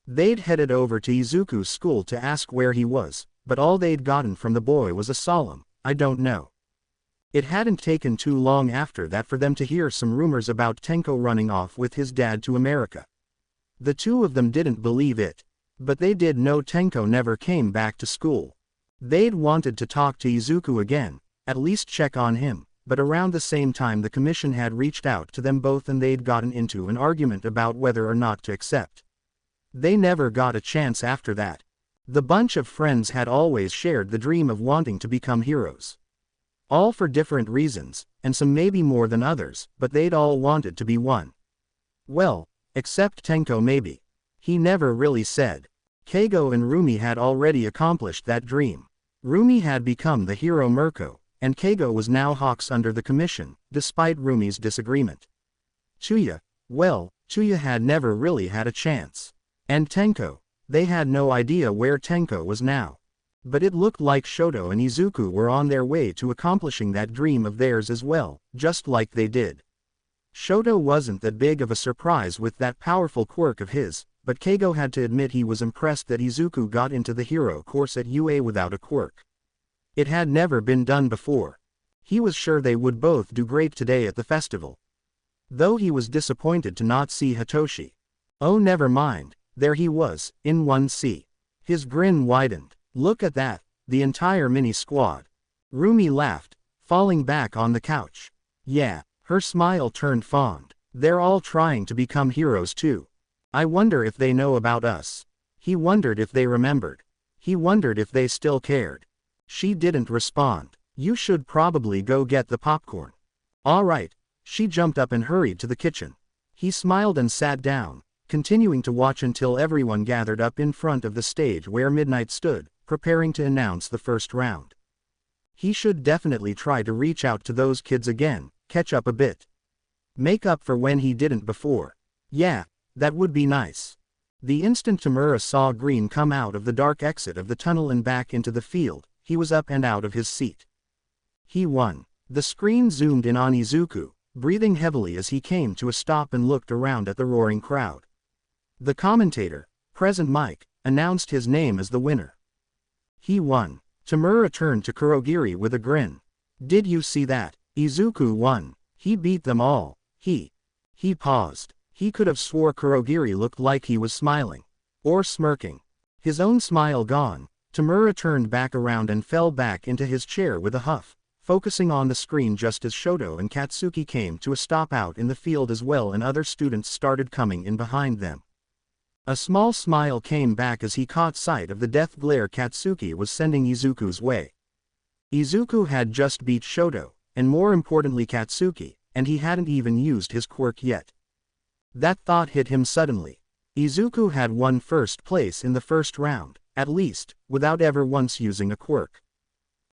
They'd headed over to Izuku's school to ask where he was, but all they'd gotten from the boy was a solemn, "I don't know." It hadn't taken too long after that for them to hear some rumors about Tenko running off with his dad to America. The two of them didn't believe it. But they did know Tenko never came back to school. They'd wanted to talk to Izuku again, at least check on him, but around the same time the commission had reached out to them both and they'd gotten into an argument about whether or not to accept. They never got a chance after that. The bunch of friends had always shared the dream of wanting to become heroes. All for different reasons, and some maybe more than others, but they'd all wanted to be one. Well, except Tenko maybe. He never really said. Keigo and Rumi had already accomplished that dream. Rumi had become the hero Mirko, and Keigo was now Hawks under the commission, despite Rumi's disagreement. Chuya, well, Chuya had never really had a chance. And Tenko, they had no idea where Tenko was now. But it looked like Shoto and Izuku were on their way to accomplishing that dream of theirs as well, just like they did. Shoto wasn't that big of a surprise with that powerful quirk of his, but Keigo had to admit he was impressed that Izuku got into the hero course at UA without a quirk. It had never been done before. He was sure they would both do great today at the festival. Though he was disappointed to not see Hitoshi. Oh, never mind, there he was, in 1C. His grin widened. Look at that, the entire mini squad. Rumi laughed, falling back on the couch. Yeah, her smile turned fond. They're all trying to become heroes too. I wonder if they know about us. He wondered if they remembered. He wondered if they still cared. She didn't respond. You should probably go get the popcorn. All right. She jumped up and hurried to the kitchen. He smiled and sat down, continuing to watch until everyone gathered up in front of the stage where Midnight stood, preparing to announce the first round. He should definitely try to reach out to those kids again, catch up a bit. Make up for when he didn't before. Yeah, that would be nice. The instant Tamura saw Green come out of the dark exit of the tunnel and back into the field, he was up and out of his seat. He won. The screen zoomed in on Izuku, breathing heavily as he came to a stop and looked around at the roaring crowd. The commentator, Present Mike, announced his name as the winner. He won. Tamura turned to Kurogiri with a grin. Did you see that? Izuku won. He beat them all. He paused. He could have swore Kurogiri looked like he was smiling. Or smirking. His own smile gone, Tamura turned back around and fell back into his chair with a huff, focusing on the screen just as Shoto and Katsuki came to a stop out in the field as well and other students started coming in behind them. A small smile came back as he caught sight of the death glare Katsuki was sending Izuku's way. Izuku had just beat Shoto, and more importantly Katsuki, and he hadn't even used his quirk yet. That thought hit him suddenly. Izuku had won first place in the first round, at least, without ever once using a quirk.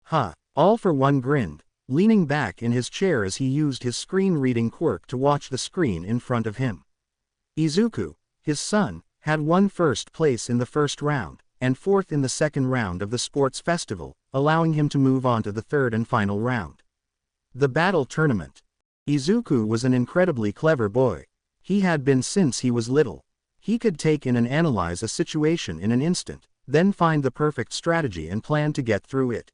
Huh, All for One grinned, leaning back in his chair as he used his screen-reading quirk to watch the screen in front of him. Izuku, his son, had won first place in the first round, and fourth in the second round of the sports festival, allowing him to move on to the third and final round. The battle tournament. Izuku was an incredibly clever boy. He had been since he was little. He could take in and analyze a situation in an instant, then find the perfect strategy and plan to get through it.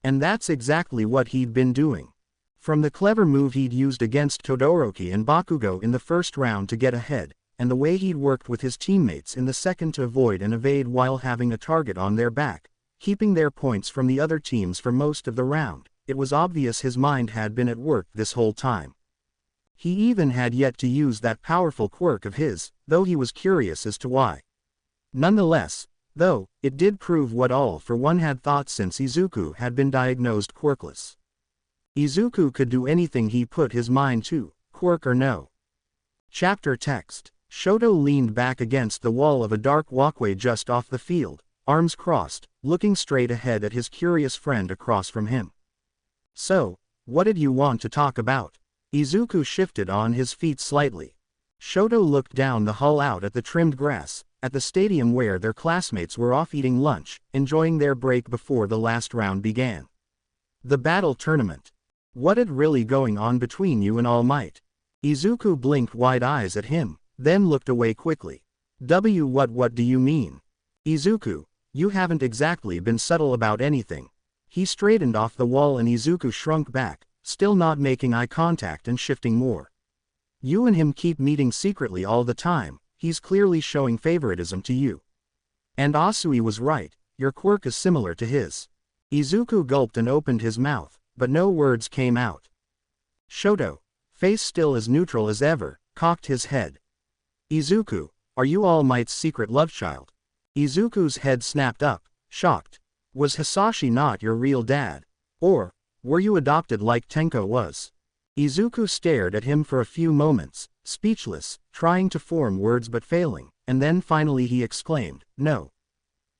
And that's exactly what he'd been doing. From the clever move he'd used against Todoroki and Bakugo in the first round to get ahead, and the way he'd worked with his teammates in the second to avoid and evade while having a target on their back, keeping their points from the other teams for most of the round, it was obvious his mind had been at work this whole time. He even had yet to use that powerful quirk of his, though he was curious as to why. Nonetheless, though, it did prove what All for One had thought since Izuku had been diagnosed quirkless. Izuku could do anything he put his mind to, quirk or no. Chapter text. Shoto leaned back against the wall of a dark walkway just off the field, arms crossed, looking straight ahead at his curious friend across from him. So, what did you want to talk about? Izuku shifted on his feet slightly. Shoto looked down the hall out at the trimmed grass, at the stadium where their classmates were off eating lunch, enjoying their break before the last round began. The battle tournament. What had really going on between you and All Might? Izuku blinked wide eyes at him, then looked away quickly. What do you mean? Izuku, you haven't exactly been subtle about anything. He straightened off the wall and Izuku shrunk back, still not making eye contact and shifting more. You and him keep meeting secretly all the time, he's clearly showing favoritism to you. And Asui was right, your quirk is similar to his. Izuku gulped and opened his mouth, but no words came out. Shoto, face still as neutral as ever, cocked his head. Izuku, are you All Might's secret lovechild? Izuku's head snapped up, shocked. Was Hisashi not your real dad? Or, were you adopted like Tenko was? Izuku stared at him for a few moments, speechless, trying to form words but failing, and then finally he exclaimed, no.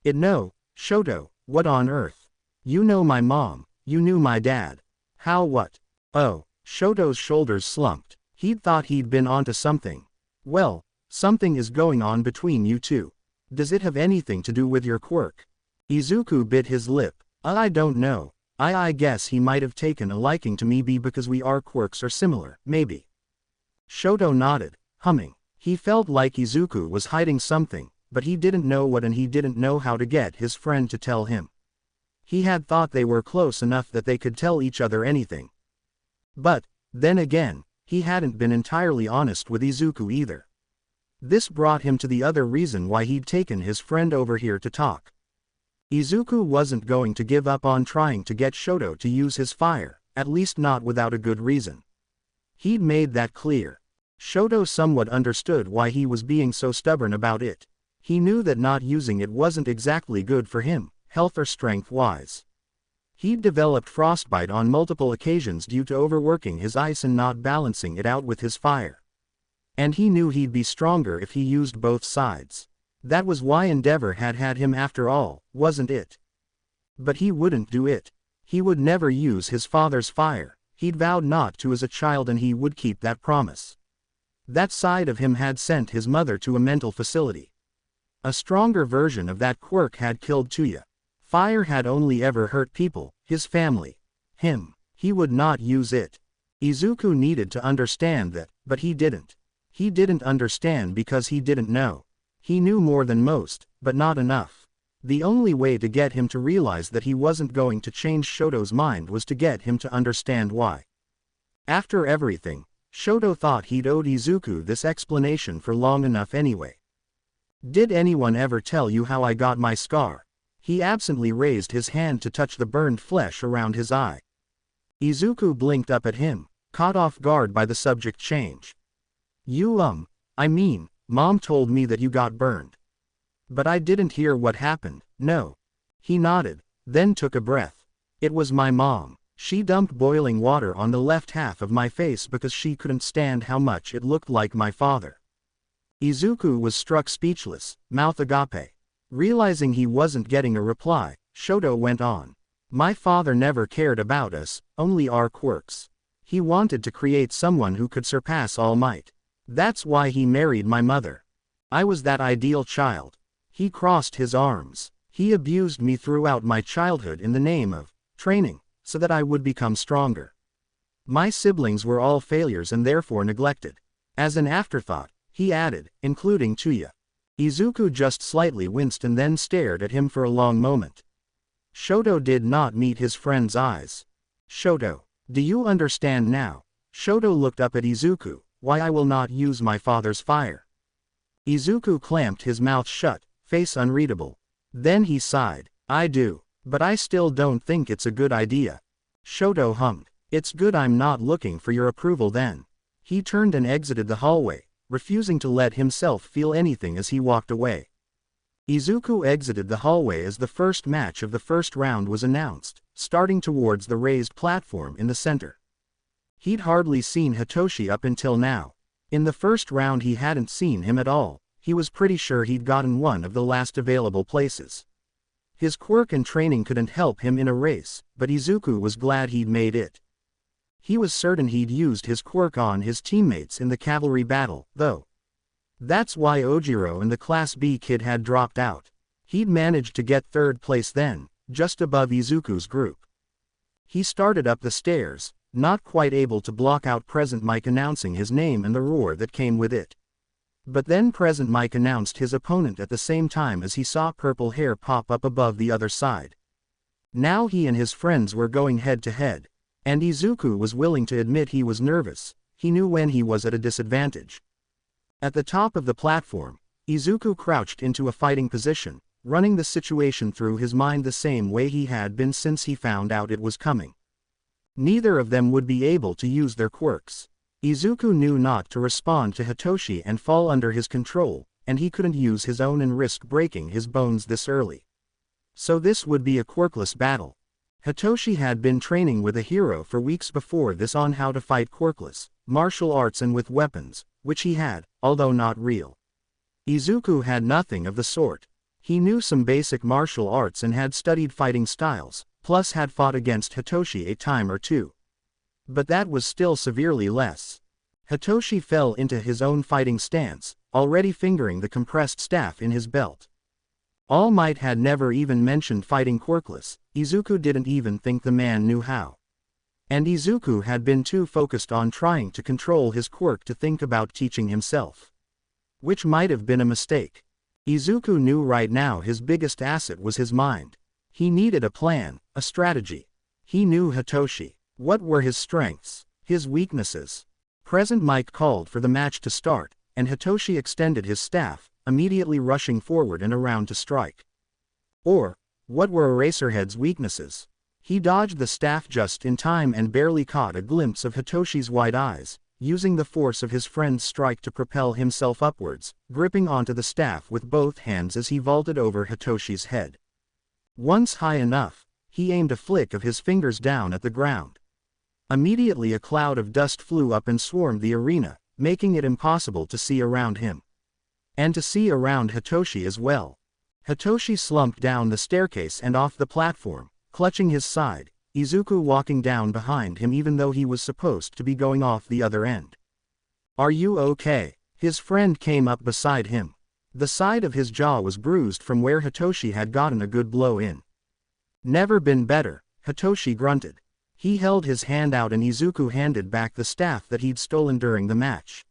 No, Shoto, what on earth? You know my mom, you knew my dad. How what? Oh, Shoto's shoulders slumped. He'd thought he'd been onto something. Well, something is going on between you two. Does it have anything to do with your quirk? Izuku bit his lip. I don't know. I guess he might have taken a liking to me because our quirks are similar, maybe. Shoto nodded, humming. He felt like Izuku was hiding something, but he didn't know what and he didn't know how to get his friend to tell him. He had thought they were close enough that they could tell each other anything. But, then again, he hadn't been entirely honest with Izuku either. This brought him to the other reason why he'd taken his friend over here to talk. Izuku wasn't going to give up on trying to get Shoto to use his fire, at least not without a good reason. He'd made that clear. Shoto somewhat understood why he was being so stubborn about it. He knew that not using it wasn't exactly good for him, health or strength-wise. He'd developed frostbite on multiple occasions due to overworking his ice and not balancing it out with his fire. And he knew he'd be stronger if he used both sides. That was why Endeavor had him after all, wasn't it? But he wouldn't do it. He would never use his father's fire. He'd vowed not to as a child, and he would keep that promise. That side of him had sent his mother to a mental facility. A stronger version of that quirk had killed Tuya. Fire had only ever hurt people, his family. Him. He would not use it. Izuku needed to understand that, but he didn't. He didn't understand because he didn't know. He knew more than most, but not enough. The only way to get him to realize that he wasn't going to change Shoto's mind was to get him to understand why. After everything, Shoto thought he'd owed Izuku this explanation for long enough anyway. "Did anyone ever tell you how I got my scar?" He absently raised his hand to touch the burned flesh around his eye. Izuku blinked up at him, caught off guard by the subject change. I mean, Mom told me that you got burned. But I didn't hear what happened, no." He nodded, then took a breath. "It was my mom. She dumped boiling water on the left half of my face because she couldn't stand how much it looked like my father." Izuku was struck speechless, mouth agape. Realizing he wasn't getting a reply, Shoto went on. "My father never cared about us, only our quirks. He wanted to create someone who could surpass All Might. That's why he married my mother. I was that ideal child. He crossed his arms. He abused me throughout my childhood in the name of training, so that I would become stronger. My siblings were all failures and therefore neglected." As an afterthought, he added, "including Tuya." Izuku just slightly winced and then stared at him for a long moment. Shoto did not meet his friend's eyes. "Shoto, do you understand now?" Shoto looked up at Izuku. "Why I will not use my father's fire." Izuku clamped his mouth shut, face unreadable. Then he sighed. "I do. But I still don't think it's a good idea." Shoto hummed. "It's good I'm not looking for your approval then." He turned and exited the hallway, refusing to let himself feel anything as he walked away. Izuku exited the hallway as the first match of the first round was announced, starting towards the raised platform in the center. He'd hardly seen Hitoshi up until now. In the first round he hadn't seen him at all. He was pretty sure he'd gotten one of the last available places. His quirk and training couldn't help him in a race, but Izuku was glad he'd made it. He was certain he'd used his quirk on his teammates in the cavalry battle, though. That's why Ojiro and the Class B kid had dropped out. He'd managed to get third place then, just above Izuku's group. He started up the stairs, not quite able to block out Present Mike announcing his name and the roar that came with it. But then Present Mike announced his opponent at the same time as he saw purple hair pop up above the other side. Now he and his friends were going head to head, and Izuku was willing to admit he was nervous. He knew when he was at a disadvantage. At the top of the platform, Izuku crouched into a fighting position, running the situation through his mind the same way he had been since he found out it was coming. Neither of them would be able to use their quirks. Izuku knew not to respond to Hitoshi and fall under his control, and he couldn't use his own and risk breaking his bones this early. So this would be a quirkless battle. Hitoshi had been training with a hero for weeks before this on how to fight quirkless, martial arts and with weapons, which he had, although not real. Izuku had nothing of the sort. He knew some basic martial arts and had studied fighting styles, plus had fought against Hitoshi a time or two. But that was still severely less. Hitoshi fell into his own fighting stance, already fingering the compressed staff in his belt. All Might had never even mentioned fighting quirkless. Izuku didn't even think the man knew how. And Izuku had been too focused on trying to control his quirk to think about teaching himself. Which might have been a mistake. Izuku knew right now his biggest asset was his mind. He needed a plan, a strategy. He knew Hitoshi. What were his strengths, his weaknesses? Present Mike called for the match to start, and Hitoshi extended his staff, immediately rushing forward and around to strike. Or, what were Eraserhead's weaknesses? He dodged the staff just in time and barely caught a glimpse of Hitoshi's wide eyes, using the force of his friend's strike to propel himself upwards, gripping onto the staff with both hands as he vaulted over Hitoshi's head. Once high enough, he aimed a flick of his fingers down at the ground. Immediately a cloud of dust flew up and swarmed the arena, making it impossible to see around him. And to see around Hitoshi as well. Hitoshi slumped down the staircase and off the platform, clutching his side, Izuku walking down behind him even though he was supposed to be going off the other end. "Are you okay?" His friend came up beside him. The side of his jaw was bruised from where Hitoshi had gotten a good blow in. "Never been better," Hitoshi grunted. He held his hand out and Izuku handed back the staff that he'd stolen during the match.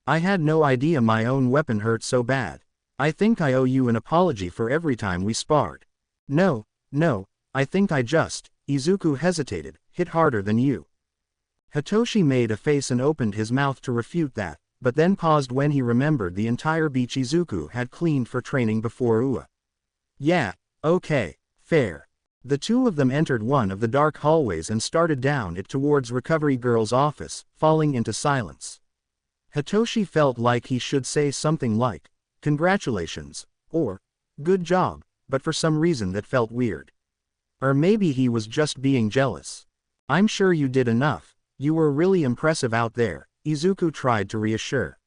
"I had no idea my own weapon hurt so bad. I think I owe you an apology for every time we sparred." No, I think I just," Izuku hesitated, "hit harder than you." Hitoshi made a face and opened his mouth to refute that, but then paused when he remembered the entire beach Izuku had cleaned for training before UA. "Yeah, okay, fair." The two of them entered one of the dark hallways and started down it towards Recovery Girl's office, falling into silence. Hitoshi felt like he should say something like, "Congratulations," or, "Good job," but for some reason that felt weird. Or maybe he was just being jealous. "I'm sure you did enough, you were really impressive out there," Izuku tried to reassure.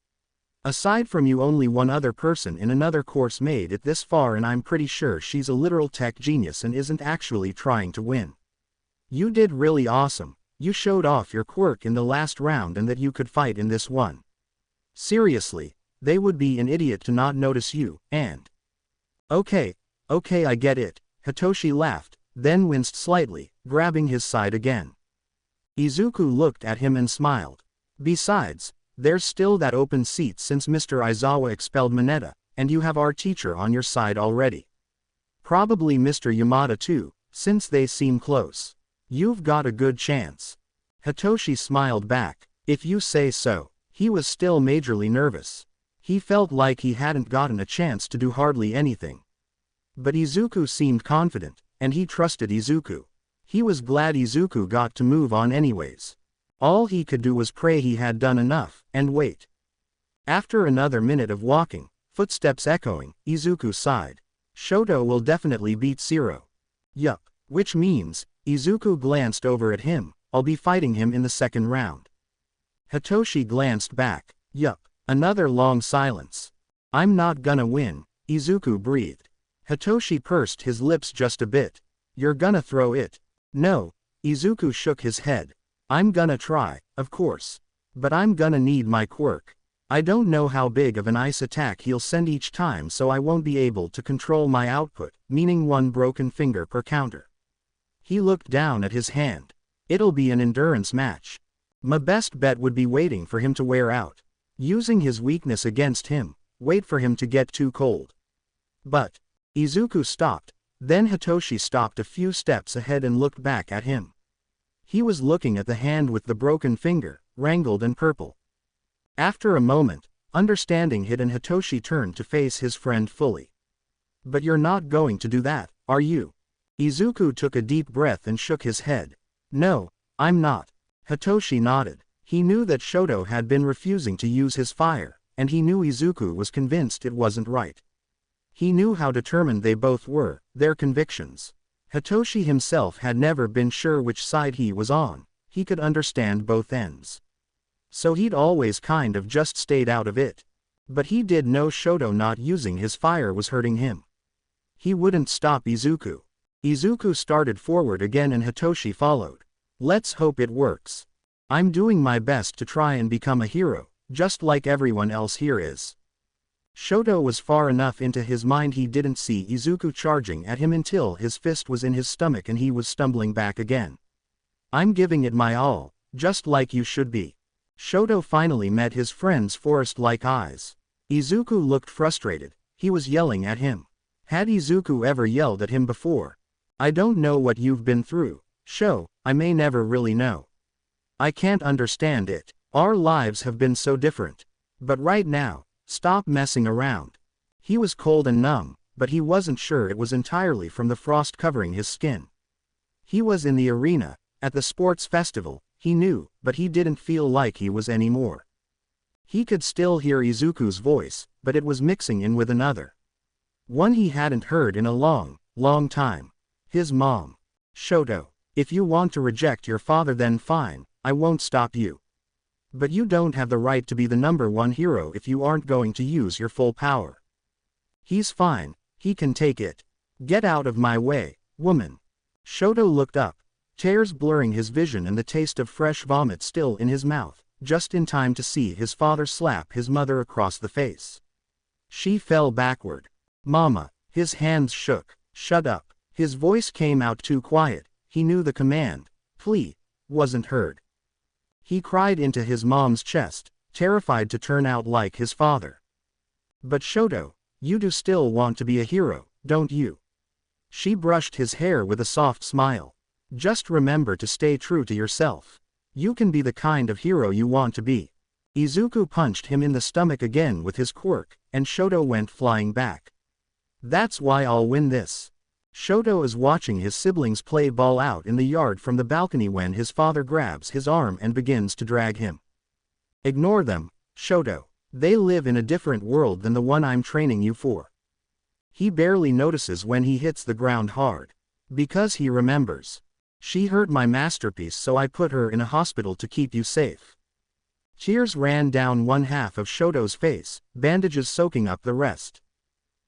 "Aside from you only one other person in another course made it this far and I'm pretty sure she's a literal tech genius and isn't actually trying to win. You did really awesome, you showed off your quirk in the last round and that you could fight in this one. Seriously, they would be an idiot to not notice you, and..." Okay, I get it," Hitoshi laughed, then winced slightly, grabbing his side again. Izuku looked at him and smiled. "Besides, there's still that open seat since Mr. Aizawa expelled Mineta, and you have our teacher on your side already. Probably Mr. Yamada too, since they seem close. You've got a good chance." Hitoshi smiled back. "If you say so." He was still majorly nervous. He felt like he hadn't gotten a chance to do hardly anything. But Izuku seemed confident, and he trusted Izuku. He was glad Izuku got to move on anyways. All he could do was pray he had done enough, and wait. After another minute of walking, footsteps echoing, Izuku sighed. "Shoto will definitely beat Zero." "Yup, which means," Izuku glanced over at him, "I'll be fighting him in the second round." Hitoshi glanced back. "Yup." Another long silence. "I'm not gonna win," Izuku breathed. Hitoshi pursed his lips just a bit. "You're gonna throw it." "No." Izuku shook his head. "I'm gonna try, of course. But I'm gonna need my quirk. I don't know how big of an ice attack he'll send each time so I won't be able to control my output, meaning one broken finger per counter." He looked down at his hand. "It'll be an endurance match. My best bet would be waiting for him to wear out. Using his weakness against him, wait for him to get too cold." "But..." Izuku stopped, then Hitoshi stopped a few steps ahead and looked back at him. He was looking at the hand with the broken finger, wrangled and purple. After a moment, understanding hit and Hitoshi turned to face his friend fully. "But you're not going to do that, are you?" Izuku took a deep breath and shook his head. "No, I'm not." Hitoshi nodded. He knew that Shoto had been refusing to use his fire, and he knew Izuku was convinced it wasn't right. He knew how determined they both were, their convictions. Hitoshi himself had never been sure which side he was on, he could understand both ends. So he'd always kind of just stayed out of it. But he did know Shoto not using his fire was hurting him. He wouldn't stop Izuku. Izuku started forward again and Hitoshi followed. "Let's hope it works. I'm doing my best to try and become a hero, just like everyone else here is." Shoto was far enough into his mind he didn't see Izuku charging at him until his fist was in his stomach and he was stumbling back again. "I'm giving it my all, just like you should be." Shoto finally met his friend's forest-like eyes. Izuku looked frustrated, he was yelling at him. Had Izuku ever yelled at him before? "I don't know what you've been through, Sho, I may never really know. I can't understand it. Our lives have been so different. But right now, stop messing around." He was cold and numb, but he wasn't sure it was entirely from the frost covering his skin. He was in the arena, at the sports festival, he knew, but he didn't feel like he was anymore. He could still hear Izuku's voice, but it was mixing in with another. One he hadn't heard in a long, long time. His mom. Shoto, if you want to reject your father then fine, I won't stop you. But you don't have the right to be the #1 hero if you aren't going to use your full power. He's fine, he can take it. Get out of my way, woman. Shoto looked up, tears blurring his vision and the taste of fresh vomit still in his mouth, just in time to see his father slap his mother across the face. She fell backward. Mama, his hands shook. Shut up. His voice came out too quiet, he knew the command, plea, wasn't heard. He cried into his mom's chest, terrified to turn out like his father. But Shoto, you do still want to be a hero, don't you? She brushed his hair with a soft smile. Just remember to stay true to yourself. You can be the kind of hero you want to be. Izuku punched him in the stomach again with his quirk, and Shoto went flying back. That's why I'll win this. Shoto is watching his siblings play ball out in the yard from the balcony when his father grabs his arm and begins to drag him. Ignore them, Shoto. They live in a different world than the one I'm training you for. He barely notices when he hits the ground hard. Because he remembers. She hurt my masterpiece, so I put her in a hospital to keep you safe. Tears ran down one half of Shoto's face, bandages soaking up the rest.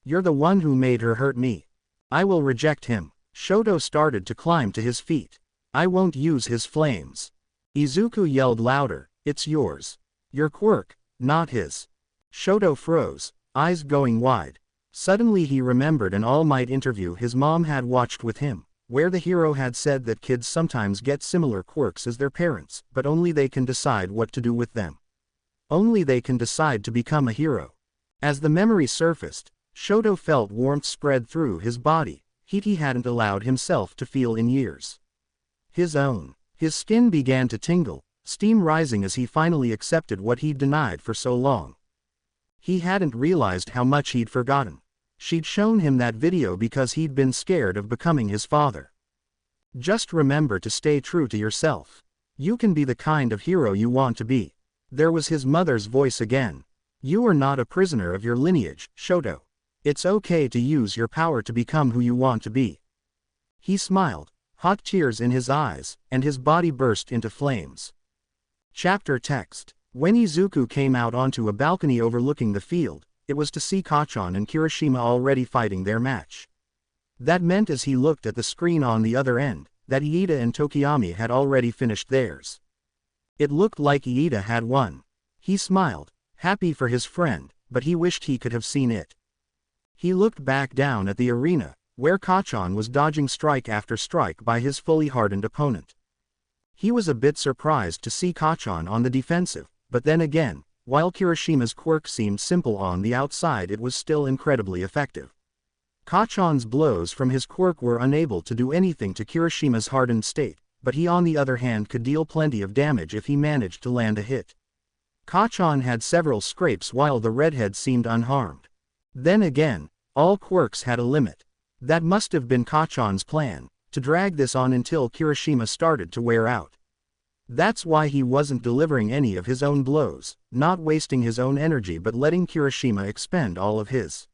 You're the one who made her hurt me. I will reject him. Shoto started to climb to his feet. I won't use his flames. Izuku yelled louder, it's yours. Your quirk, not his. Shoto froze, eyes going wide. Suddenly he remembered an All Might interview his mom had watched with him, where the hero had said that kids sometimes get similar quirks as their parents, but only they can decide what to do with them. Only they can decide to become a hero. As the memory surfaced, Shoto felt warmth spread through his body, heat he hadn't allowed himself to feel in years. His own. His skin began to tingle, steam rising as he finally accepted what he'd denied for so long. He hadn't realized how much he'd forgotten. She'd shown him that video because he'd been scared of becoming his father. Just remember to stay true to yourself. You can be the kind of hero you want to be. There was his mother's voice again. You are not a prisoner of your lineage, Shoto. It's okay to use your power to become who you want to be. He smiled, hot tears in his eyes, and his body burst into flames. Chapter text. When Izuku came out onto a balcony overlooking the field, it was to see Kacchan and Kirishima already fighting their match. That meant as he looked at the screen on the other end, that Iida and Tokiyami had already finished theirs. It looked like Iida had won. He smiled, happy for his friend, but he wished he could have seen it. He looked back down at the arena, where Kacchan was dodging strike after strike by his fully hardened opponent. He was a bit surprised to see Kacchan on the defensive, but then again, while Kirishima's quirk seemed simple on the outside, it was still incredibly effective. Kacchan's blows from his quirk were unable to do anything to Kirishima's hardened state, but he on the other hand could deal plenty of damage if he managed to land a hit. Kacchan had several scrapes while the redhead seemed unharmed. Then again, all quirks had a limit. That must have been Kacchan's plan, to drag this on until Kirishima started to wear out. That's why he wasn't delivering any of his own blows, not wasting his own energy but letting Kirishima expend all of his.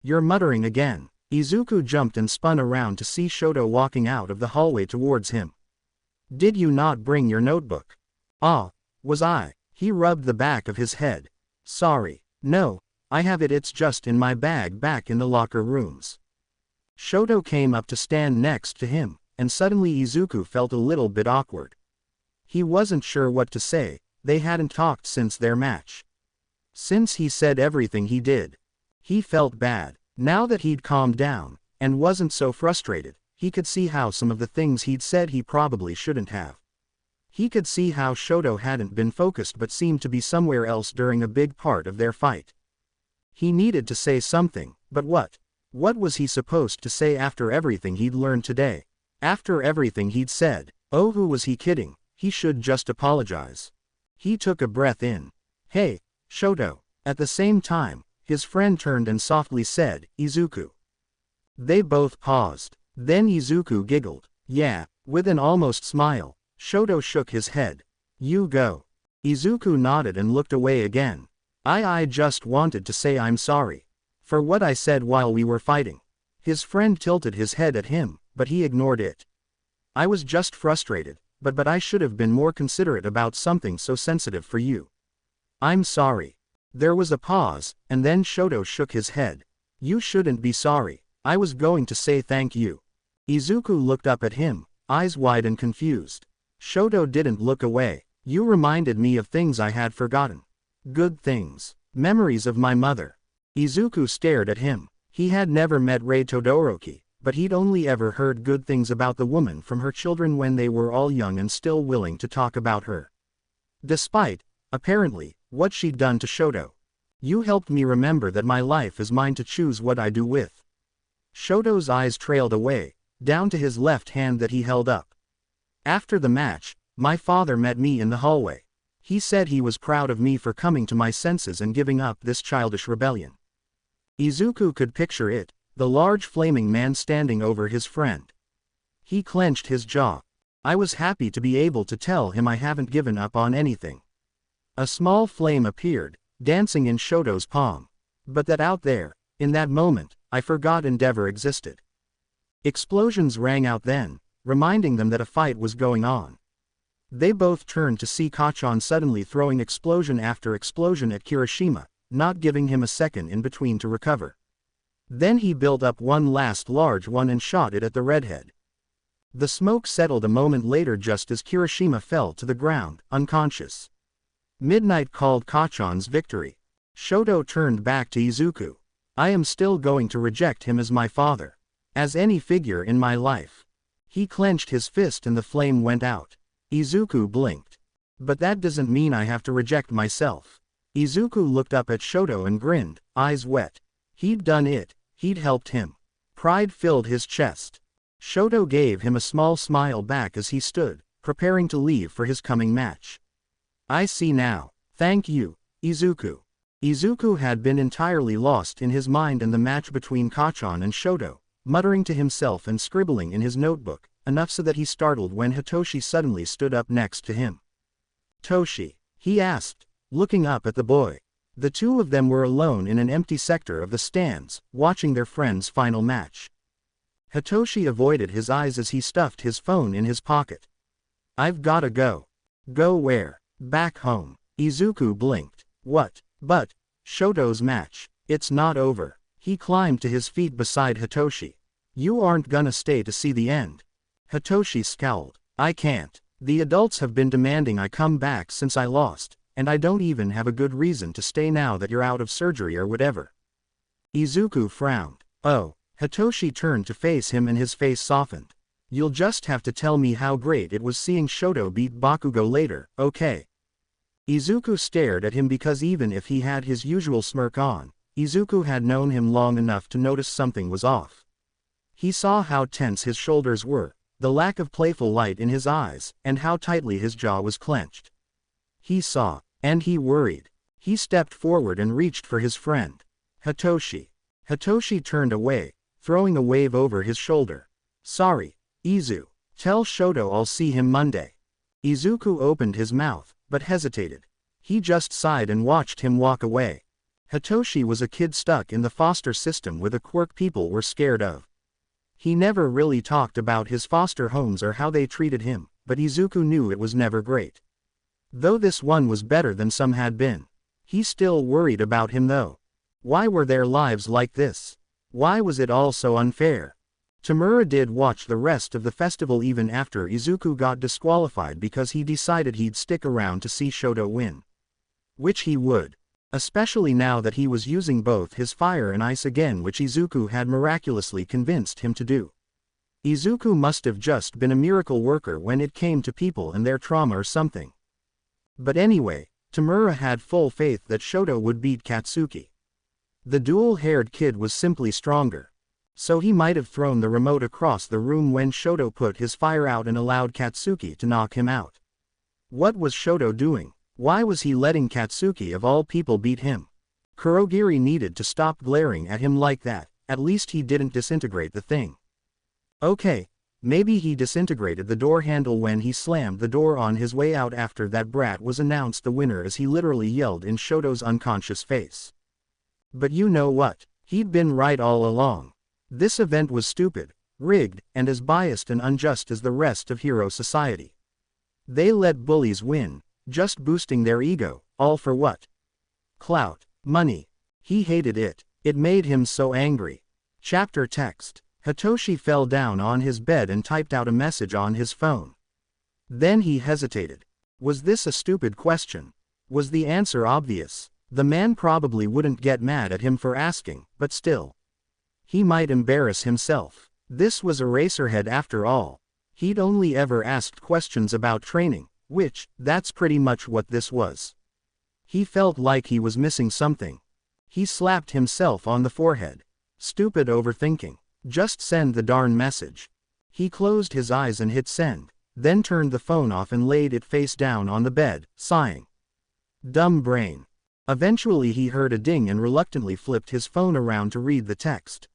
You're muttering again. Izuku jumped and spun around to see Shoto walking out of the hallway towards him. Did you not bring your notebook? Ah, was I? He rubbed the back of his head. Sorry. No, I have it, it's just in my bag back in the locker rooms. Shoto came up to stand next to him, and suddenly Izuku felt a little bit awkward. He wasn't sure what to say, they hadn't talked since their match. Since he said everything he did. He felt bad. Now that he'd calmed down, and wasn't so frustrated, he could see how some of the things he'd said he probably shouldn't have. He could see how Shoto hadn't been focused but seemed to be somewhere else during a big part of their fight. He needed to say something, but what? What was he supposed to say after everything he'd learned today? After everything he'd said? Oh, who was he kidding? He should just apologize. He took a breath in. Hey, Shoto. At the same time, his friend turned and softly said, Izuku. They both paused. Then Izuku giggled. Yeah, with an almost smile. Shoto shook his head. You go. Izuku nodded and looked away again. I just wanted to say I'm sorry. For what I said while we were fighting. His friend tilted his head at him, but he ignored it. I was just frustrated, but I should have been more considerate about something so sensitive for you. I'm sorry. There was a pause, and then Shoto shook his head. You shouldn't be sorry. I was going to say thank you. Izuku looked up at him, eyes wide and confused. Shoto didn't look away. You reminded me of things I had forgotten. Good things. Memories of my mother. Izuku stared at him. He had never met Rei Todoroki, but he'd only ever heard good things about the woman from her children when they were all young and still willing to talk about her. Despite, apparently, what she'd done to Shoto. You helped me remember that my life is mine to choose what I do with. Shoto's eyes trailed away, down to his left hand that he held up. After the match, my father met me in the hallway. He said he was proud of me for coming to my senses and giving up this childish rebellion. Izuku could picture it, the large flaming man standing over his friend. He clenched his jaw. I was happy to be able to tell him I haven't given up on anything. A small flame appeared, dancing in Shoto's palm. But that out there, in that moment, I forgot Endeavor existed. Explosions rang out then, reminding them that a fight was going on. They both turned to see Kacchan suddenly throwing explosion after explosion at Kirishima, not giving him a second in between to recover. Then he built up one last large one and shot it at the redhead. The smoke settled a moment later just as Kirishima fell to the ground, unconscious. Midnight called Kacchan's victory. Shoto turned back to Izuku. I am still going to reject him as my father. As any figure in my life. He clenched his fist and the flame went out. Izuku blinked. But that doesn't mean I have to reject myself. Izuku looked up at Shoto and grinned, eyes wet. He'd done it, he'd helped him. Pride filled his chest. Shoto gave him a small smile back as he stood, preparing to leave for his coming match. I see now. Thank you, Izuku. Izuku had been entirely lost in his mind and the match between Kacchan and Shoto, muttering to himself and scribbling in his notebook, enough so that he startled when Hitoshi suddenly stood up next to him. Toshi, he asked, looking up at the boy. The two of them were alone in an empty sector of the stands, watching their friend's final match. Hitoshi avoided his eyes as he stuffed his phone in his pocket. I've gotta go. Go where? Back home. Izuku blinked. What? But, Shoto's match. It's not over. He climbed to his feet beside Hitoshi. You aren't gonna stay to see the end. Hitoshi scowled. I can't. The adults have been demanding I come back since I lost, and I don't even have a good reason to stay now that you're out of surgery or whatever. Izuku frowned. Oh. Hitoshi turned to face him and his face softened. You'll just have to tell me how great it was seeing Shoto beat Bakugo later, okay? Izuku stared at him because even if he had his usual smirk on, Izuku had known him long enough to notice something was off. He saw how tense his shoulders were, the lack of playful light in his eyes, and how tightly his jaw was clenched. He saw, and he worried. He stepped forward and reached for his friend. Hitoshi. Hitoshi turned away, throwing a wave over his shoulder. Sorry, Izu. Tell Shoto I'll see him Monday. Izuku opened his mouth, but hesitated. He just sighed and watched him walk away. Hitoshi was a kid stuck in the foster system with a quirk people were scared of. He never really talked about his foster homes or how they treated him, but Izuku knew it was never great. Though this one was better than some had been. He still worried about him though. Why were their lives like this? Why was it all so unfair? Tamura did watch the rest of the festival even after Izuku got disqualified because he decided he'd stick around to see Shoto win. Which he would. Especially now that he was using both his fire and ice again, which Izuku had miraculously convinced him to do. Izuku must have just been a miracle worker when it came to people and their trauma or something. But anyway, Tamura had full faith that Shoto would beat Katsuki. The dual-haired kid was simply stronger. So he might have thrown the remote across the room when Shoto put his fire out and allowed Katsuki to knock him out. What was Shoto doing? Why was he letting Katsuki of all people beat him? Kurogiri needed to stop glaring at him like that, at least he didn't disintegrate the thing. Okay, maybe he disintegrated the door handle when he slammed the door on his way out after that brat was announced the winner as he literally yelled in Shoto's unconscious face. But you know what? He'd been right all along. This event was stupid, rigged, and as biased and unjust as the rest of hero society. They let bullies win, just boosting their ego, all for what? Clout, money. He hated it. It made him so angry. Chapter text. Hitoshi fell down on his bed and typed out a message on his phone. Then he hesitated. Was this a stupid question? Was the answer obvious? The man probably wouldn't get mad at him for asking, but still. He might embarrass himself. This was Eraserhead after all. He'd only ever asked questions about training, which, that's pretty much what this was. He felt like he was missing something. He slapped himself on the forehead. Stupid overthinking. Just send the darn message. He closed his eyes and hit send, then turned the phone off and laid it face down on the bed, sighing. Dumb brain. Eventually he heard a ding and reluctantly flipped his phone around to read the text.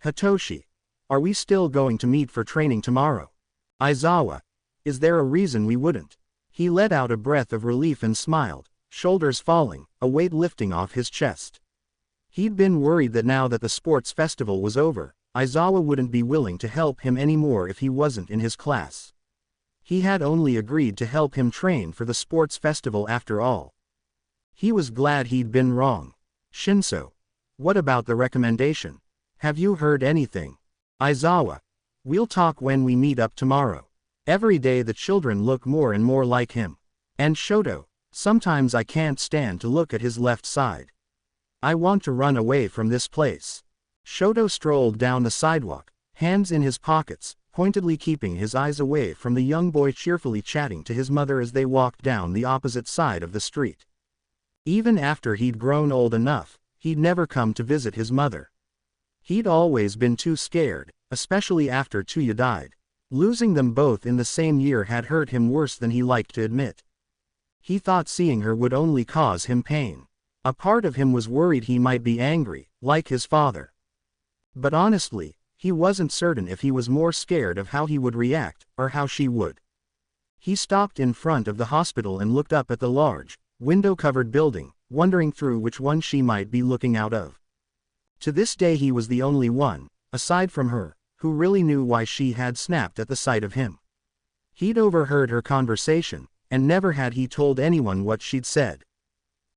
Hitoshi. Are we still going to meet for training tomorrow? Aizawa. Is there a reason we wouldn't? He let out a breath of relief and smiled, shoulders falling, a weight lifting off his chest. He'd been worried that now that the sports festival was over, Aizawa wouldn't be willing to help him anymore if he wasn't in his class. He had only agreed to help him train for the sports festival after all. He was glad he'd been wrong. Shinso. What about the recommendation? Have you heard anything? Aizawa. We'll talk when we meet up tomorrow. Every day the children look more and more like him. And Shoto. Sometimes I can't stand to look at his left side. I want to run away from this place. Shoto strolled down the sidewalk, hands in his pockets, pointedly keeping his eyes away from the young boy cheerfully chatting to his mother as they walked down the opposite side of the street. Even after he'd grown old enough, he'd never come to visit his mother. He'd always been too scared, especially after Tuya died. Losing them both in the same year had hurt him worse than he liked to admit. He thought seeing her would only cause him pain. A part of him was worried he might be angry, like his father. But honestly, he wasn't certain if he was more scared of how he would react, or how she would. He stopped in front of the hospital and looked up at the large, window-covered building, wondering through which one she might be looking out of. To this day he was the only one, aside from her, who really knew why she had snapped at the sight of him. He'd overheard her conversation, and never had he told anyone what she'd said.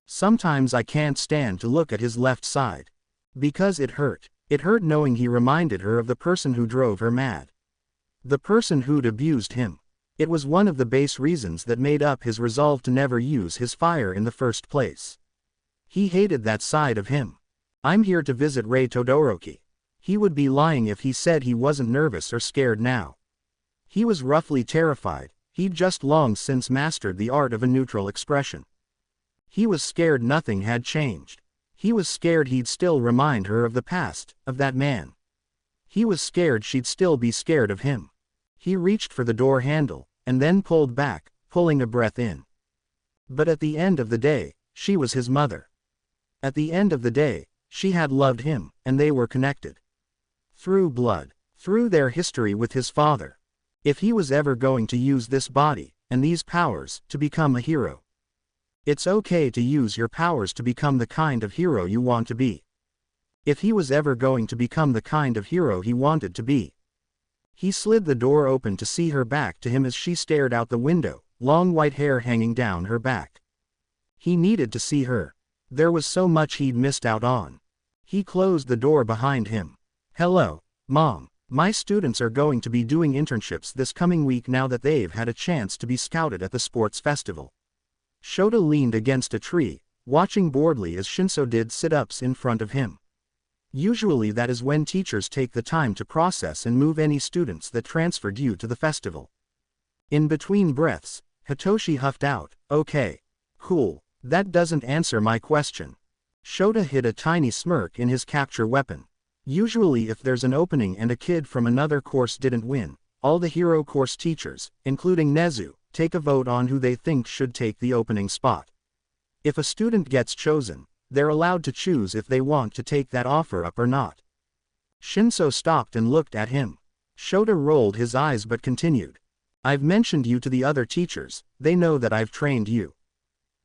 Sometimes I can't stand to look at his left side. Because it hurt. It hurt knowing he reminded her of the person who drove her mad. The person who'd abused him. It was one of the base reasons that made up his resolve to never use his fire in the first place. He hated that side of him. I'm here to visit Rei Todoroki. He would be lying if he said he wasn't nervous or scared now. He was roughly terrified. He'd just long since mastered the art of a neutral expression. He was scared nothing had changed. He was scared he'd still remind her of the past, of that man. He was scared she'd still be scared of him. He reached for the door handle, and then pulled back, pulling a breath in. But at the end of the day, she was his mother. At the end of the day, she had loved him, and they were connected. Through blood. Through their history with his father. If he was ever going to use this body, and these powers, to become a hero. It's okay to use your powers to become the kind of hero you want to be. If he was ever going to become the kind of hero he wanted to be. He slid the door open to see her back to him as she stared out the window, long white hair hanging down her back. He needed to see her. There was so much he'd missed out on. He closed the door behind him. Hello, Mom. My students are going to be doing internships this coming week now that they've had a chance to be scouted at the sports festival. Shota leaned against a tree, watching boredly as Shinso did sit-ups in front of him. Usually that is when teachers take the time to process and move any students that transfer due to the festival. In between breaths, Hitoshi huffed out, okay. Cool. That doesn't answer my question. Shota hid a tiny smirk in his capture weapon. Usually if there's an opening and a kid from another course didn't win, all the hero course teachers, including Nezu, take a vote on who they think should take the opening spot. If a student gets chosen, they're allowed to choose if they want to take that offer up or not. Shinso stopped and looked at him. Shota rolled his eyes but continued. I've mentioned you to the other teachers, they know that I've trained you.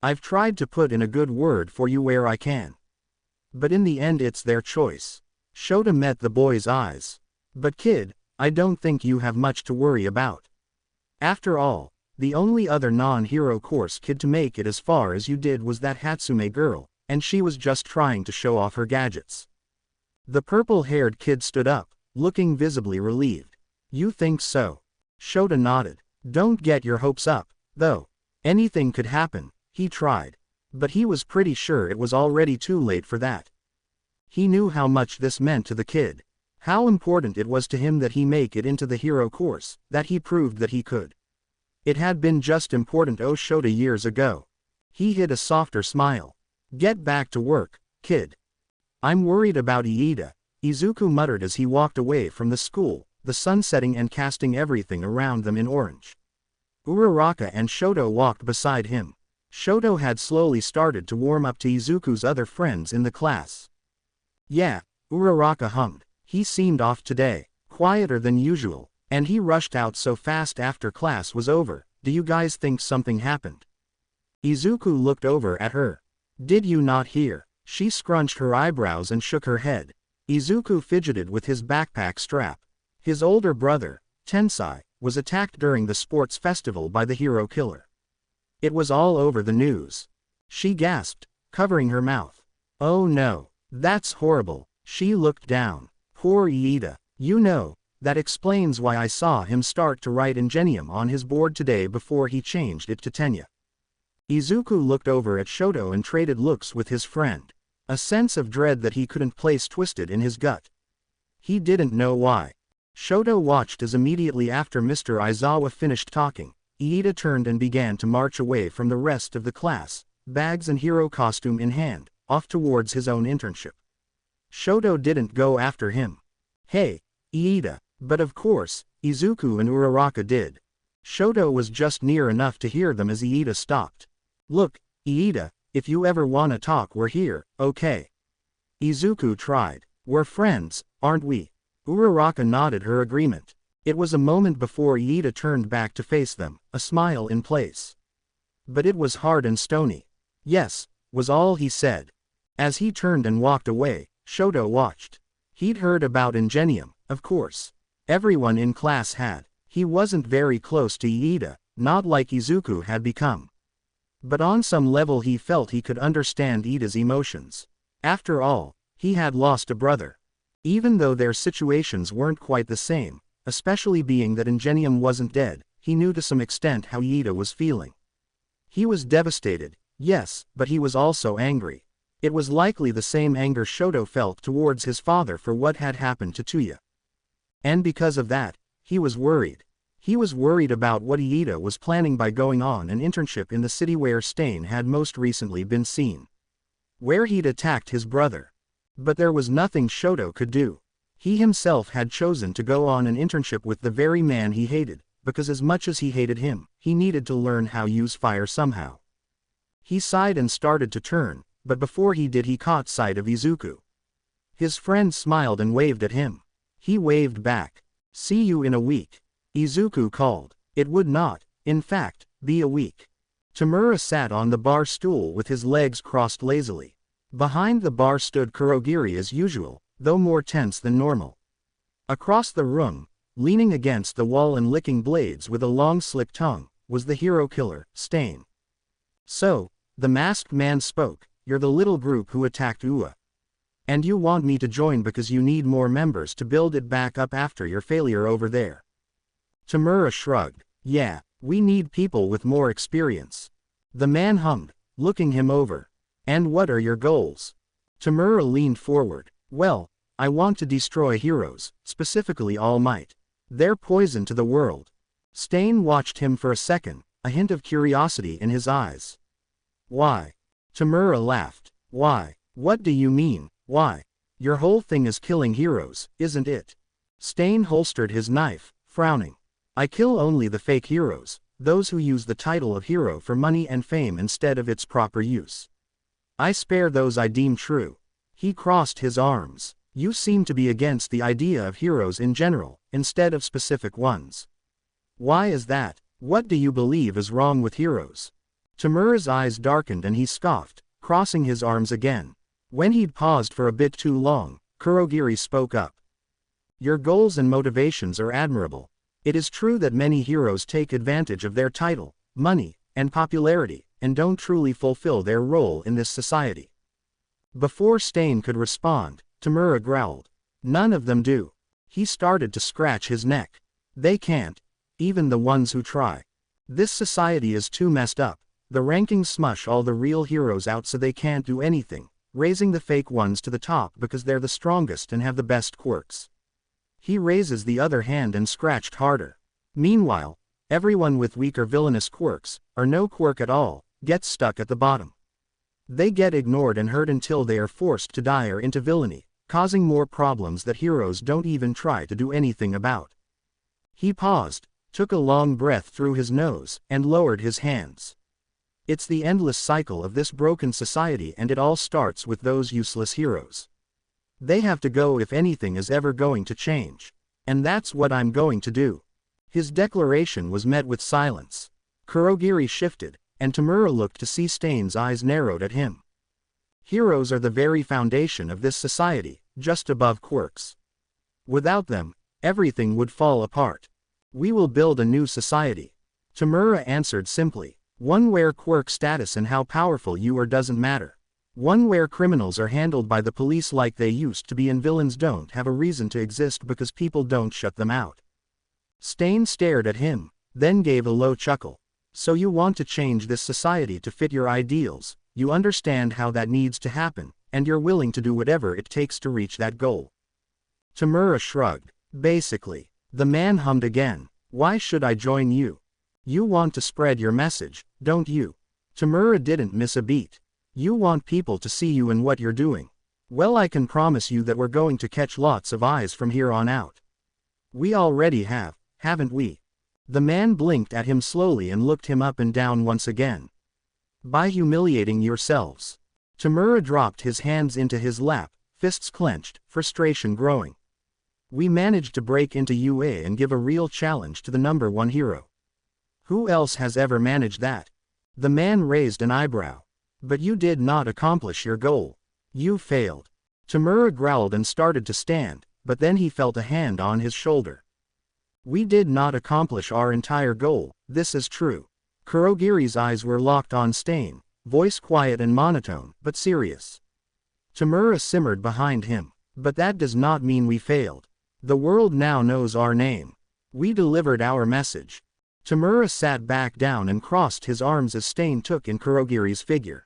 I've tried to put in a good word for you where I can. But in the end it's their choice. Shota met the boy's eyes. But kid, I don't think you have much to worry about. After all, the only other non-hero course kid to make it as far as you did was that Hatsume girl, and she was just trying to show off her gadgets. The purple-haired kid stood up, looking visibly relieved. You think so? Shota nodded. Don't get your hopes up, though. Anything could happen, he tried. But he was pretty sure it was already too late for that. He knew how much this meant to the kid. How important it was to him that he make it into the hero course, that he proved that he could. It had been just important Shota years ago. He hid a softer smile. Get back to work, kid. I'm worried about Iida, Izuku muttered as he walked away from the school, the sun setting and casting everything around them in orange. Uraraka and Shoto walked beside him. Shoto had slowly started to warm up to Izuku's other friends in the class. Yeah, Uraraka hummed. He seemed off today, quieter than usual, and he rushed out so fast after class was over. Do you guys think something happened? Izuku looked over at her. Did you not hear? She scrunched her eyebrows and shook her head. Izuku fidgeted with his backpack strap. His older brother, Tensai, was attacked during the sports festival by the hero killer. It was all over the news. She gasped, covering her mouth. Oh no, that's horrible. She looked down. Poor Iida. You know, that explains why I saw him start to write Ingenium on his board today before he changed it to Tenya. Izuku looked over at Shoto and traded looks with his friend. A sense of dread that he couldn't place twisted in his gut. He didn't know why. Shoto watched as immediately after Mr. Aizawa finished talking, Iida turned and began to march away from the rest of the class, bags and hero costume in hand, off towards his own internship. Shoto didn't go after him. Hey, Iida, but of course, Izuku and Uraraka did. Shoto was just near enough to hear them as Iida stopped. Look, Iida, if you ever wanna talk we're here, okay? Izuku tried. We're friends, aren't we? Uraraka nodded her agreement. It was a moment before Iida turned back to face them, a smile in place. But it was hard and stony. Yes, was all he said. As he turned and walked away, Shoto watched. He'd heard about Ingenium, of course. Everyone in class had. He wasn't very close to Iida, not like Izuku had become. But on some level he felt he could understand Iida's emotions. After all, he had lost a brother. Even though their situations weren't quite the same, especially being that Ingenium wasn't dead, he knew to some extent how Iida was feeling. He was devastated, yes, but he was also angry. It was likely the same anger Shoto felt towards his father for what had happened to Tuya. And because of that, he was worried. He was worried about what Iida was planning by going on an internship in the city where Stain had most recently been seen. Where he'd attacked his brother. But there was nothing Shoto could do. He himself had chosen to go on an internship with the very man he hated, because as much as he hated him, he needed to learn how to use fire somehow. He sighed and started to turn, but before he did he caught sight of Izuku. His friend smiled and waved at him. He waved back. See you in a week. Izuku called. It would not, in fact, be a week. Tamura sat on the bar stool with his legs crossed lazily. Behind the bar stood Kurogiri as usual, though more tense than normal. Across the room, leaning against the wall and licking blades with a long slick tongue, was the hero killer, Stain. So, the masked man spoke, you're the little group who attacked Ua. And you want me to join because you need more members to build it back up after your failure over there. Tamura shrugged. Yeah, we need people with more experience. The man hummed, looking him over. And what are your goals? Tamura leaned forward. Well, I want to destroy heroes, specifically All Might. They're poison to the world. Stain watched him for a second, a hint of curiosity in his eyes. Why? Tamura laughed. Why? What do you mean, why? Your whole thing is killing heroes, isn't it? Stain holstered his knife, frowning. I kill only the fake heroes, those who use the title of hero for money and fame instead of its proper use. I spare those I deem true. He crossed his arms. You seem to be against the idea of heroes in general, instead of specific ones. Why is that? What do you believe is wrong with heroes? Tamura's eyes darkened and he scoffed, crossing his arms again. When he'd paused for a bit too long, Kurogiri spoke up. Your goals and motivations are admirable. It is true that many heroes take advantage of their title, money, and popularity, and don't truly fulfill their role in this society. Before Stain could respond, Tamura growled. None of them do. He started to scratch his neck. They can't. Even the ones who try. This society is too messed up. The rankings smush all the real heroes out so they can't do anything, raising the fake ones to the top because they're the strongest and have the best quirks. He raises the other hand and scratched harder. Meanwhile, everyone with weak or villainous quirks, or no quirk at all, gets stuck at the bottom. They get ignored and hurt until they are forced to die or into villainy, causing more problems that heroes don't even try to do anything about. He paused, took a long breath through his nose, and lowered his hands. It's the endless cycle of this broken society, and it all starts with those useless heroes. They have to go if anything is ever going to change. And that's what I'm going to do. His declaration was met with silence. Kurogiri shifted, and Tamura looked to see Stain's eyes narrowed at him. Heroes are the very foundation of this society, just above quirks. Without them, everything would fall apart. We will build a new society. Tamura answered simply. One where quirk status and how powerful you are doesn't matter. One where criminals are handled by the police like they used to be and villains don't have a reason to exist because people don't shut them out. Stain stared at him, then gave a low chuckle. So you want to change this society to fit your ideals, you understand how that needs to happen, and you're willing to do whatever it takes to reach that goal. Tamura shrugged. Basically. The man hummed again. Why should I join you? You want to spread your message, don't you? Tamura didn't miss a beat. You want people to see you and what you're doing. Well, I can promise you that we're going to catch lots of eyes from here on out. We already have, haven't we? The man blinked at him slowly and looked him up and down once again. By humiliating yourselves. Tamura dropped his hands into his lap, fists clenched, frustration growing. We managed to break into UA and give a real challenge to the #1 hero. Who else has ever managed that? The man raised an eyebrow. But you did not accomplish your goal. You failed. Tamura growled and started to stand, but then he felt a hand on his shoulder. We did not accomplish our entire goal, this is true. Kurogiri's eyes were locked on Stain, voice quiet and monotone, but serious. Tamura simmered behind him. But that does not mean we failed. The world now knows our name. We delivered our message. Tamura sat back down and crossed his arms as Stain took in Kurogiri's figure.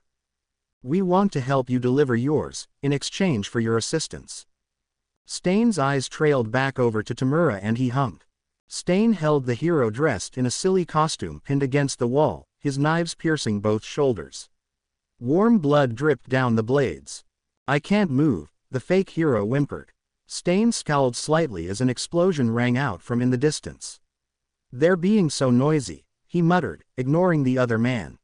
We want to help you deliver yours, in exchange for your assistance. Stain's eyes trailed back over to Tamura and he hummed. Stain held the hero dressed in a silly costume pinned against the wall, his knives piercing both shoulders. Warm blood dripped down the blades. I can't move, the fake hero whimpered. Stain scowled slightly as an explosion rang out from in the distance. They're being so noisy, he muttered, ignoring the other man.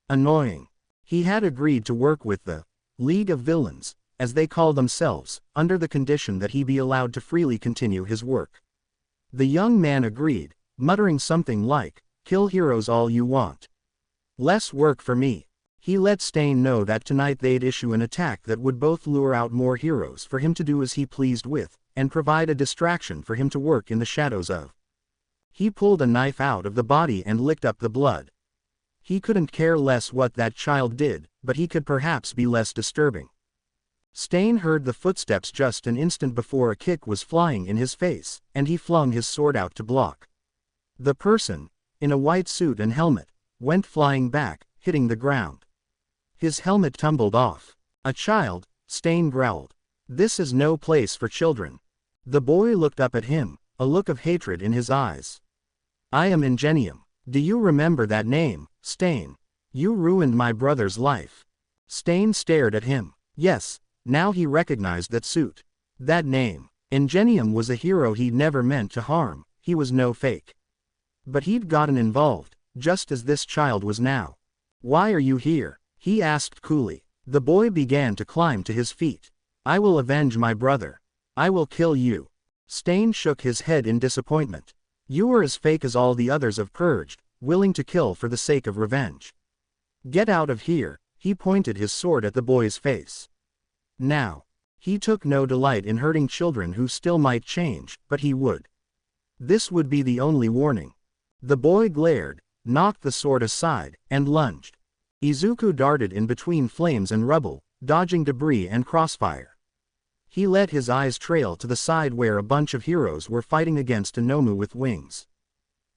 Annoying. He had agreed to work with the League of Villains, as they call themselves, under the condition that he be allowed to freely continue his work. The young man agreed, muttering something like, kill heroes all you want. Less work for me. He let Stain know that tonight they'd issue an attack that would both lure out more heroes for him to do as he pleased with, and provide a distraction for him to work in the shadows of. He pulled a knife out of the body and licked up the blood. He couldn't care less what that child did, but he could perhaps be less disturbing. Stain heard the footsteps just an instant before a kick was flying in his face, and he flung his sword out to block. The person, in a white suit and helmet, went flying back, hitting the ground. His helmet tumbled off. A child, Stain growled. This is no place for children. The boy looked up at him, a look of hatred in his eyes. I am Ingenium. Do you remember that name, Stain? You ruined my brother's life. Stain stared at him. Yes, now he recognized that suit. That name. Ingenium was a hero he'd never meant to harm, he was no fake. But he'd gotten involved, just as this child was now. Why are you here? He asked coolly. The boy began to climb to his feet. I will avenge my brother. I will kill you. Stain shook his head in disappointment. You are as fake as all the others of Purged, willing to kill for the sake of revenge. Get out of here, he pointed his sword at the boy's face. Now. He took no delight in hurting children who still might change, but he would. This would be the only warning. The boy glared, knocked the sword aside, and lunged. Izuku darted in between flames and rubble, dodging debris and crossfire. He let his eyes trail to the side where a bunch of heroes were fighting against a Nomu with wings.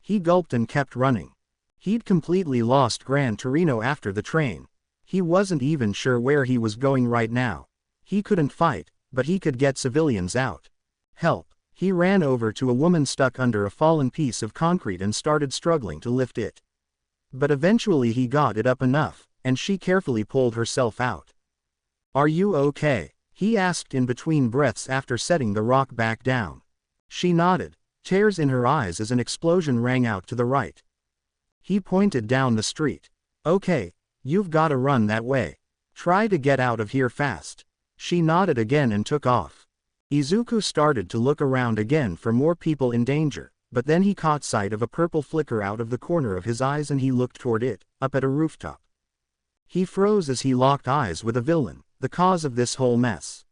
He gulped and kept running. He'd completely lost Gran Torino after the train. He wasn't even sure where he was going right now. He couldn't fight, but he could get civilians out. Help! He ran over to a woman stuck under a fallen piece of concrete and started struggling to lift it. But eventually he got it up enough, and she carefully pulled herself out. "Are you okay?" he asked in between breaths after setting the rock back down. She nodded, tears in her eyes as an explosion rang out to the right. He pointed down the street. "Okay, you've gotta run that way. Try to get out of here fast." She nodded again and took off. Izuku started to look around again for more people in danger, but then he caught sight of a purple flicker out of the corner of his eyes and he looked toward it, up at a rooftop. He froze as he locked eyes with a villain, the cause of this whole mess.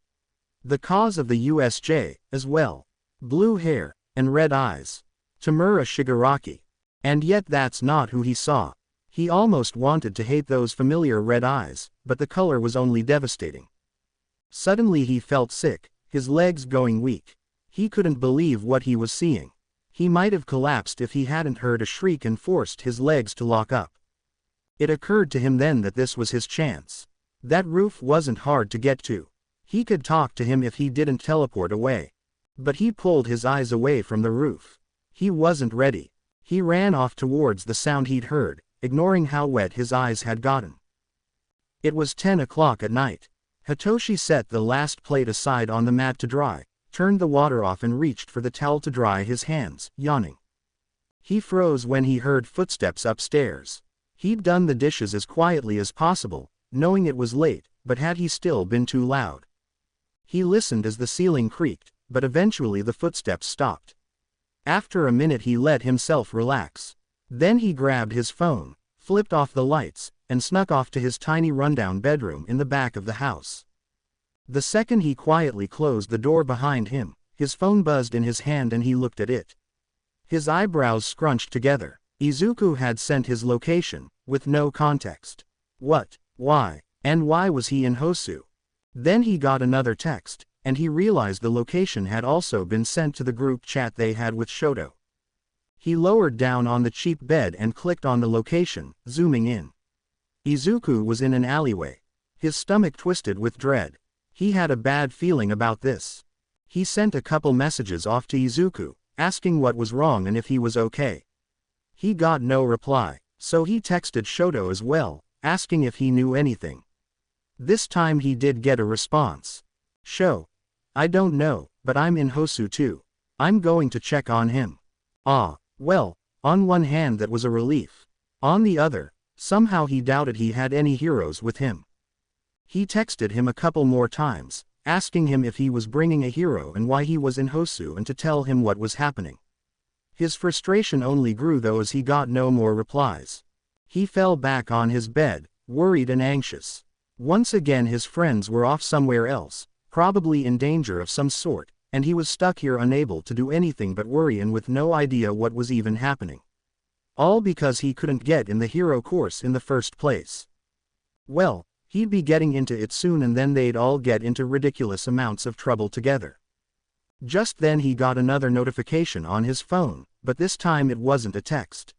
The cause of the USJ, as well. Blue hair, and red eyes. Tamura Shigaraki. And yet that's not who he saw. He almost wanted to hate those familiar red eyes, but the color was only devastating. Suddenly he felt sick, his legs going weak. He couldn't believe what he was seeing. He might have collapsed if he hadn't heard a shriek and forced his legs to lock up. It occurred to him then that this was his chance. That roof wasn't hard to get to. He could talk to him if he didn't teleport away. But he pulled his eyes away from the roof. He wasn't ready. He ran off towards the sound he'd heard, ignoring how wet his eyes had gotten. It was 10 o'clock at night. Hitoshi set the last plate aside on the mat to dry, turned the water off and reached for the towel to dry his hands, yawning. He froze when he heard footsteps upstairs. He'd done the dishes as quietly as possible, knowing it was late, but had he still been too loud? He listened as the ceiling creaked, but eventually the footsteps stopped. After a minute he let himself relax. Then he grabbed his phone, flipped off the lights, and snuck off to his tiny rundown bedroom in the back of the house. The second he quietly closed the door behind him, his phone buzzed in his hand and he looked at it. His eyebrows scrunched together. Izuku had sent his location, with no context. What, why, and why was he in Hosu? Then he got another text, and he realized the location had also been sent to the group chat they had with Shoto. He lowered down on the cheap bed and clicked on the location, zooming in. Izuku was in an alleyway. His stomach twisted with dread. He had a bad feeling about this. He sent a couple messages off to Izuku, asking what was wrong and if he was okay. He got no reply, so he texted Shoto as well, asking if he knew anything. This time he did get a response. "Sho. I don't know, but I'm in Hosu too. I'm going to check on him." Ah, well, on one hand that was a relief. On the other, somehow he doubted he had any heroes with him. He texted him a couple more times, asking him if he was bringing a hero and why he was in Hosu and to tell him what was happening. His frustration only grew though as he got no more replies. He fell back on his bed, worried and anxious. Once again his friends were off somewhere else, probably in danger of some sort, and he was stuck here unable to do anything but worry and with no idea what was even happening. All because he couldn't get in the hero course in the first place. Well, he'd be getting into it soon and then they'd all get into ridiculous amounts of trouble together. Just then he got another notification on his phone, but this time it wasn't a text.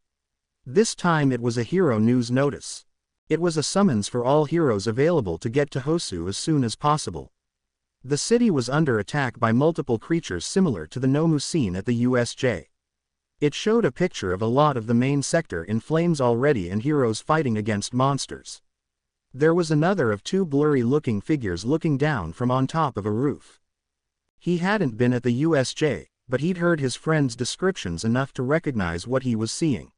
This time it was a hero news notice. It was a summons for all heroes available to get to Hosu as soon as possible. The city was under attack by multiple creatures similar to the Nomu seen at the USJ. It showed a picture of a lot of the main sector in flames already and heroes fighting against monsters. There was another of two blurry-looking figures looking down from on top of a roof. He hadn't been at the USJ, but he'd heard his friends' descriptions enough to recognize what he was seeing.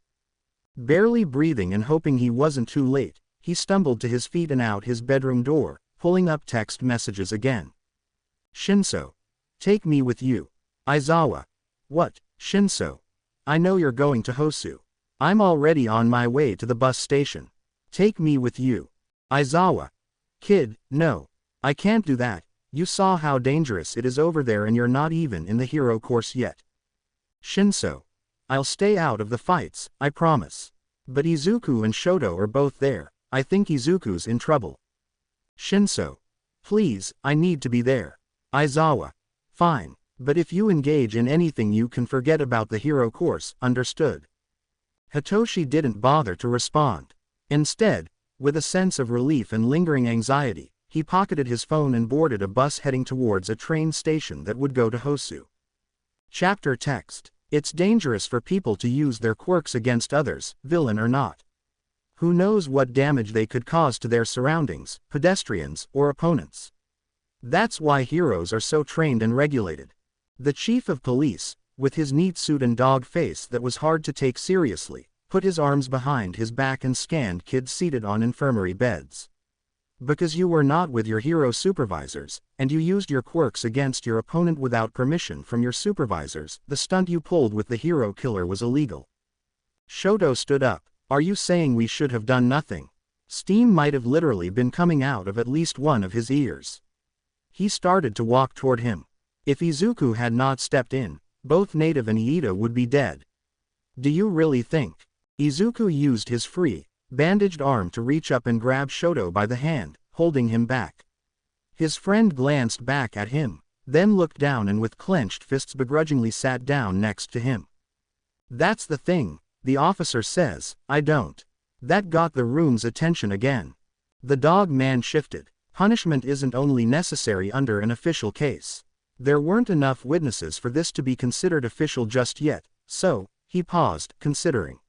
Barely breathing and hoping he wasn't too late, he stumbled to his feet and out his bedroom door, pulling up text messages again. "Shinso. Take me with you. Aizawa." "What, Shinso? I know you're going to Hosu. I'm already on my way to the bus station. Take me with you." "Aizawa. Kid, no. I can't do that. You saw how dangerous it is over there and you're not even in the hero course yet. Shinso. I'll stay out of the fights, I promise. But Izuku and Shoto are both there. I think Izuku's in trouble. Shinso. Please, I need to be there. Aizawa. Fine, but if you engage in anything you can forget about the hero course, understood? Hitoshi didn't bother to respond. Instead, with a sense of relief and lingering anxiety, he pocketed his phone and boarded a bus heading towards a train station that would go to Hosu. Chapter text. It's dangerous for people to use their quirks against others, villain or not. Who knows what damage they could cause to their surroundings, pedestrians, or opponents. That's why heroes are so trained and regulated. The chief of police, with his neat suit and dog face that was hard to take seriously, put his arms behind his back and scanned kids seated on infirmary beds. Because you were not with your hero supervisors, and you used your quirks against your opponent without permission from your supervisors, the stunt you pulled with the hero killer was illegal. Shoto stood up. Are you saying we should have done nothing? Steam might have literally been coming out of at least one of his ears. He started to walk toward him. If Izuku had not stepped in, both Native and Iida would be dead. Do you really think? Izuku used his free, bandaged arm to reach up and grab Shoto by the hand, holding him back. His friend glanced back at him, then looked down and with clenched fists begrudgingly sat down next to him. That's the thing, the officer says, I don't. That got the room's attention again. The dog man shifted. Punishment isn't only necessary under an official case. There weren't enough witnesses for this to be considered official just yet, so, he paused, considering.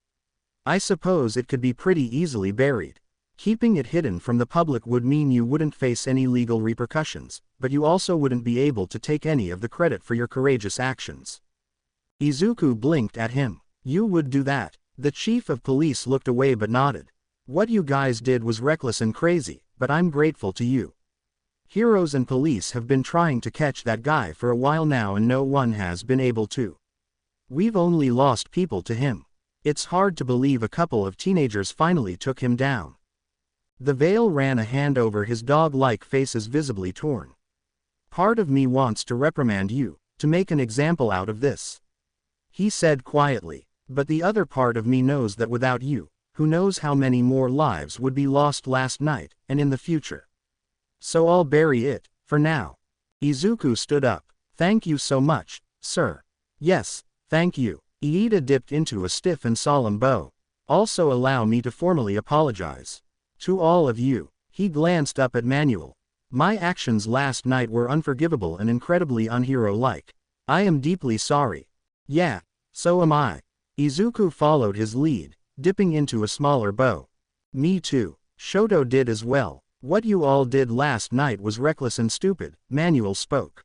I suppose it could be pretty easily buried. Keeping it hidden from the public would mean you wouldn't face any legal repercussions, but you also wouldn't be able to take any of the credit for your courageous actions. Izuku blinked at him. You would do that? The chief of police looked away but nodded. What you guys did was reckless and crazy, but I'm grateful to you. Heroes and police have been trying to catch that guy for a while now and no one has been able to. We've only lost people to him. It's hard to believe a couple of teenagers finally took him down. The Veil ran a hand over his dog-like faces visibly torn. Part of me wants to reprimand you, to make an example out of this. He said quietly, but the other part of me knows that without you, who knows how many more lives would be lost last night, and in the future. So I'll bury it, for now. Izuku stood up. Thank you so much, sir. Yes, thank you. Iida dipped into a stiff and solemn bow. Also allow me to formally apologize. To all of you. He glanced up at Manuel. My actions last night were unforgivable and incredibly unhero-like. I am deeply sorry. Yeah, so am I. Izuku followed his lead, dipping into a smaller bow. Me too. Shoto did as well. What you all did last night was reckless and stupid, Manuel spoke.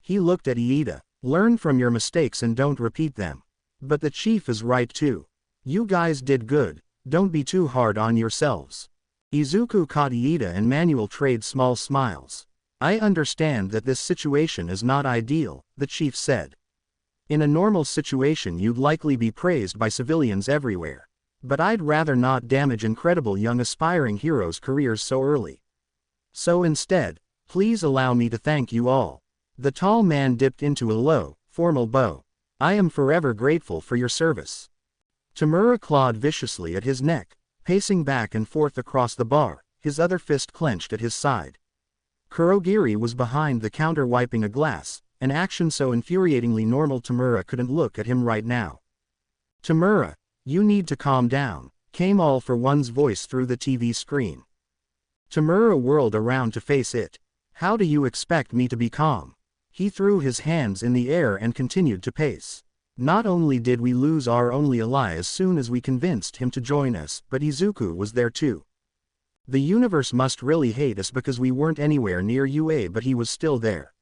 He looked at Iida. Learn from your mistakes and don't repeat them. But the chief is right too. You guys did good, don't be too hard on yourselves. Izuku caught Iida and Manuel trade small smiles. I understand that this situation is not ideal, the chief said. In a normal situation you'd likely be praised by civilians everywhere. But I'd rather not damage incredible young aspiring heroes' careers so early. So instead, please allow me to thank you all. The tall man dipped into a low, formal bow. I am forever grateful for your service. Tamura clawed viciously at his neck, pacing back and forth across the bar, his other fist clenched at his side. Kurogiri was behind the counter wiping a glass, an action so infuriatingly normal Tamura couldn't look at him right now. Tamura, you need to calm down, came all for one's voice through the TV screen. Tamura whirled around to face it. How do you expect me to be calm? He threw his hands in the air and continued to pace. Not only did we lose our only ally as soon as we convinced him to join us, but Izuku was there too. The universe must really hate us because we weren't anywhere near UA but he was still there.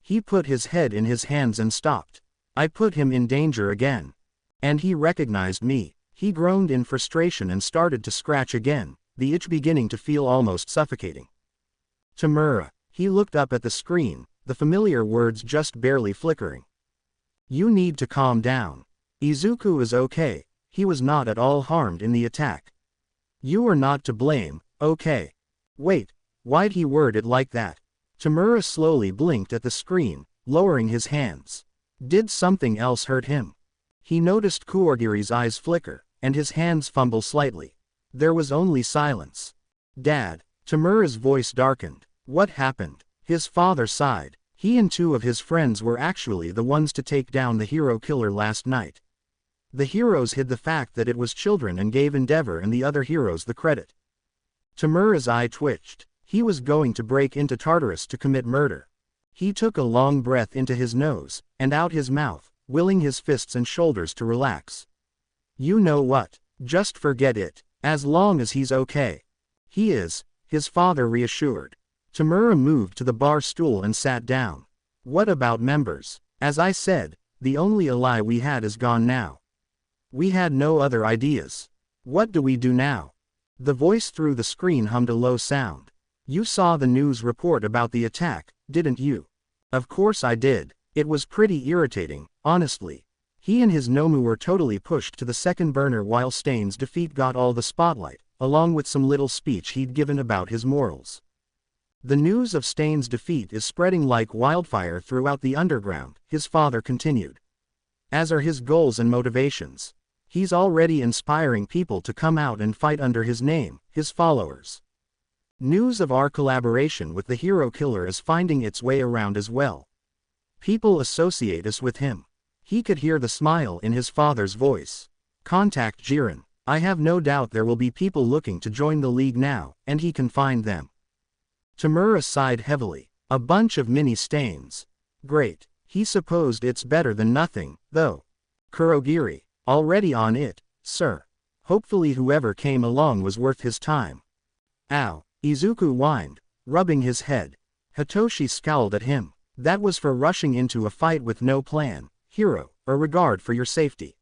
He put his head in his hands and stopped. I put him in danger again. And he recognized me. He groaned in frustration and started to scratch again, the itch beginning to feel almost suffocating. Tamura. He looked up at the screen, the familiar words just barely flickering. You need to calm down. Izuku is okay, he was not at all harmed in the attack. You are not to blame, okay. Wait, why'd he word it like that? Tamura slowly blinked at the screen, lowering his hands. Did something else hurt him? He noticed Kurogiri's eyes flicker, and his hands fumble slightly. There was only silence. Dad. Tamura's voice darkened. What happened? His father sighed. He and two of his friends were actually the ones to take down the hero killer last night. The heroes hid the fact that it was children and gave Endeavor and the other heroes the credit. Tamura's eye twitched. He was going to break into Tartarus to commit murder. He took a long breath into his nose, and out his mouth, willing his fists and shoulders to relax. You know what? Just forget it, as long as he's okay. He is, his father reassured. Tamura moved to the bar stool and sat down. What about members? As I said, the only ally we had is gone now. We had no other ideas. What do we do now? The voice through the screen hummed a low sound. You saw the news report about the attack, didn't you? Of course I did. It was pretty irritating, honestly. He and his Nomu were totally pushed to the second burner while Stain's defeat got all the spotlight, along with some little speech he'd given about his morals. The news of Stain's defeat is spreading like wildfire throughout the underground, his father continued. As are his goals and motivations. He's already inspiring people to come out and fight under his name, his followers. News of our collaboration with the hero killer is finding its way around as well. People associate us with him. He could hear the smile in his father's voice. Contact Jiren. I have no doubt there will be people looking to join the league now, and he can find them. Tamura sighed heavily. A bunch of mini Stains. Great. He supposed it's better than nothing, though. Kurogiri. Already on it, sir. Hopefully whoever came along was worth his time. Ow. Izuku whined, rubbing his head. Hitoshi scowled at him. That was for rushing into a fight with no plan, hero, or regard for your safety.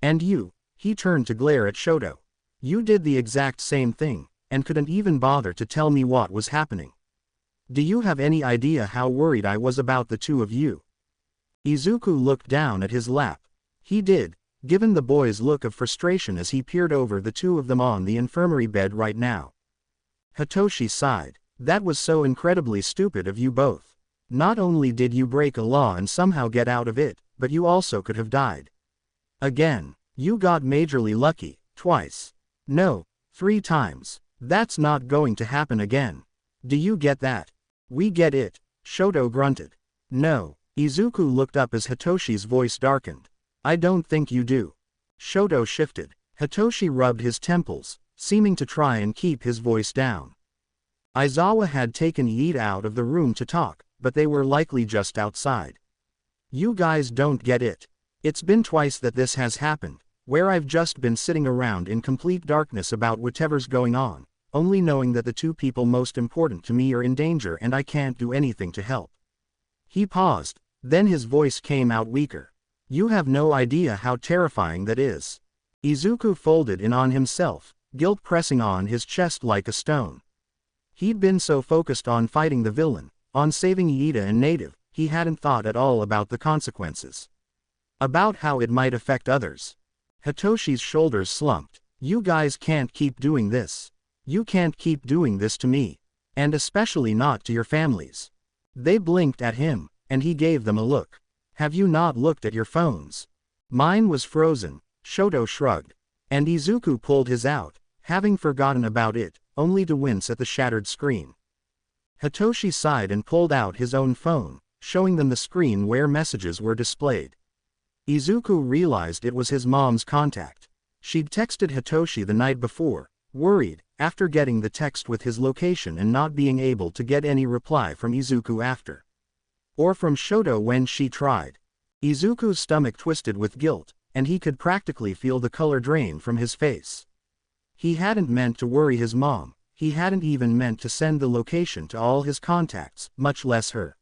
And you, he turned to glare at Shoto. You did the exact same thing, and couldn't even bother to tell me what was happening. Do you have any idea how worried I was about the two of you? Izuku looked down at his lap. He did, given the boy's look of frustration as he peered over the two of them on the infirmary bed right now. Hitoshi sighed. That was so incredibly stupid of you both. Not only did you break a law and somehow get out of it, but you also could have died. Again, you got majorly lucky, twice. No, 3 times. That's not going to happen again. Do you get that? We get it, Shoto grunted. No. Izuku looked up as Hitoshi's voice darkened. I don't think you do. Shoto shifted. Hitoshi rubbed his temples, seeming to try and keep his voice down. Aizawa had taken Iida out of the room to talk, but they were likely just outside. You guys don't get it. It's been twice that this has happened, where I've just been sitting around in complete darkness about whatever's going on, only knowing that the two people most important to me are in danger and I can't do anything to help. He paused, then his voice came out weaker. You have no idea how terrifying that is. Izuku folded in on himself, guilt pressing on his chest like a stone. He'd been so focused on fighting the villain, on saving Iida and Native, he hadn't thought at all about the consequences. About how it might affect others. Hitoshi's shoulders slumped. You guys can't keep doing this. You can't keep doing this to me. And especially not to your families. They blinked at him, and he gave them a look. Have you not looked at your phones? Mine was frozen, Shoto shrugged. And Izuku pulled his out, having forgotten about it, only to wince at the shattered screen. Hitoshi sighed and pulled out his own phone, showing them the screen where messages were displayed. Izuku realized it was his mom's contact. She'd texted Hitoshi the night before, worried, after getting the text with his location and not being able to get any reply from Izuku after. Or from Shoto when she tried. Izuku's stomach twisted with guilt, and he could practically feel the color drain from his face. He hadn't meant to worry his mom, he hadn't even meant to send the location to all his contacts, much less her.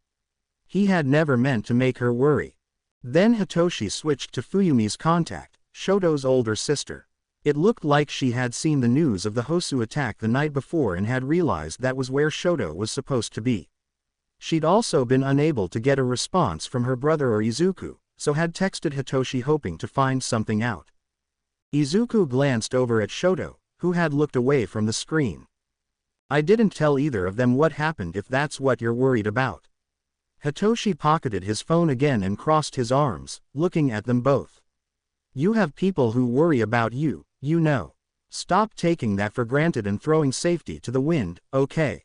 He had never meant to make her worry. Then Hitoshi switched to Fuyumi's contact, Shoto's older sister. It looked like she had seen the news of the Hosu attack the night before and had realized that was where Shoto was supposed to be. She'd also been unable to get a response from her brother or Izuku, so had texted Hitoshi hoping to find something out. Izuku glanced over at Shoto, who had looked away from the screen. I didn't tell either of them what happened if that's what you're worried about. Hitoshi pocketed his phone again and crossed his arms, looking at them both. You have people who worry about you, you know. Stop taking that for granted and throwing safety to the wind, okay?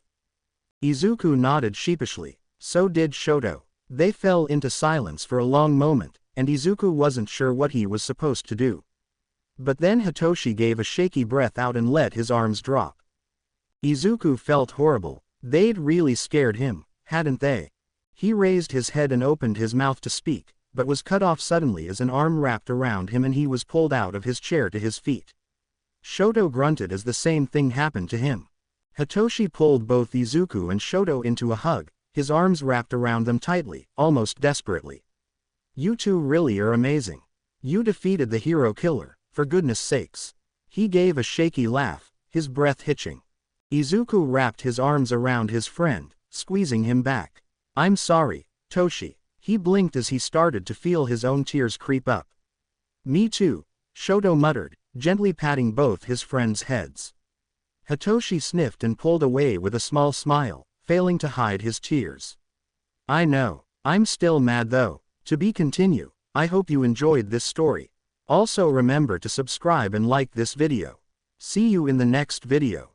Izuku nodded sheepishly. So did Shoto. They fell into silence for a long moment, and Izuku wasn't sure what he was supposed to do. But then Hitoshi gave a shaky breath out and let his arms drop. Izuku felt horrible. They'd really scared him, hadn't they? He raised his head and opened his mouth to speak, but was cut off suddenly as an arm wrapped around him and he was pulled out of his chair to his feet. Shoto grunted as the same thing happened to him. Hitoshi pulled both Izuku and Shoto into a hug, his arms wrapped around them tightly, almost desperately. You two really are amazing. You defeated the hero killer, for goodness sakes. He gave a shaky laugh, his breath hitching. Izuku wrapped his arms around his friend, squeezing him back. I'm sorry, Toshi. He blinked as he started to feel his own tears creep up. Me too, Shoto muttered, gently patting both his friends' heads. Hitoshi sniffed and pulled away with a small smile, failing to hide his tears. I know. I'm still mad though. To be continued. I hope you enjoyed this story. Also remember to subscribe and like this video. See you in the next video.